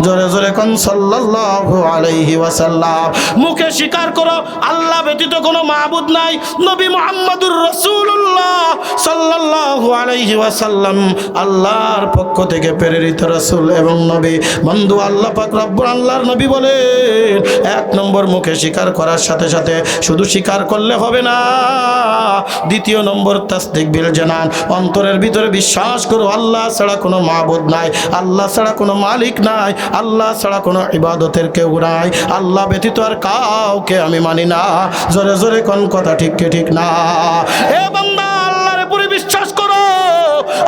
জোরে জোরে কোন সাল্লাল্লাহু আলাইহি ওয়াসাল্লাম। মুখে স্বীকার করো আল্লাহ ব্যতীত কোনো মাবুদ নাই, নবী মুহাম্মাদুর রাসূলুল্লাহ সাল্লাল্লাহু আলাইহি ওয়াসাল্লাম আল্লাহর পক্ষ থেকে প্রেরিত রাসূল এবং নবী। বন্ধু আল্লাহ পাক রব্বুল আল্লাহর নবী বলেন এক নম্বর মুখে স্বীকার করার সাথে সাথে শুধু স্বীকার করলে হবে না, দ্বিতীয় নম্বর তাসদিক বিল জানান, অন্তরের ভিতরে বিশ্বাস করো আল্লাহ ছাড়া কোনো মাবুদ নাই, আল্লাহ ছাড়া কোনো মালিক নাই, আল্লাহ ছাড়া কোনো ইবাদতের কেউ নাই, আল্লাহ ব্যতীত আর কাউকে আমি মানি না। জোরে জোরে কোন কথা ঠিক কি ঠিক না? এ বান্দা আল্লাহর উপরে বিশ্বাস করো,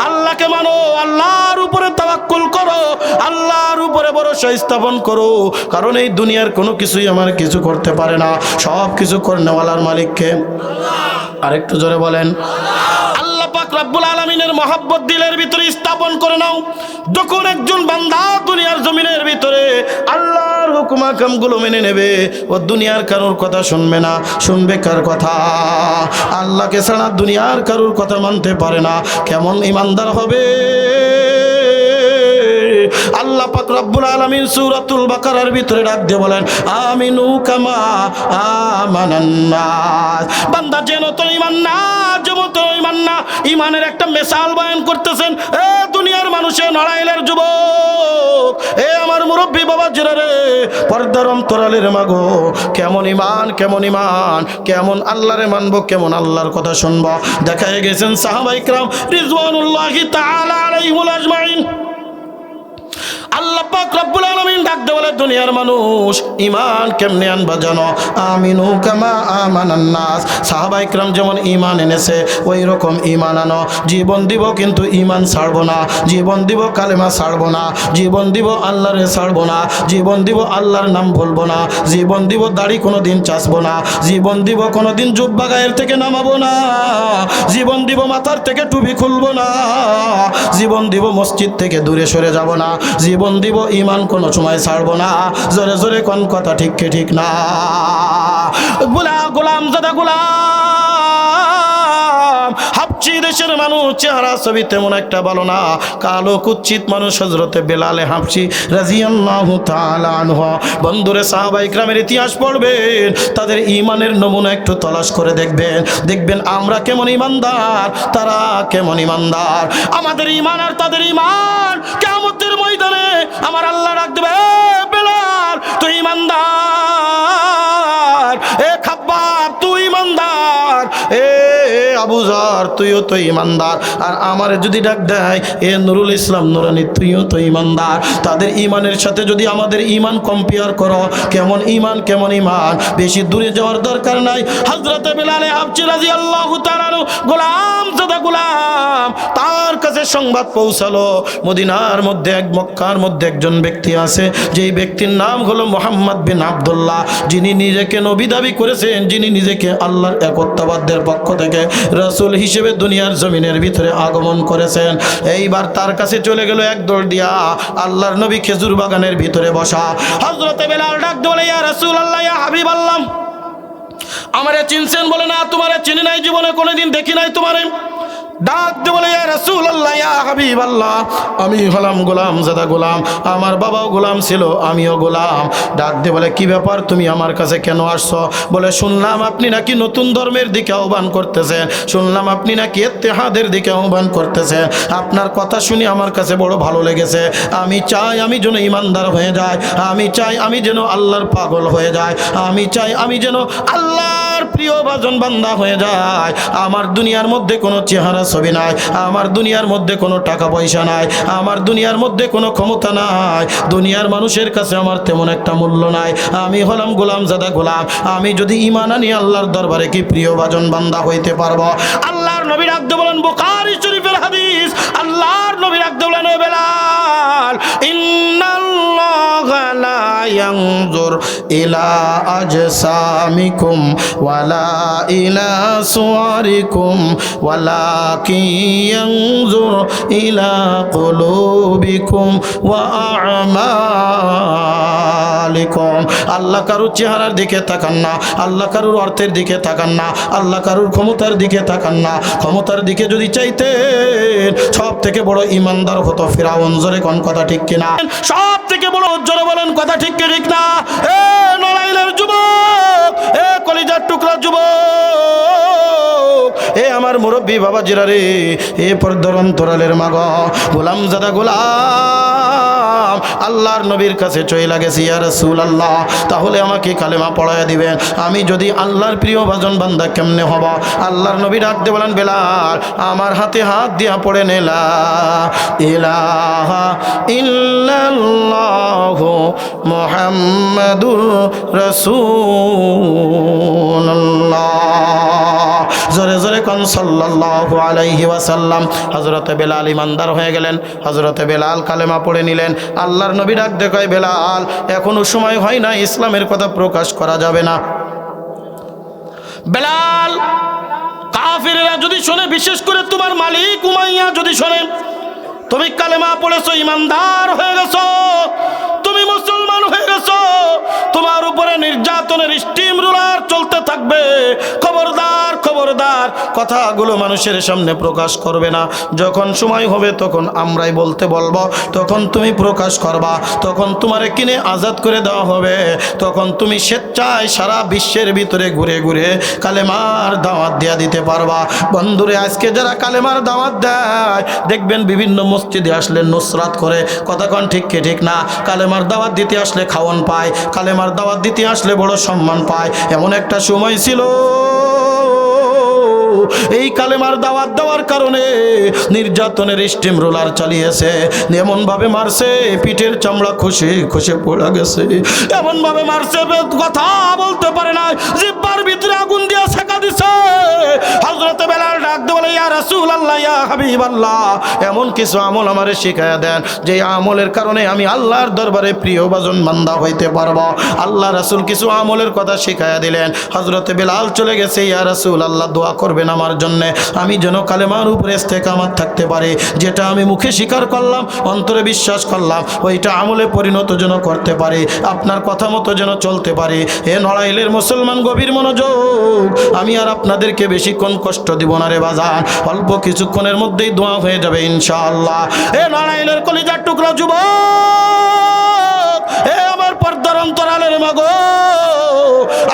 আল্লাহকে মানো, আল্লাহর উপরে তাওয়াক্কুল করো, আল্লাহর উপরে ভরসা স্থাপন করো। কারণ এই দুনিয়ার কোনো কিছুই আমার কিছু করতে পারে না, সব কিছু করনেওয়ালার মালিককে। আরেকটু জোরে বলেন আল্লাহ পাক রব্বুল আলামিনের মহব্বত দিলের ভিতরে স্থাপন করে নাও। যখন একজন বান্দা দুনিয়ার জমিনের ভিতরে আল্লাহর হুকুম আহকামগুলো মেনে নেবে, ও দুনিয়ার কারোর কথা শুনবে না। শুনবে কার কথা? আল্লাহকে ছাড়া দুনিয়ার কারোর কথা মানতে পারে না। কেমন ইমানদার হবে? আল্লাহ পাক রব্বুল আলামিন সূরাতুল বাকারার ভিতরে ডাক দিয়ে বলেন আমিনু কামা আমানান নাস। বান্দা যেন তো ঈমান না, যেমন তো ঈমান না, ঈমানের একটা মিসাল বয়ান করতেছেন। এ দুনিয়ার মানুষে নড়াইলের যুবক, এ আমার মুরব্বী বাবা জিরা রে, পর্দার অন্তরালের মাগো, কেমন ঈমান, কেমন ঈমান, কেমন আল্লাহরে মানবো, কেমন আল্লাহর কথা শুনবো। দেখায় গেছেন সাহাবায়ে কিরাম রিজওয়ানুল্লাহি তাআলা আলাইহিম আজমাইন। আল্লাহ পাক রব্বুল আলামিন ডাক দিয়ে বলে দুনিয়ার মানুষ ঈমান কেমনে আনবা জানো? আমিনু কামা আমানান নাস। সাহাবায়ে কিরাম যেমন ঈমান এনেছে ওই রকম ঈমান আনো। জীবন দিব কিন্তু ঈমান ছাড়বো না, জীবন দিব কালেমা ছাড়বো না, জীবন দিব আল্লাহরে ছাড়বো না, জীবন দিব আল্লাহর নাম ভুলবো না, জীবন দিব দাড়ি কোনোদিন চাচবো না, জীবন দিব কোনোদিন জুব্বা গায়ের থেকে নামাবো না, জীবন দিব মাথার থেকে টুপি খুলবো না, জীবন দিব মসজিদ থেকে দূরে সরে যাব না, জীবন দিব ঈমান কোনো সময় ছাড়বো না। জোরে জোরে কোন কথা ঠিক কি ঠিক না? গোলাম জাদা গোলাম হাবশী দেশের মানুষ, চেহারা ছবি তেমন একটা ভালো না, কালো কুচ্ছিত মানুষ হযরতে বেলালে হাবশী রাদিয়াল্লাহু তাআলা আনহু। বন্ধুরে সাহাবায়ে কিরামের ইতিহাস পড়বেন, তাদের ঈমানের নমুনা একটু তলাশ করে দেখবেন, দেখবেন আমরা কেমন ঈমানদার, তারা কেমন ঈমানদার। আমাদের ঈমান আর তাদের ঈমান কিয়ামতের ময়দানে আমার আল্লাহ ডাক দেবে, বেলাল তুই ঈমানদার, এ খাব্বাব তুই ঈমানদার, এ আবু যর তুইও তো ঈমানদার। আর আমারে যদি ডাক দেয় এ নুরুল ইসলাম নুরানি তুইও তো ঈমানদার। তাদের ঈমানের সাথে যদি আমাদের ঈমান কম্পেয়ার করো, কেমন ঈমান, কেমন ঈমান, বেশি দূরে যাওয়ার দরকার নাই। হযরতে বেলাল হাবশী রাদিয়াল্লাহু তাআলা গোলাম জাদা গোলাম, তার কাছে সংবাদ পৌঁছালো মদিনার মধ্যে, এক মক্কার মধ্যে একজন ব্যক্তি আছে, যেই ব্যক্তির নাম হলো মুহাম্মদ বিন আব্দুল্লাহ, যিনি নিজেকে নবী দাবি করেছেন, যিনি নিজেকে আল্লাহর একত্ববাদের পক্ষ থেকে রাসূল হিসেবে দুনিয়ার জমিনের ভিতরে আগমন করেছেন। এইবার তার কাছে চলে গেল এক দৌড় দিয়া, আল্লাহর নবী খেজুর বাগানের ভিতরে বসা। হযরতে বেলাল ডাক বলে ইয়া রাসূলুল্লাহ, ইয়া হাবিবাল্লাহ, আমারে চিনছেন? বলে না, তোমারে চিনি নাই, জীবনে কোনোদিন দেখি নাই তোমারে। ডাক দে বলে ইয়া রাসূলুল্লাহ, ইয়া হাবিবাল্লাহ, আমি হলাম গোলাম জাদা গোলাম, আমার বাবাও গোলাম ছিল, আমিও গোলাম। ডাক দে বলে কি ব্যাপার, তুমি আমার কাছে কেন আসছো? বলে শুনলাম আপনি নাকি নতুন ধর্মের দিকে আহ্বান করতেছেন, শুনলাম আপনি নাকি ইত্তেহাদের দিকে আহ্বান করতেছেন, আপনার কথা শুনে আমার কাছে বড় ভালো লেগেছে। আমি চাই আমি যেন ইমানদার হয়ে যাই, আমি চাই আমি যেন আল্লাহর পাগল হয়ে যাই, আমি চাই আমি যেন আল্লাহর প্রিয় ভাজন বান্দা হয়ে যায়। আমার দুনিয়ার মধ্যে কোনো চেহারা ছবি নাই, আমার দুনিয়ার মধ্যে কোনো টাকা পয়সা নাই, আমার দুনিয়ার মধ্যে কোনো ক্ষমতা নাই, দুনিয়ার মানুষের কাছে আমার তেমন একটা মূল্য নাই। আমি হলাম গোলাম জাদা গোলাম, আমি যদি ঈমান আনি আল্লাহর দরবারে কি প্রিয় ভাজন বান্দা হইতে পারবো? আল্লাহর নবী রাখতে বলেন, বুখারী শরীফের হাদিস, আল্লাহর নবী রাখতে বলেন, বেলাল ইন্নাল ইয়ানজুর ইলা আজসামিকুম ওয়ালা ইলা সুওয়ারিকুম ওয়ালাকিন ইয়ানজুর ইলা কুলুবিকুম ওয়া আমালিকুম। আল্লাহ কারুর চেহারার দিকে তাকান না, আল্লাহ কারুর অর্থের দিকে তাকান না, আল্লাহ কারুর ক্ষমতার দিকে তাকান না। ক্ষমতার দিকে যদি চাইতেন সব থেকে বড় ইমানদার হতো ফিরাউন। জোরে কোন কথা ঠিক কিনা? সব থেকে বড় জোরে বলেন কথা ঠিক কি ঠিক না? এ নড়াইলের যুবক, এ কলিজার টুকরা যুবক, এ আমার মুরব্বী বাবা জিরা রে, এ পর্দার অন্তরালের মা গো, গোলাম জাদা গোলাম আল্লাহর নবীর কাছে চইলা গেছি, ইয়া রাসূলুল্লাহ তাহলে আমাকে কালেমা পড়ায়া দিবেন। আমি যদি আল্লাহর প্রিয় ভাজন বান্দা কেমনে হব? আল্লাহর নবী ডাক দিয়ে বলেন, বেলাল আমার হাতে হাত দিয়া পড়ে নেলা ইলাহা ইল্লাল্লাহু মুহাম্মাদুর রাসূলুল্লাহ। জোরে জোরে কোন সাল্লাল্লাহু আলাইহি ওয়াসাল্লাম। হযরতে বেলাল ইমানদার হয়ে গেলেন। হযরতে বেলাল কালেমা পড়ে নিলেন। আল্লাহর নবী ডাক দিয়ে কয়, বেলাল এখনো সময় হয় না, ইসলামের কথা প্রকাশ করা যাবে না। বেলাল কাফিররা যদি শোনে, বিশেষ করে তোমার মালিক উমাইয়া যদি শোনে তুমি কালেমা পড়েছো, ইমানদার হয়ে গেছো, তুমি মুসলমান হয়ে গেছো, তোমার উপরে নির্যাতনের স্টিম রুলার চলতে থাকবে, খবরদার খবরদার কথাগুলো মানুষের সামনে প্রকাশ করবে না। যখন সময় হবে তখন আমরাই বলতে বলবো, তখন তুমি প্রকাশ করবা, তখন তোমারে কিনে আজাদ করে দেওয়া হবে, তখন তুমি স্বেচ্ছায় সারা বিশ্বের ভিতরে ঘুরে ঘুরে কালেমার দাওয়াত দেয়া দিতে পারবা। বন্ধুরে আজকে যারা কালেমার দাওয়াত দেয় দেখবেন বিভিন্ন মসজিদে আসলে নুসরাত করে, কথা কোন ঠিক কি ঠিক না? কালেমার দাওয়াত দিতে আসলে খাওয়ান পায়, কালেমার দাওয়াত দিতে আসলে বড় সম্মান পায়। এমন একটা সময় ছিল এই কালেমার দাওয়াত দেওয়ার কারণে নির্যাতনের স্টিম রোলার চালিয়েছে, এমন ভাবে মারছে পিঠের চামড়া খসে খসে পড়ে গেছে, এমন ভাবে মারছে কথা বলতে পারে না, জিহ্বার ভিতরে আগুন দিয়ে ছেঁকা দিছে। হযরতে বেলাল ডাক দিয়ে বলে, ইয়া রাসূলুল্লাহ ইয়া হাবিবাল্লাহ এমন কিছু আমল আমারে শিখায়া দেন যে আমলের কারণে আমি আল্লাহর দরবারে প্রিয় ভাজন বান্দা হইতে পারবো। আল্লাহ রাসূল কিছু আমলের কথা শিখায়া দিলেন। হযরতে বেলাল চলে গেছে, ইয়া রাসূলুল্লাহ দোয়া করবেন আমার জন্য, আমি যেন কালেমার উপরে ইস্তেকামাত থাকতে পারি, যেটা আমি মুখে স্বীকার করলাম, অন্তরে বিশ্বাস করলাম, ওইটা আমলে পরিণত যেন করতে পারি, আপনার কথা মতো যেন চলতে পারি। এ নড়াইলের মুসলমান গভীর মনোযোগ, আমি আর আপনাদেরকে বেশিক্ষণ কষ্ট দিব না রে বাজান, অল্প কিছুক্ষণের মধ্যেই দোয়া হয়ে যাবে ইনশাআল্লাহ। এ নড়াইলের কলিজার টুকরা যুবক, এ আমার পর্দার অন্তরালের মাগো,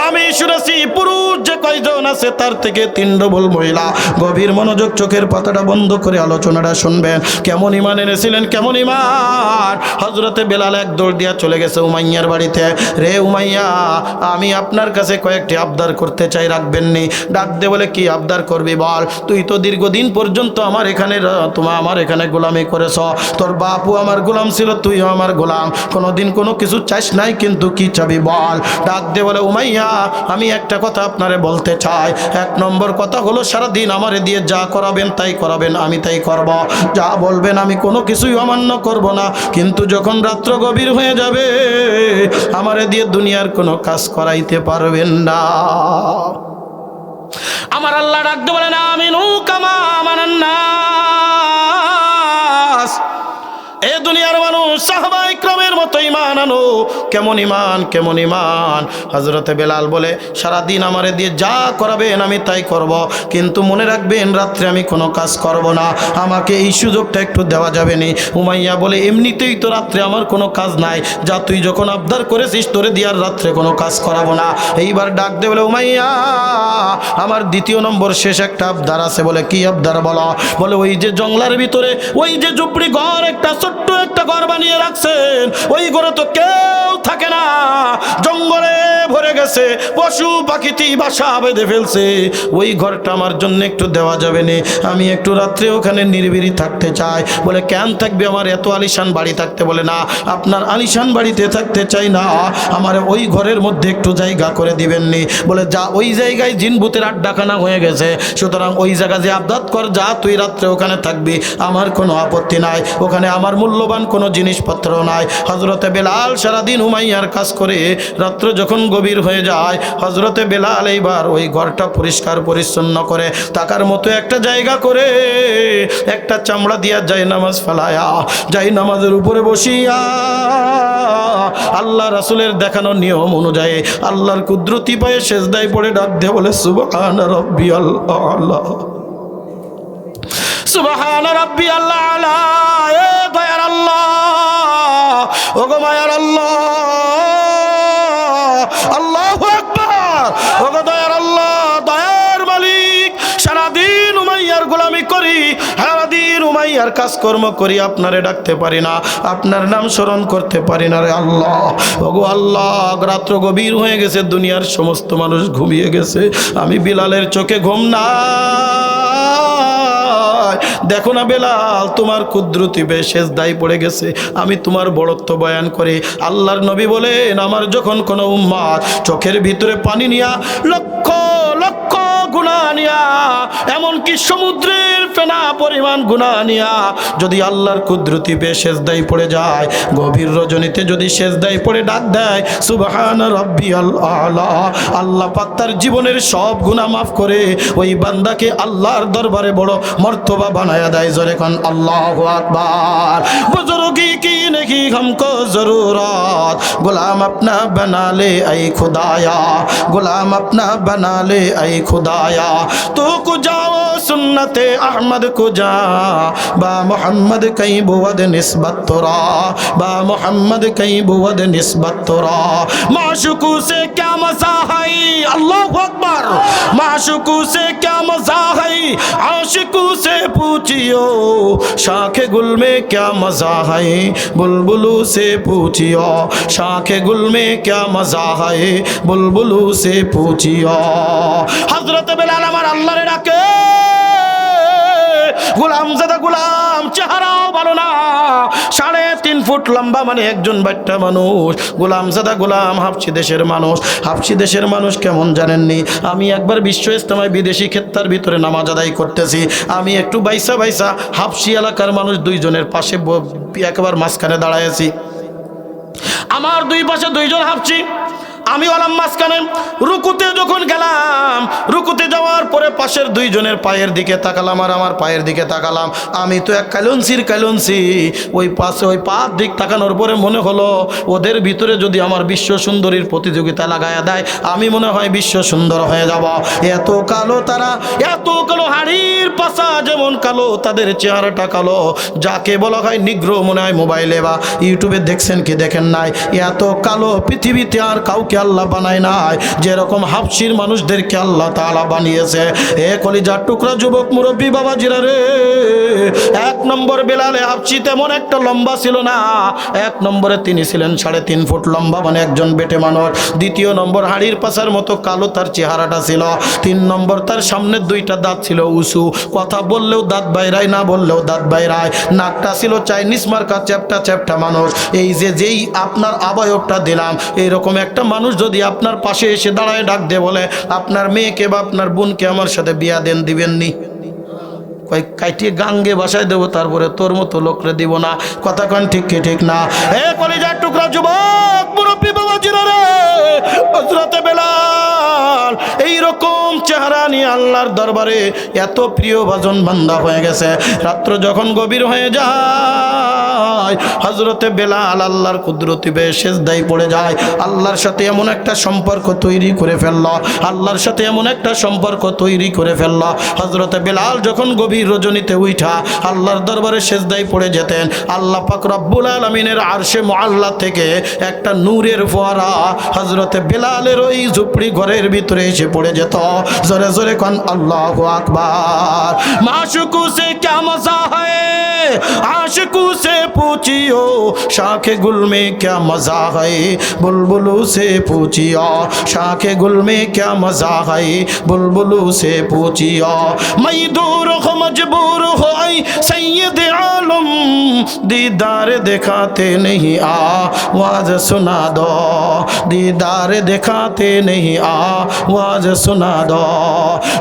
আমি শুনেছি পুরুষ যে কয়জন আছে তার থেকে 3 ডবল মহিলা। গভীর মনোযোগ, চোখের পাতাটা বন্ধ করে আলোচনাটা শুনবেন। কেমন ইমান এনেছিলেন, কেমন ইমান? হযরতে বেলাল এক দৌড় দিয়া চলে গেছে উমাইয়ার বাড়িতে। রে উমাইয়া, আমি আপনার কাছে কয়েকটি আবদার করতে চাই, রাখবেননি? ডাক দে বলে, কি আবদার করবি বল? তুই তো দীর্ঘদিন পর্যন্ত আমার এখানে গোলামি করেছ, তোর বাপু আমার গোলাম ছিল, তুইও আমার গোলাম, কোনোদিন কোনো কিছু চাস নাই, কিন্তু কি চাবি বল? ডাক দে বলে, উমাইয়া আমি একটা কথা আপনারে বলতে চাই। 1 নম্বর কথা হলো, সারাদিন আমারে দিয়ে যা করাবেন তাই করাবেন, আমি তাই করব, যা বলবেন আমি কোনো কিছুই অমান্য করব না, কিন্তু যখন রাত্র গভীর হয়ে যাবে আমারে দিয়ে দুনিয়ার কোনো কাজ করাইতে পারবেন না। আমার আল্লাহ ডাক দিয়ে বলেন, আমিনু কামা আমানান নাস, এ দুনিয়ার মানুষ সাহাবা ইকরামের মতো ঈমান আনো। কেমন ঈমান, কেমন ঈমান? হযরতে বেলাল বলে, সারাদিন আমারে দিয়ে যা করাবেন আমি তাই করব, কিন্তু মনে রাখবেন রাত্রে আমি কোনো কাজ করব না, আমাকে এই সুযোগটা একটু দেওয়া যাবে না? উমাইয়া বলে, এমনিতেই তো রাত্রে আমার কোনো কাজ নাই, যা তুই যখন আবদার করেছিস তোরে দিয়ে আর রাত্রে কোনো কাজ করাবো না। এইবার ডাক দে বলে, উমাইয়া আমার 2 নম্বর শেষ একটা আবদার আছে। বলে, কি আবদার বলো? বলে, ওই যে জঙ্গলার ভিতরে ওই যে ঝুপড়ি ঘর, একটা ছোট্ট একটা ঘর বানিয়ে রাখছেন, ওই ঘরে তো কেউ থাকে না, জঙ্গলে ভরে গেছে, পশু পাখিটি বাসা বেঁধে ফেলছে, ওই ঘরটা আমার জন্য একটু দেওয়া যাবে না? আমি একটু রাত্রে ওখানে নিরিবিলি থাকতে চাই। বলে, কেন থাকবে? আমার এত আলিশান বাড়ি থাকতে? বলে, না, আপনার আলিশান বাড়িতে থাকতে চাই না, আমার ওই ঘরের মধ্যে একটু জায়গা করে দিবেন নি? বলে, যা, ওই জায়গায় জিন ভূতের আড্ডাখানা হয়ে গেছে, সুতরাং ওই জায়গা যে আবদাত কর, যা তুই রাত্রে ওখানে থাকবি, আমার কোনো আপত্তি নাই, ওখানে আমার মূল্যবান মূল্যবান কোনো জিনিসপত্র নাই। হযরতে বেলাল সারাদিন উমাইয়ার কাজ করে রাত্র যখন গভীর হয়ে যায়, হযরতে বেলাল এইবার ওই ঘরটা পরিষ্কার পরিচ্ছন্ন করে থাকার মতো একটা জায়গা করে একটা চামড়া দিয়া যায় নামাজ ফেলায়া, যাই নামাজের উপরে বসিয়া আল্লাহ রাসূলের দেখানো নিয়ম অনুযায়ী আল্লাহর কুদরতি পায়ে সেজদায় পড়ে ডাক দিয়ে বলে সুবহান রাব্বিয়াল আলা, সুবহান রাব্বিয়াল আলা। এ দয়ার আল্লাহ, ও গো মায়ার আল্লাহ, আল্লাহু আকবার। ও গো দয়ার আল্লাহ, দয়ার মালিক, সারাদিন উমাইয়ার গোলামি করি, সারাদিন উমাইয়ার কাজকর্ম করি, আপনারে ডাকতে পারি না, আপনার নাম স্মরণ করতে পারি না রে আল্লাহ। ওগো আল্লাহ, রাত্র গভীর হয়ে গেছে, দুনিয়ার সমস্ত মানুষ ঘুমিয়ে গেছে, আমি বিলালের চোখে ঘুম না। দেখো না বেলাল, তোমার কুদরতি বে সেজদায় পড়ে গেছে, আমি তোমার বড়ত্ব বয়ান করি। আল্লাহর নবী বলেন, আমার যখন কোনো উম্মত চোখের ভিতরে পানি নিয়া লক্ষ লক্ষ গুনাহ নিয়া, এমনকি সমুদ্রের ফেনা পরিমাণ গুনাহ নিয়া যদি আল্লাহর কুদরতি বে সেজদায় পড়ে যায়, গভীর রজনীতে যদি সেজদায় পড়ে ডাক দেয় সুবহান রাব্বিয়াল আলা, আল্লাহ পাক তার জীবনের সব গুনাহ মাফ করে ওই বান্দাকে আল্লাহর দরবারে বড় মর্তবা বানায়া দেয়। জোরে কোন আল্লাহু আকবার। বুজুর্গি কি নেকি हमको जरूरत, गुलाम अपना बना ले ऐ खुदाया, गुलाम अपना बना ले ऐ खुदाया, तो को जाओ सुन्नते अहमद को जा, बा मोहम्मद कई बुवद निस्बत तोरा, बा मोहम्मद कई बुवद निस्बत तोरा, माशुकू से क्या मजा है, अल्लाहु अकबर, माशुकू से क्या मजा है, आशिकू से पूछियो, शाखे गुल में क्या मजा है, बुलबुलू से पूछियो, शाखे गुल में क्या मजा है, बुलबुलू से पूछियो। हजरत बेलाल আমার আল্লাহরে ডাকে, গোলাম জাদা গোলাম, চেহারাও ভালো না, 3.5 ফুট লম্বা, মানে একজন বাচ্চা মানুষ। গোলাম জাদা গোলাম হাবশি দেশের মানুষ। হাবশি দেশের মানুষ কেমন জানেননি? আমি একবার বিশ্ব ইজতেমায় বিদেশি ক্ষেত্রার ভিতরে নামাজ আদায় করতেছি, আমি একটু বাইসা বাইসা হাবশি এলাকার মানুষ দুইজনের পাশে একেবারে মাঝখানে দাঁড়াইছি। আমার দুই পাশে দুইজন হাবশি, আমি হলাম মাঝখানে। রুকুতে যখন গেলাম, রুকুতে যাওয়ার পরে পাশের দুইজনের পায়ের দিকে তাকালাম আর আমার পায়ের দিকে তাকালাম। আমি তো এক কালুনসি, ওই পাশে ওই পার দিক তাকানোর পরে মনে হলো ওদের ভিতরে যদি আমার বিশ্ব সুন্দরীর প্রতিযোগিতা লাগায়া দেয়, আমি মনে হয় বিশ্ব সুন্দর হয়ে যাব। এত কালো তারা, এত কালো, হাড়ির পাশা যেমন কালো, তাদের চেহারাটা কালো, যাকে বলা হয় নিগ্রো। মনে হয় মোবাইলে বা ইউটিউবে দেখছেন কি দেখেন নাই, এত কালো পৃথিবীতে আর কাউকে আল্লাহ বানায় নাই যেরকম হাবশির মানুষদেরকে আল্লাহ তাআলা বানিয়েছে। এ কলিজার টুকরা যুবক মুরব্বী বাবাজিরা রে, 1 নম্বর বেলালে হাবশি তেমন একটা লম্বা ছিল না। 1 নম্বরে তিনি ছিলেন 3.5 ফুট লম্বা, মানে একজন বেটে মানুষ। 2 নম্বর হাড়ির পাশার মতো কালো তার চেহারাটা ছিল। 3 নম্বর তার সামনের 2টা দাঁত ছিল উঁচু, কথা বললেও দাঁত বাইরায়, না বললেও দাঁত বাইরায়। নাকটা ছিল চাইনিজ মার্কা, চ্যাপটা চ্যাপটা মানুষ। এই যেই আপনার আবয়বটা দিলাম, এইরকম একটা মানুষ যদি আপনার পাশে এসে দাঁড়ায় ডাক দিয়ে বলে আপনার মেয়েকে বা আপনার বোনকে আমার সাথে বিয়া দেন, দিবেননি? কই কাইটিয়ে গাঙ্গে বাসায় দেবো, তারপরে তোর মতো লোকরে দিব না। কথা কন ঠিক কি ঠিক না? এ কলিজার টুকরা যুবক মুরব্বী বাবাজিরা রে, হযরতে বেলাল এইরকম চেহারা নিয়ে আল্লাহর দরবারে এত প্রিয় ভাজন বান্দা হয়ে গেছে। রাত্র যখন গভীর হয়ে যায়, হযরতে বেলাল আল্লাহর কুদরতি বে সেজদায় পড়ে যায়। আল্লাহর সাথে এমন একটা সম্পর্ক তৈরি করে ফেলল, আল্লাহর সাথে এমন একটা সম্পর্ক তৈরি করে ফেলল। হযরতে বেলাল যখন গভীর রজনীতে উঠা আল্লাহর দরবারে সেজদায় পড়ে যেতেন, আল্লাহ পাক রব্বুল আলামিনের আরশে মুআল্লা থেকে একটা নূরের ফোয়ারা হযরতে বেলালের ওই ঝুপড়ি ঘরের ভিতরে এসে পড়ে যেত। জোরে জোরে কোন আল্লাহু আকবার। মাশুকু সে क्या मजा है, आशिकू से पूछियो, शाखे गुल में क्या मजा है, बुलबुलू से पूछियो, शाखे गुल में क्या मजा है, बुलबुलू से पूछियो। मैं दूर हो मजबूर हो सैयद आलम, दीदार दिखाते नहीं आवाज सुना दो, दीदार दिखाते नहीं आवाज सुना दो।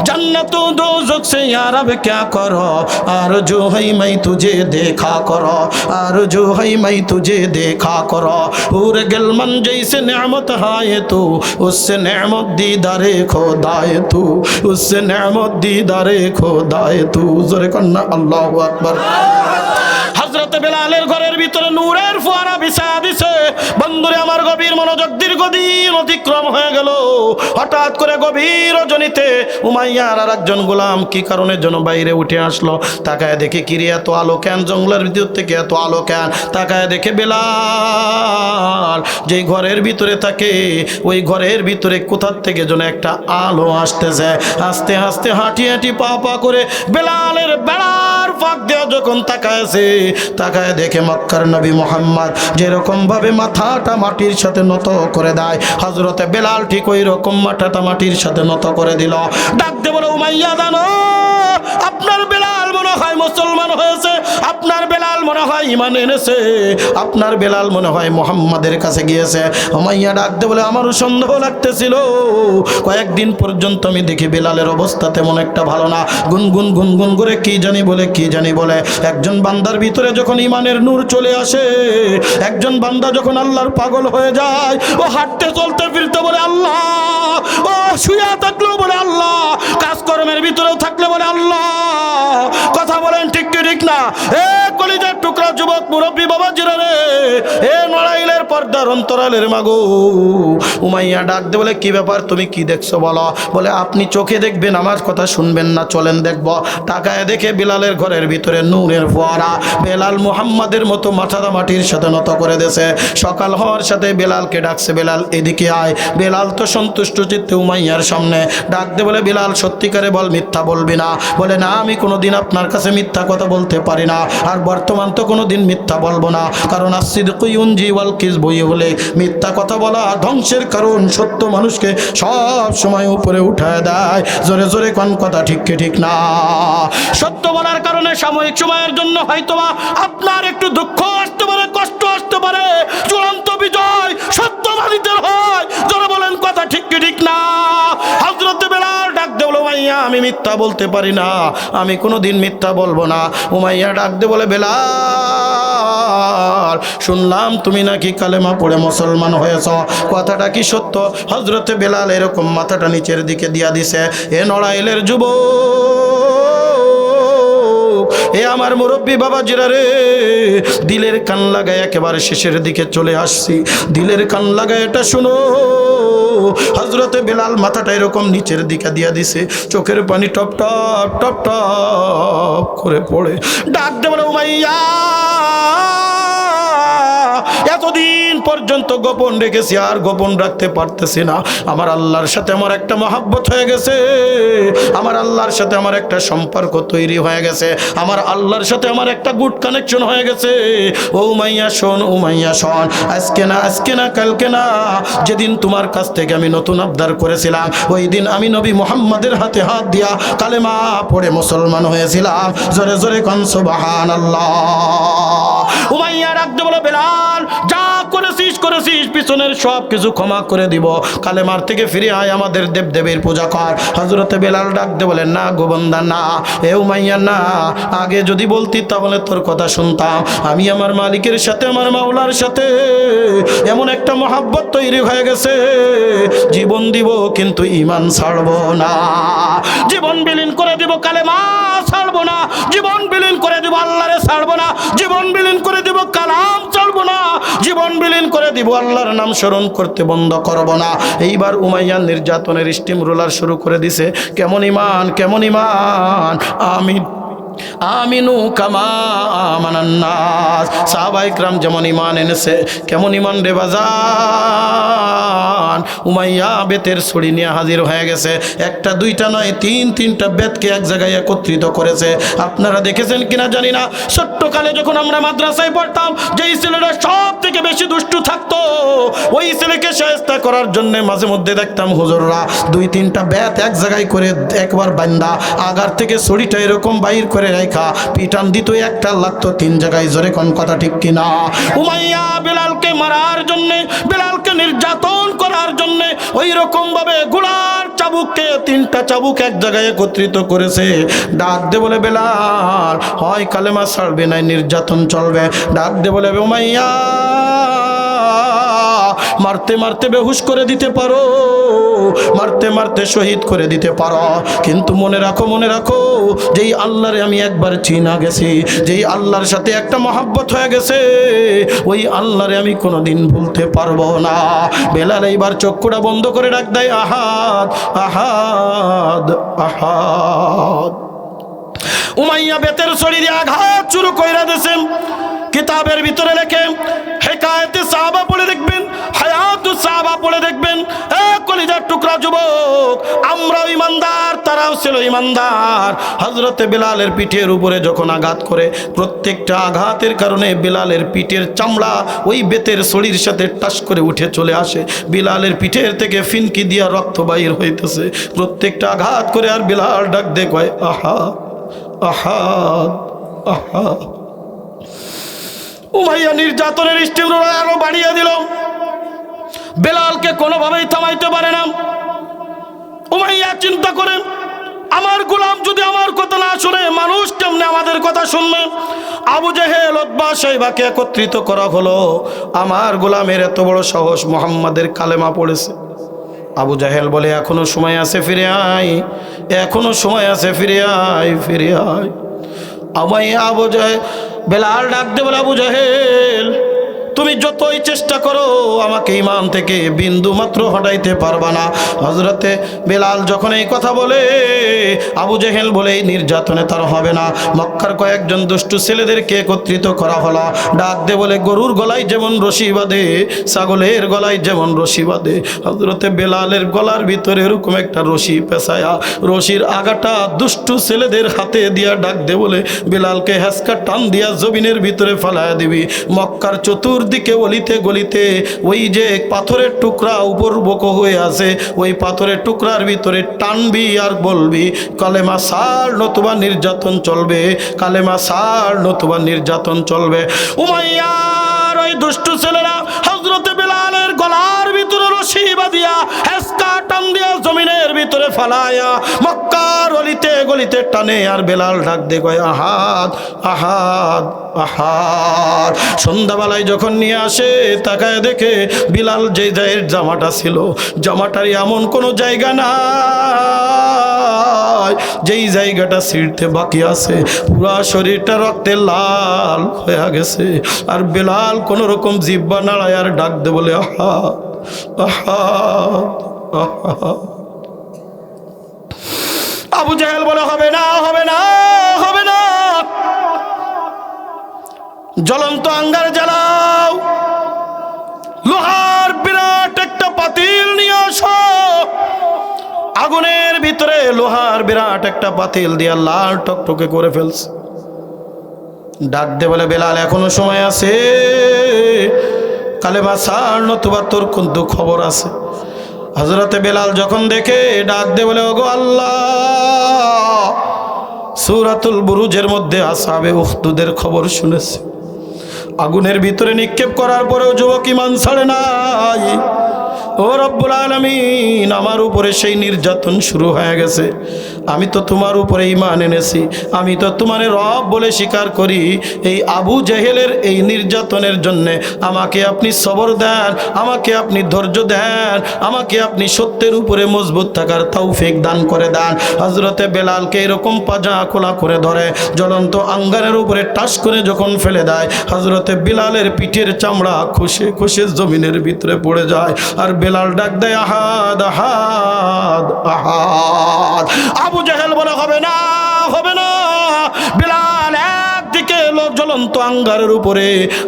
जन्नत दोज़ख से यार अब क्या करो, आरज़ू है मैं तुझे देखा करो, आरज़ू है मैं तुझे देखा करो। हूर गिलमन जैसे नेमत है तू, उससे नेमत दीदारे खुदाए तू, उससे नेमत दीदारे खुदाए तू। जोरे कन्ना अल्लाहु अकबर। हजरत बेलालेर घरेर ভিতরে নূরের ফোয়ারা বিছায়া দিছে। বন্ধুরে আমার গভীর মনোযোগ, দীর্ঘদিন অতিক্রম হয়ে গেল। হঠাৎ করে গভীর রজনীতে উমাইয়ার আর একজন গোলাম কি কারণের জন্য বাইরে উঠে আসলো। তাকায় দেখে কিরে এত আলো কেন, জঙ্গলের ভিতর থেকে এত আলো কেন। তাকায় দেখে বেলাল যেই ঘরের ভিতরে থাকে ওই ঘরের ভিতরে কোথা থেকে যেন একটা আলো আসতেছে। আস্তে আস্তে হাঁটি হাঁটি পা পা করে বেলালের বেড়ার ফাঁক দেওয়া যখন তাকায়ছে, তাকায় দেখে মক্কার নবী মুহাম্মদ যেরকম ভাবে মাথাটা মাটির সাথে নত করে দেয়, হযরতে বেলাল ঠিক ওই রকম মাথাটা মাটির সাথে নত করে দিল। ডাক দে বলে, উমাইয়া জানো আপনার বেলাল মনে হয় মুসলমান হয়েছে, আপনার বেলাল মনে হয় ঈমান এনেছে, আপনার বেলাল মনে হয় মুহাম্মাদের কাছে গিয়েছে। উমাইয়া ডাক দে বলে, আমারও সন্দেহ লাগতেছিল, কয়েকদিন পর্যন্ত আমি দেখি বেলালের অবস্থা তেমন একটা ভালো না। গুনগুন গুনগুন করে কি জানি বলে কি জানি বলে। একজন বান্দার ভিতরে যখন ঈমানের নূর চলে আসে, একজন বান্দা যখন আল্লাহর পাগল হয়ে যায়, ও হাঁটতে চলতে ফিরতে বলে আল্লাহ, ও শুয়ে থাকলেও বলে আল্লাহ, কাজকর্মের ভিতরেও থাকলে বলে আল্লাহ। কথা বলেন ঠিক কি ঠিক না? এ কলিজার টুকরা যুবক মুরব্বী বাবা জিরা রে, এ নড়াইলের পর্দার অন্তরালের মাগো। উমাইয়া ডাক দে বলে, কি ব্যাপার, তুমি কি দেখছো বলো। বলে, আপনি চোখে দেখবেন, আমার কথা শুনবেন না, চলেন দেখব। তাকায় দেখে বেলালের ঘরের ভিতরে নূরের ফোয়ারা। বেলাল মুহাম্মাদের মতো মাথাটা মাটির সাথে নত করে দিয়েছে। সকাল হওয়ার সাথে বেলালকে ডাকছে, বেলাল এদিকে আয়। বেলাল তো সন্তুষ্ট চিত্তে উমাইয়ার সামনে ডাক দে বলে, বেলাল সত্যিকারে বল, মিথ্যা বলবি না। বলে, না আমি কোনোদিন আপনার কাছে মিথ্যা কথা বলতে পারি না, আর বর্তমান তো কোনোদিন মিথ্যা বলবো না। কারণ আসিদকু ইউনজি ওয়াল কিযবু ইউহলি, মিথ্যা কথা বলা ধ্বংসের কারণ, সত্য মানুষকে সব সময় উপরে উঠায় দেয়। জোরে জোরে কোন কথা ঠিক কি ঠিক না? সত্য বলার কারণে সাময়িক সময়ের জন্য হয়তোবা আপনার একটু দুঃখ আসতে পারে, কষ্ট আসতে পারে, চূড়ান্ত বিজয় সত্যবাদীদের হয়। জোরে বলেন কথা ঠিক কি ঠিক না? হযরত বেলাল ডাক দে বলে, উমাইয়া আমি মিথ্যা বলতে পারি না, আমি কোনোদিন মিথ্যা বলবো না। উমাইয়া ডাক দে বলে, বেলাল শুনলাম তুমি নাকি কালেমা পড়ে মুসলমান হয়েছ, কথাটা কি সত্য? হযরতে বেলাল এরকম মাথাটা নিচের দিকে দিয়া দিছে। এ নড়াইলের যুবক, এ আমার মুরব্বী বাবা জিরা রে, দিলের কান লাগায় একেবারে শেষের দিকে চলে আসছি, দিলের কান লাগায় এটা শুনো। হযরতে বেলাল মাথাটা এরকম নিচের দিকে দিয়া দিছে, চোখের পানি টপ টপ টপ টপ করে পড়ে। ডাক দে বলে, উমাইয়া এতদিন পর্যন্ত গোপন রেখেছি, আর গোপন রাখতে পারতেছি না। আমার আল্লাহর সাথে আমার একটা মহব্বত হয়ে গেছে, আমার আল্লাহর সাথে আমার একটা সম্পর্ক তৈরি হয়ে গেছে, আমার আল্লাহর সাথে আমার একটা গুড কানেকশন হয়ে গেছে। ও উমাইয়া শোন, উমাইয়া শোন, আজকে না কালকে না, যেদিন তোমার কাছ থেকে আমি নতুন আবদার করেছিলাম, ওই দিন আমি নবী মুহাম্মাদের হাতে হাত দিয়া কালেমা পড়ে মুসলমান হয়েছিলাম। জোরে জোরে কোন সুবহানাল্লাহ। উমাইয়া ডাকতে বলো, বেলাল যা করেছিস পিছনের সব কিছু ক্ষমা করে দিব, কালেমার থেকে ফিরে আয়, আমাদের দেবদেবীর পূজা কর। হযরতে বেলাল ডাকতে বলেন, না গোবন্দা না, এ উমাইয়া না, আগে যদি বলতি তাহলে তোর কথা শুনতাম। আমি আমার মালিকের সাথে, আমার মাওলার সাথে এমন একটা মহব্বত তৈরি হয়ে গেছে, জীবন দিব কিন্তু ঈমান ছাড়বো না, জীবন বিলীন করে দিব, কালেমা ছাড়বো না, জীবন বিলীন করে দিব, আল্লাহরে ছাড়বো না, জীবন বিলীন করে দিব, কালাম ছাড়বো না, জীবন বিলীন করে দিব, আল্লাহর নাম স্মরণ করতে বন্ধ করব না। এইবার উমাইয়া নির্যাতনের স্টিম রোলার শুরু করে দিছে। কেমন ঈমান, কেমন ঈমান, আমিনু কামা আমানান নাস। সাহাবায়ে কেরাম যেমন ঈমান এনেছে, কেমন ঈমান রে বাজান। উমাইয়া বেতের ছড়ি নিয়ে হাজির হয়ে গেছে, একটা দুইটা নয়, তিনটা বেতকে এক জায়গায় একত্রিত করেছে। আপনারা দেখেছেন কিনা জানি না, ছোট্টকালে যখন আমরা মাদ্রাসায় পড়তাম, যেই ছেলেটা সব থেকে বেশি দুষ্টু থাকতো, ওই ছেলেকে শায়েস্তা করার জন্য মাঝে মধ্যে দেখতাম হুজুররা দুই তিনটা বেত এক জায়গায় করে একবার বান্দা আগার থেকে ছড়িটা এরকম বাইর করে করে রেখা পিটান দিত, একটা লাগতো 3 জায়গায়। জোরে কোন কথা ঠিক কিনা? উমাইয়া বেলালকে মারার জন্য, বেলালকে নির্যাতন করার জন্য ওই রকম ভাবে গোলার চাবুককে 3টা চাবুক এক জায়গায় একত্রিত করেছে। ডাক দে বলে, বেলাল হয় কালেমা ছাড়বে না নির্যাতন চলবে। ডাক দে বলে, উমাইয়া মারতে মারতে বেহুশ করে দিতে পারো, মারতে মারতে শহীদ করে দিতে পারো, কিন্তু মনে রাখো, মনে রাখো, যেই আল্লাহরে আমি একবার চিনা গেছি, যেই আল্লাহর সাথে একটা মহব্বত হয়ে গেছে, ওই আল্লাহরে আমি কোনোদিন ভুলতে পারবো না। বেলাল এইবার চক্ষুটা বন্ধ করে ডাক দেয়, আহাদ আহাদ আহাদ। উমাইয়া বেতের ছড়ি দিয়ে আঘাত শুরু কইরা দিয়েছেন। কিতাবের ভিতরে লেখে, হেকায়েতে সাহাবা পড়ে দেখবেন, হায়াতু সাহাবা পড়ে দেখবেন। কলিজার টুকরা যুবক, আমরাও ইমানদার, তারাও ছিল ইমানদার। হযরতে বেলালের পিঠের উপরে যখন আঘাত করে, প্রত্যেকটা আঘাতের কারণে বেলালের পিঠের চামড়া ওই বেতের ছড়ির সাথে টাস করে উঠে চলে আসে। বেলালের পিঠের থেকে ফিনকি দিয়া রক্ত বাইর হইতেছে প্রত্যেকটা আঘাত করে। আর বেলাল ডাক দে কয়, আহা আহাদ আহাদ। উমাইয়া নির্যাতনের স্টিম রোলার আরো বাড়িয়ে দিল। বেলালকে কোনোভাবেই থামাইতে পারে না। উমাইয়া চিন্তা করেন, আমার গোলাম যদি আমার কথা না শুনে, মানুষ কেমনে আমাদের কথা শুনবে? আবু জেহেল, উতবা, শাইবাকে একত্রিত করা হলো। আমার গোলামের এত বড় সাহস, মুহাম্মাদের কালেমা পড়েছে। আবু জাহেল বলে, এখনো সময় আছে, ফিরে আয়, এখনো সময় আছে, ফিরে আয়, ফিরে আয়। আবু জাহেল, বেলাল ডাক দে বলে, আবু জাহেল তুমি যতই চেষ্টা করো আমাকে ঈমান থেকে বিন্দু মাত্র হটাইতে পারবা না। হযরতে বেলাল যখন এই কথা বলে, আবু জেহেল বলে, এই নির্যাতনে তার হবে না। মক্কার কয়েকজন দুষ্টু ছেলেদেরকে একত্রিত করা হলো। ডাক দে বলে, গরুর গলায় যেমন রশি বাঁধে, ছাগলের গলায় যেমন রশি বাঁধে, হযরতে বেলালের গলার ভিতরে এরকম একটা রশি পেঁচায়া, রশির আগাটা দুষ্টু ছেলেদের হাতে দিয়া ডাক দে বলে, বেলালকে হ্যাসকা টান দিয়া জমিনের ভিতরে ফালায়া দিবি। মক্কার চতুর্দিকে অলিতে গলিতে ওই যে পাথরের টুকরা উপর বকো হয়ে আছে, ওই পাথরের টুকরার ভিতরে টানবি আর বলবি, কালেমা ছাড় নতুবা নির্যাতন চলবে, কালেমা ছাড় নতুবা নির্যাতন চলবে। উমাইয়ার ওই দুষ্টু ছেলেরা হযরতে বেলালের গলার ভিতরে রশি বাঁধিয়া হেসকা টান দিয়া জমিনের ভিতরে ফালায়া মক্কার অলিতে গলিতে টানে। আর বেলাল ডাক দে কয়, আহাদ আহাদ আহাদ। সন্ধ্যাবেলায় যখন নিয়ে আসে, তাকায় দেখে বিলাল যে জায়ের জামাটা ছিল, জামাটারই এমন কোনো জায়গা নাই যেই জায়গাটা ছিঁড়তে বাকি আছে, পুরা শরীরটা রক্তে লাল হয়ে গেছে। আর বেলাল কোন রকম জিহ্বা নাড়ায় আর ডাক দে বলে, আহাদ আহাদ আহাদ। আবু জাহেল বলে, হবে না, হবে না, হবে না, জ্বলন্ত আঙ্গার জ্বালাও, লোহার বিরাট একটা পাতিল নিয়ে আসো। আগুনের ভিতরে লোহার বিরাট একটা পাতিল দিয়া লাল টকটকে করে ফেলছে। ডাক দে বলে, বেলাল এখনো সময় আছে, কালেমা ছাড় নতুবা তোর কিন্তু খবর আছে। হযরতে বেলাল যখন দেখে, ডাক দে বলে, ওগো আল্লাহ, সূরাতুল বুরুজের মধ্যে আসহাবে উখদুদের খবর শুনেছি। আগুনের ভিতরে নিক্ষেপ করার পরেও যুবক ঈমান ছাড়ে নাই। ও রব্বুল আলামিন, আমার উপরে সেই নির্যাতন শুরু হয়ে গেছে। আমি তো তোমার উপরে ঈমান এনেছি, আমি তো তোমার রব বলে স্বীকার করি। এই আবু জেহেলের এই নির্যাতনের জন্যে আমাকে আপনি সবর দেন, আমাকে আপনি ধৈর্য দেন, আমাকে আপনি সত্যের উপরে মজবুত থাকার তৌফিক দান করে দেন। হযরতে বেলালকে এরকম পাজা খোলা করে ধরে জ্বলন্ত আঙ্গারের উপরে টাস করে যখন ফেলে দেয়, হযরতে বেলালের পিঠের চামড়া খসে খসে জমিনের ভিতরে পড়ে যায়। আর বেলাল ডাক দেয়, আহাদ আহাদ আহাদ। আবু জেহেল বলে, হবে না, হবে না। বেলাল একদিকে হলো জ্বলন্ত আঙ্গারের উপরে,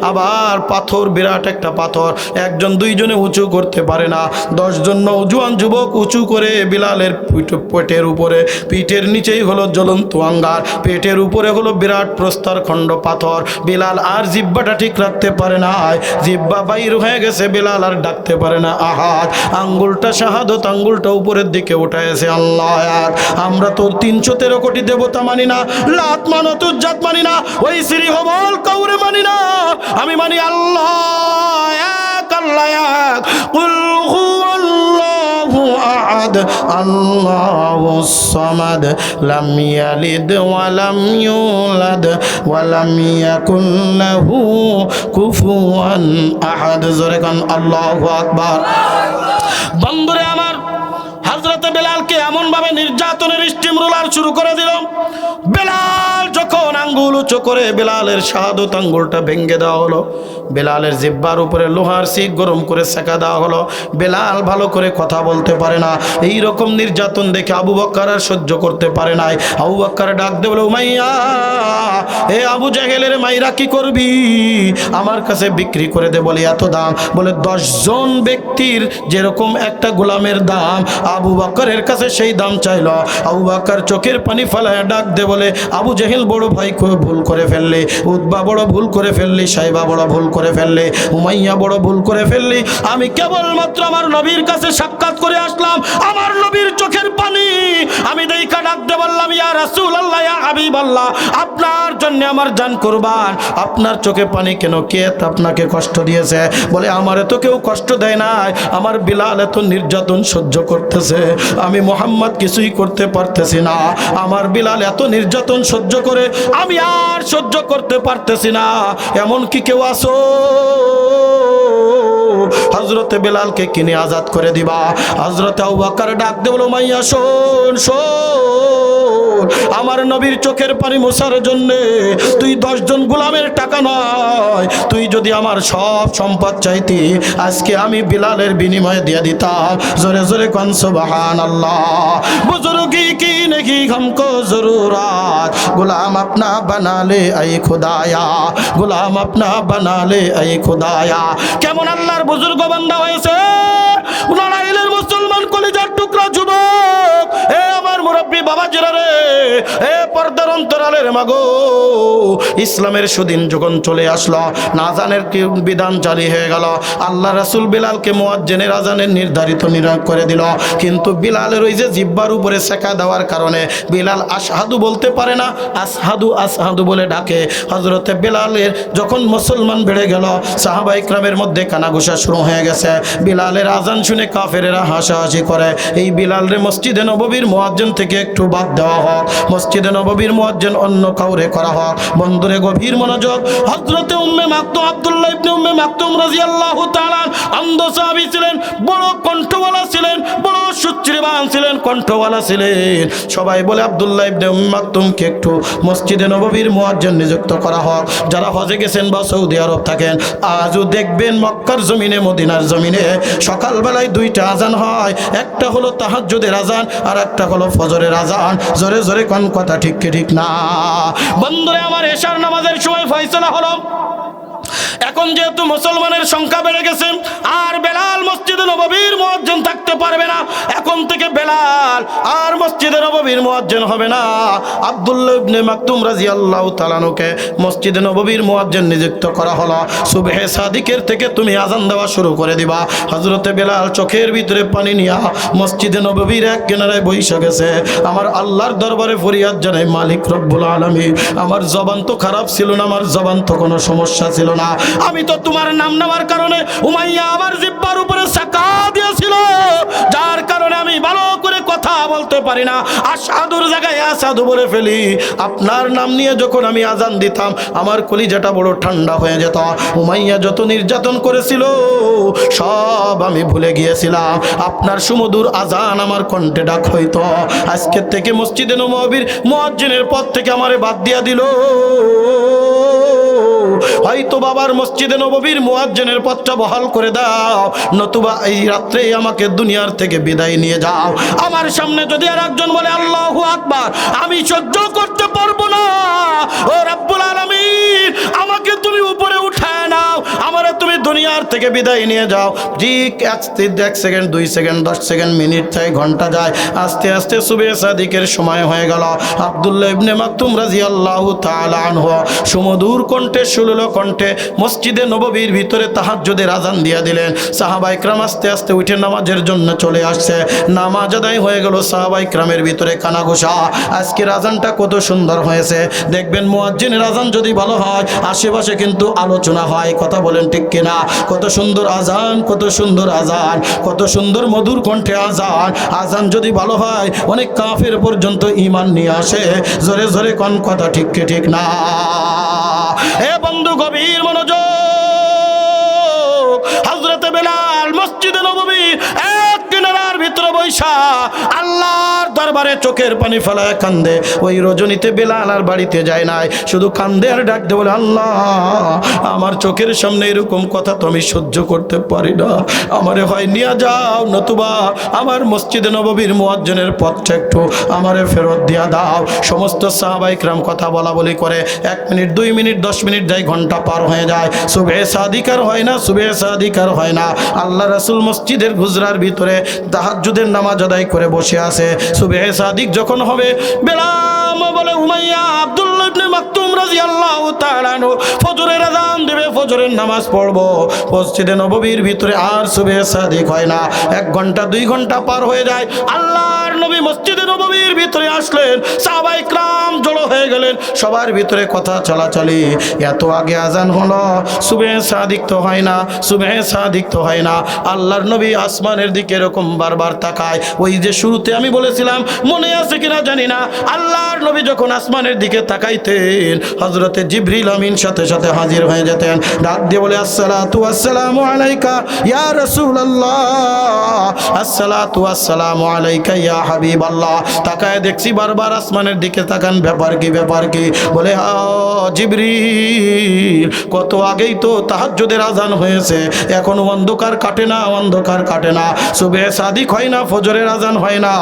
আবার পাথর, বিরাট একটা পাথর, একজন দুইজনে উঁচু করতে পারে না, 10 জন নওজোয়ান যুবক উঁচু করে বিলালের পেটের উপরে, পিঠের নিচেই হলো জ্বলন্ত আঙ্গার, পেটের উপরে হলো বিরাট প্রস্তর খণ্ড পাথর। বিলাল আর জিহ্বাটা ঠিক রাখতে পারে না, জিহ্বা বাইর হয়ে গেছে, বিলাল আর ডাকতে পারে না আহাদ। আঙ্গুলটা শাহাদত, আঙ্গুলটা উপরের দিকে উঠাইছে। আল্লাহ এক। আমরা তো 313 কোটি দেবতা মানি না, লাত মানত উজ্জাত মানি না, ওই শ্রী হবল কাউরে মানি না, আমি মানি আল্লাহ এক, আল্লাহ এক। কুল হুয়াল্লাহু আহাদ আল্লাহুস সামাদ লাম ইয়ালিদ ওয়া লাম ইউলাদ ওয়া লাম ইয়াকুল লাহু কুফুয়ান আহাদ। জোরে কান আল্লাহু আকবার। বন্ধুরে আমার, হযরতে বেলালকে এমন ভাবে নির্যাতনের স্টিম রোলার শুরু করে দিল। বেলাল যখন আঙ্গুল উঁচু করে বেলালের শাহাদত আঙ্গুলটা ভেঙে দেওয়া হলো, বেলালের জিহ্বার উপরে লোহার শিক গরম করে সেকা দেওয়া হলো। বেলাল ভালো করে কথা বলতে পারে না। এই রকম নির্যাতন দেখে আবু বকর আর সহ্য করতে পারে নাই। আবু বকর ডাক দিয়ে বলে, উমাইয়া, এ আবু জাহেলের মাইরা কি করবি? আমার কাছে বিক্রি করে দে। বলে এত দাম? বলে 10 জন ব্যক্তির যেরকম একটা গোলামের দাম, আবু বকরের কাছে সেই দাম চাইল। আবু বকর চোখের পানি ফেলায় ডাক দে বলে, আবু জাহেল বড় ভাই ভুল করে ফেললি, উতবা বড় ভুল করে ফেললি, সাইবা বড় ভুল করে ফেললি, উমাইয়া বড় ভুল করে ফেললি। আমি কেবলমাত্র আমার নবীর কাছে সাক্ষাৎ করে আসলাম, আমার নবীর চোখের পানি আমি দেখা ডাক দে বললাম, ইয়া রাসূলুল্লাহ, ইয়া হাবিবাল্লাহ, আপনার জন্য আমার জান কুরবান, আপনার চোখে পানি কেন? কে আপনাকে কষ্ট দিয়েছে? বলে, আমারে তো কেউ কষ্ট দেয় নাই, আমার বিলাল এত নির্যাতন সহ্য করতেছে, আমি মুহাম্মদ কিছুই করতে পারতেছি না। আমার বিলাল এত নির্যাতন সহ্য করে আমি আর সহ্য করতে পারতেছি না। এমন কি কেউ আসো হযরতে বেলালকে কিনে আজাদ করে দিবা? হযরতে আবু বকর ডাক দিয়ে বলো, মাইয়া শোন শোন, আমার নবীর চোখের পানি মোছার জন্য তুই 10 জন গোলামের টাকা নয়, তুই যদি আমার সব সম্পদ চাইতি, আজকে আমি বিলালের বিনিময়ে দিয়ে দিতাম। জোরে জোরে কোন সুবহানাল্লাহ। বুজুর্গি কি নেহি हमको जरूरत, गुलाम अपना बना ले ऐ खुदाया, गुलाम अपना बना ले ऐ खुदाया। কেমন আল্লাহর বুজুর্গ বান্দা হয়েছে লড়াইলের মুসলমান কলিজার টুকরা যুবক, এ আমার মুরব্বী বাবা জিরা রে, এ পর্দার অন্তরালের মাগো, ইসলামের সুদিন যখন চলে আসলো, নাজানের কি বিধান জারি হয়ে গেল, আল্লাহ রাসূল বিলালকে মুয়াজ্জিনের আজানের নির্ধারিত নিরাক করে দিল। কিন্তু বিলালের ওই যে জিহ্বার উপরে সেকা দেওয়ার কারণে বিলাল আশহাদু বলতে পারে না, আসহাদু আসহাদু বলে ডাকে। হযরতে বিলালের যখন মুসলমান বেড়ে গেল, সাহাবা ইকরামের মধ্যে কানাঘুষা শুরু হয়ে গেছে। বিলালের আজান শুনে কাফেরেরা হাসাহাসি করে, এই বিলালরে মসজিদে নববীর মুয়াজ্জিন থেকে একটু বাদ দেওয়া হোক, মসজিদে নববীর মুয়াজ্জিন অন্য কাউরে করা হোক। বন্ধুরে গভীর মনোযোগ, হযরতে উম্মে মাকতুম আব্দুল্লাহ ইবনে উম্মে মাকতুম রাদিয়াল্লাহু তাআলা অন্ধ সাহাবী ছিলেন, বড় কণ্ঠওয়ালা ছিলেন, বড় সুচ্রিবান ছিলেন, কণ্ঠওয়ালা ছিলেন। সবাই বলে আব্দুল্লাহ ইবনে উম্মে মাকতুমকে একটু মসজিদে নববীর মুয়াজ্জিন নিযুক্ত করা হোক। যারা হজে গেছেন বা সৌদি আরব থাকেন, আজও দেখবেন মক্কার জমিনে, মদিনার জমিনে সকালবেলায় 2টা আজান হয়, একটা হলো তাহাজ্জুদের আজান আর একটা হলো ফজরের আজান। জোরে জোরে কোন কথা ঠিক কি ঠিক না? বন্ধুরে আমার, এশার নামাজের সময় ফয়সালা হলো। এখন যেহেতু মুসলমানের সংখ্যা বেড়ে গেছে আর বেলাল মসজিদে নববীর মুয়াজ্জিন থাকতে পারবে না, এখন থেকে বেলাল আর মসজিদে নববীর মুয়াজ্জিন হবে না। আব্দুল্লাহ ইবনে মাকতুম রাদিয়াল্লাহু তাআলা আনহুকে মসজিদে নববীর মুয়াজ্জিন নিযুক্ত করা হলো। সুবহে সাদিকের থেকে তুমি আজান দেওয়া শুরু করে দিবা। হযরতে বেলাল চোখের ভিতরে পানি নিয়া মসজিদে নববীর এক কিনারায় বসে গেছে। আমার আল্লাহর দরবারে ফরিয়াদ জানাই, মালিক রব্বুল আলামিন, আমার জবান তো খারাপ ছিল না, আমার জবান তো কোনো সমস্যা ছিল না, আমি তো তোমার নাম নেওয়ার কারণে উমাইয়া আমার জিহ্বার উপরে সাকা দিয়েছিল, যার কারণে আমি ভালো করে কথা বলতে পারি না, আশহাদুর জায়গায় আসাদু বলে ফেলি। আপনার নাম নিয়ে যখন আমি আজান দিতাম, আমার কলিজাটা বড় ঠান্ডা হয়ে যেত। উমাইয়া যত নির্যাতন করেছিল সব আমি ভুলে গিয়েছিলাম, আপনার সুমধুর আজান আমার কণ্ঠে ডাক হইতো। আজকের থেকে মসজিদে নববীর মুয়াজ্জিনের পদ থেকে আমারে বাদ দিয়া দিল। হয়তো বাবার মসজিদে নববীর মুয়াজ্জিনের পদটা বহাল করে দাও, নতুবা এই রাত্রে আমাকে দুনিয়ার থেকে বিদায় নিয়ে যাও। আমার সামনে যদি আর একজন বলে আল্লাহু আকবার, আমি সহ্য করতে পারবো না। ও রব্বুল রব্বুল আলামিন আমাকে তুমি উপরে উঠায় নাও, আমারে তুমি দুনিয়ার থেকে বিদায় নিয়ে যাও। ঠিক 1 সেকেন্ড 2 সেকেন্ড 10 সেকেন্ড মিনিট থেকে ঘন্টা যায়, আস্তে আস্তে সুবহে সাদিকের সময় হয়ে গেল। আব্দুল্লাহ ইবনে মাকতুম রাদিয়াল্লাহু তাআলা আনহু সুমধুর কণ্ঠে সুলল কণ্ঠে মসজিদে নববীর ভিতরে তাহাজ্জুদের আজান দিয়ে দিলেন। সাহাবা ইকরাম আস্তে আস্তে উঠে নামাজের জন্য চলে আসছে। নামাজ আদায় হয়ে গেল, সাহাবা ইকরামের ভিতরে কানাঘোষা। আজকের আজানটা কত সুন্দর হয়েছে। দেখবেন মুয়াজ্জিনের আজান যদি ভালো হয়, আশেপাশে কিন্তু আলোচনা হয়, কথা বলেন ঠিক কিনা? কত সুন্দর আজান, কত সুন্দর আজান, কত সুন্দর মধুর কণ্ঠে আজান। আজান যদি ভালো হয়, অনেক কাফের পর্যন্ত ঈমান নিয়ে আসে। জোরে জোরে কোন কথা ঠিক কি ঠিক না? হে বন্ধু, গভীর মনোযোগ। হযরত বেলাল মসজিদে নববীর এক কিনারার ভিতরে বৈশা আল্লাহর দরবারে চোখের পানি ফেলায় কান্দে। ওই রজনীতে বেলাল আর বাড়িতে যায় নাই, শুধু কান্দে আর ডাক দে বলে, আল্লাহ আমার চোখের সামনে এরকম কথা তো আমি সহ্য করতে পারি না, আমারে হয় নিয়ে যাও, নতুবা আমার মসজিদে নববীর মুয়াজ্জিনের পথটা একটু আমারে ফেরত দিয়া দাও। সমস্ত সাহাবা ইকরাম কথা বলা বলি করে 1 মিনিট 2 মিনিট 10 মিনিট যায়, ঘন্টা পার হয়ে যায়। সুবহে সাদিক আর হয় না, সুবহে সাদিক আর হয় না। আল্লাহ রাসূল মসজিদের হুজরার ভিতরে তাহাজ্জুদের নামাজ আদায় করে বসে আছে। সুবহে সাদিক যখন হবে, বেলাল বলে, উমাইয়া আব্দুল্লাহ ইবনে মাকতুম রাদিয়াল্লাহু তাআলা আনহু ফজরের আযান দেবে, ফজরের নামাজ পড়বো। মসজিদে নববীর ভিতরে আর সুবহে সাদিক হয় না। 1 ঘন্টা 2 ঘন্টা পার হয়ে যায়। আল্লাহর নবী মসজিদে নববীর ভিতরে আসলেন, সাহাবা ইকরাম জড়ো হয়ে গেলেন, সবার ভিতরে কথা চলাচলি। এত আগে আজান হলো, সুবহে সাদিক তো হয় না, সুবহে সাদিক তো হয় না। আল্লাহর নবী আসমানের দিকে এরকম বারবার তাকায়। ওই যে শুরুতে আমি বলেছিলাম, মনে আছে কিনা জানি না, আল্লাহর নবী যখন আসমানের দিকে তাকাইতেন, হযরতে জিবরিল আমিন সাথে সাথে হাজির হয়ে যেতেন। ডাক দিয়ে বলে, আসসালাতু ওয়াসসালামু আলাইকা ইয়া রাসূলুল্লাহ, আসসালাতু ওয়াসসালামু আলাইকা ইয়া হাবিবাল্লাহ। তাকায় দেখছি বারবার আসমানের দিকে তাকান, ব্যাপার কি ব্যাপার কি? বলে, জিবরিল কত আগেই তো তাহাজ্জুদের আজান হয়েছে, এখনো অন্ধকার কাটে না, অন্ধকার কাটে না, সুবহে সাদিক হয় না, ফজরের আজান হয় না,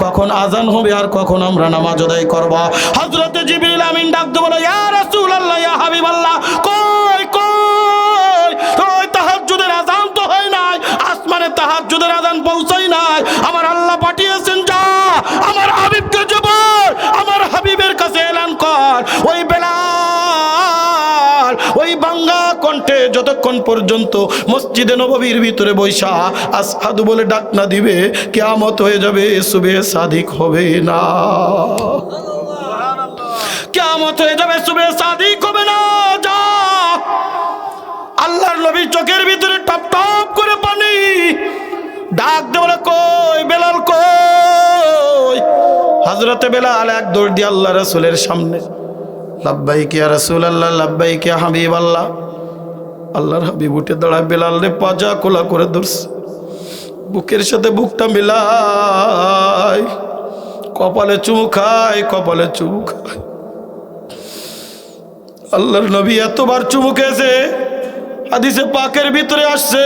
কখন আজান হবে আর কখন আমরা নামাজ আদায় করব? হযরতে জিবরিল আমিন ডাক দিয়ে বলে, ইয়া রাসূলুল্লাহ ইয়া হাবিবাল্লাহ, কই কই ওই তাহাজ্জুদের আজান তো হয় নাই, আসমানে তাহাজ্জুদের আজান পৌঁছাই নাই, আমার আল্লাহ পাঠিয়েছেন, যা আমার হাবিবকে জবর আমার হাবিবের কাছে এলান কর। ওই বেলাল ওই বাঙ্গা কণ্ঠে যতক্ষণ পর্যন্ত মসজিদে নববীর ভিতরে বৈশা আসহাদু বলে ডাক না দিবে, কিয়ামত হয়ে যাবে, সুবহে সাদিক হবে না। কিয়ামত হয়ে যাবে, সুবহে সাদিক হবে না। যা, আল্লাহর নবীর চোখের ভিতরে টপ টপ করে পানি। ডাক দে বলে, কই বেলাল কই? হযরতে বেলাল এক দৌড় দিয়ে আল্লাহ রাসূলের সামনে, লাব্বাইক ইয়া রাসূলুল্লাহ, লাব্বাইক ইয়া হাবিবাল্লাহ। আল্লাহর হাবিব উঠে দাঁড়ায়, বেলাল রে পাজা কোলা করে ধরছে, বুকের সাথে বুকটা মিলায়, কপালে চুমু খায়, কপালে চুমু খায়। আল্লাহর নবী এতবার চুমু খেয়েছে, হাদিসে পাকের ভিতরে আসছে,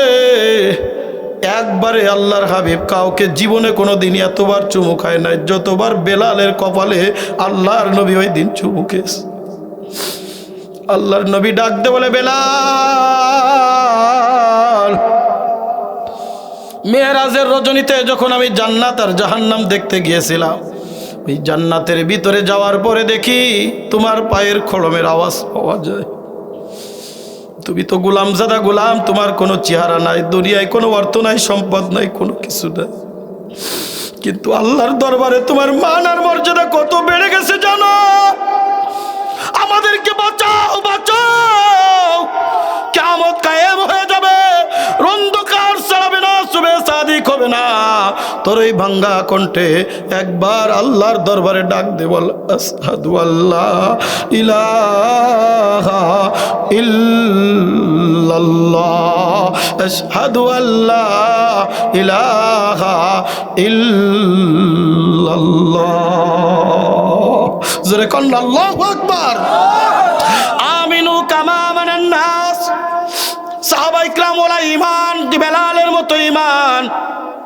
একবারে আল্লাহর হাবিব কাউকে জীবনে কোনো দিন এতবার চুমু খায় নাই যতবার বেলালের কপালে আল্লাহর নবী ওই দিন চুমু খেয়েছে। আল্লাহর নবী ডাক দে বলে, বেলাল, মেরাজের রজনীতে যখন আমি জান্নাত আর জাহান্নাম দেখতে গিয়েছিলাম, ওই জান্নাতের ভিতরে যাওয়ার পরে দেখি তোমার পায়ের খড়মের আওয়াজ পাওয়া যায়। তুমি তো গোলামজাদা গোলাম, তোমার কোনো চেহারা নাই, দুনিয়ায় কোনো অর্থ নাই, সম্পদ নাই, কোনো কিছু নাই, কিন্তু আল্লাহর দরবারে তোমার মান আর মর্যাদা কত বেড়ে গেছে জানো? আমাদেরকে বাঁচাও, বাঁচাও, কিয়ামত কায়েম হয়ে যাবে, অন্ধকার ছাড়াবে না, সুবহে সাদিক হবে না। তোর এই ভাঙ্গা কণ্ঠে একবার আল্লাহর দরবারে ডাক দে, বল, আশহাদু আল্লা ইলাহা ইল্লাল্লাহ, আশহাদু আল্লা ইলাহা ইল্লাল্লাহ। জোরে কোন আল্লাহু আকবার। আমিনু কামা আমানান নাস। সাহাবায়ে ইকরাম ওলা ঈমান, বেলালের মতো ঈমান,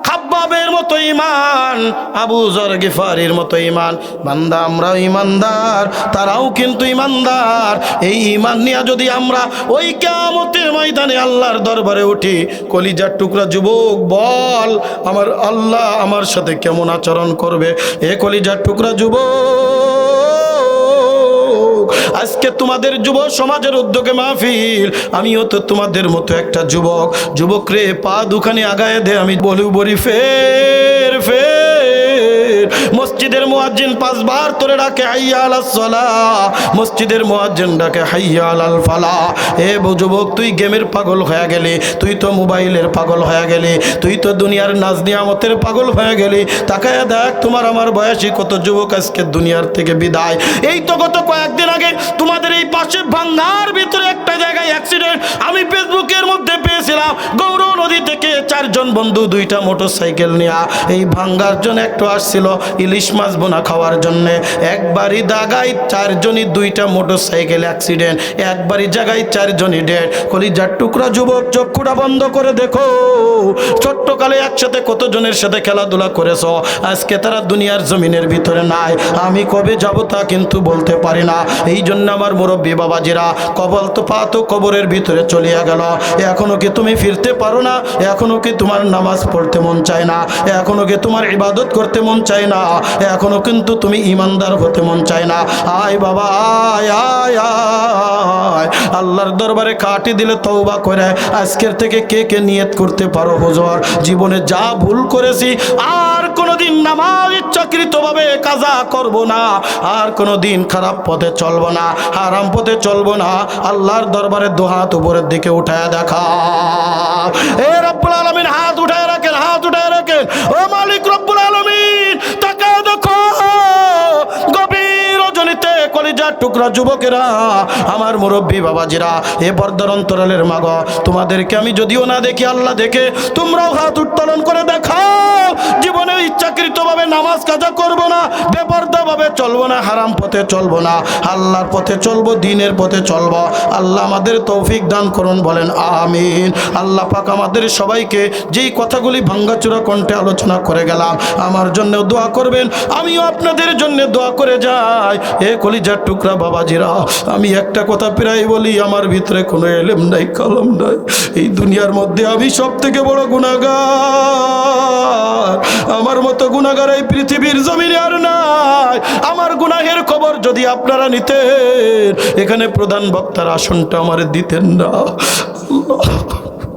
খাব্বাবের মতো ঈমান, আবু যর গিফারির মতো ঈমান। বান্দা আমরাও ঈমানদার, তারাও কিন্তু ঈমানদার। এই ঈমান নিয়ে যদি আমরা ওই কিয়ামতের ময়দানে আল্লাহর দরবারে উঠি, কলিজার টুকরা যুবক বল আমার আল্লাহ আমার সাথে কেমন আচরণ করবে? এ কলিজার টুকরা যুবক, আজকে তোমাদের যুব সমাজের উদ্যোগে মাহফিল, আমিও তো তোমাদের মতো একটা যুবক। যুবক রে, পা দুখানি আগায় দে, আমি বলি ফের ফের। মসজিদের মুয়াজ্জিন 5 বার তোরে ডাকে হাইয়া আলাস সালাহ, মসজিদের মুয়াজ্জিন ডাকে হাইয়া আলাল ফালাহ। এ যুবক, তুই গেমের পাগল হয়ে গেলি, তুই তো মোবাইলের পাগল হয়ে গেলি, তুই তো দুনিয়ার নাজ নিয়ামতের পাগল হয়ে গেলি। তাকায় দেখ তোমার আমার বয়সী কত যুবক আজকে দুনিয়ার থেকে বিদায়। এই তো গত কয়েকদিন আগে তোমাদের এই পাশে ভাঙ্গার ভিতরে একটা জায়গায় অ্যাক্সিডেন্ট আমি ফেসবুকের মধ্যে পেয়েছিলাম। গৌর নদী থেকে 4 জন বন্ধু 2টা মোটরসাইকেল নিয়ে এই ভাঙ্গার জন্য একটু আসছিল ইলিশ মাছ বোনা খাওয়ার জন্য। একবারই দাগায় 4 জনই 2টা মোটরসাইকেল অ্যাক্সিডেন্ট, একবারই জায়গায় 4 জনই ডেড। কলিজার টুকরা যুবক, চক্ষুটা বন্ধ করে দেখো, ছোট্টকালে একসাথে কতজনের সাথে খেলাধুলা করেছ, আজকে তারা দুনিয়ার জমিনের ভিতরে নাই। আমি কবে যাব তা কিন্তু বলতে পারি না। এই জন্য আমার মুরব্বী বাবাজিরা, কবল তো পা তো কবরের ভিতরে চলিয়া গেল, এখনো কি তুমি ফিরতে পারো না? এখনো কি তোমার নামাজ পড়তে মন চায় না? এখনো কি তোমার ইবাদত করতে মন চায় না? এখনো কিন্তু তুমি ইমানদার হতে মন চায় না? আয় বাবা আয় আয় আয়, আল্লাহর দরবারে কাটি দিলে তওবা করে আজকের থেকে কে কে নিয়ত করতে পারো, হুজুর জীবনে যা ভুল করেছি আর কোনোদিন নামাজ ইচ্ছাকৃতভাবে কাজা করব না, আর কোনোদিন খারাপ পথে চলবো না, হারাম পথে চলবো না। আল্লাহর দরবারে 2 হাত উপরের দিকে উঠায় দেখা। এ রব্বুল আলামিন, হাত উঠায় রাখেন, হাত উঠায় রাখেন। ও মালিক রব্বুল আলামিন, তাকায় দেখো গভীর রজনীতে কলিজার টুকরা যুবকেরা, আমার মুরব্বী বাবাজিরা, এ পর্দার অন্তরালের মাগ, তোমাদেরকে আমি যদিও না দেখি আল্লাহ দেখে, তোমরাও হাত উত্তোলন করে দেখাও। জীবনে ইচ্ছাকৃতভাবে নামাজ কাজা করব না, বেপরদাভাবে চলবো না, হারাম পথে চলবো না, আল্লাহর পথে চলবো, দ্বীনের পথে চলবো। আল্লাহ আমাদের তৌফিক দান করুন, বলেন আমিন। আল্লাহ পাক আমাদের সবাইকে যেই কথাগুলি ভাঙ্গাচোরা কণ্ঠে আলোচনা করে গেলাম, আমার জন্য দোয়া করবেন, আমিও আপনাদের জন্য দোয়া করে যাই। এ কলিজার টুকরা বাবাজিরা, আমি একটা কথা প্রায় বলি, আমার ভিতরে কোনো এলেম নাই, কলম নাই। এই দুনিয়ার মধ্যে আমি সব থেকে বড় গুনাহগার, আমার মতো গুনাহগার এই পৃথিবীর জমিনে আর নাই। আমার গুনাহের খবর যদি আপনারা নিতেন, এখানে প্রধান বক্তার আসনটা আমার দিতেন না। আল্লাহ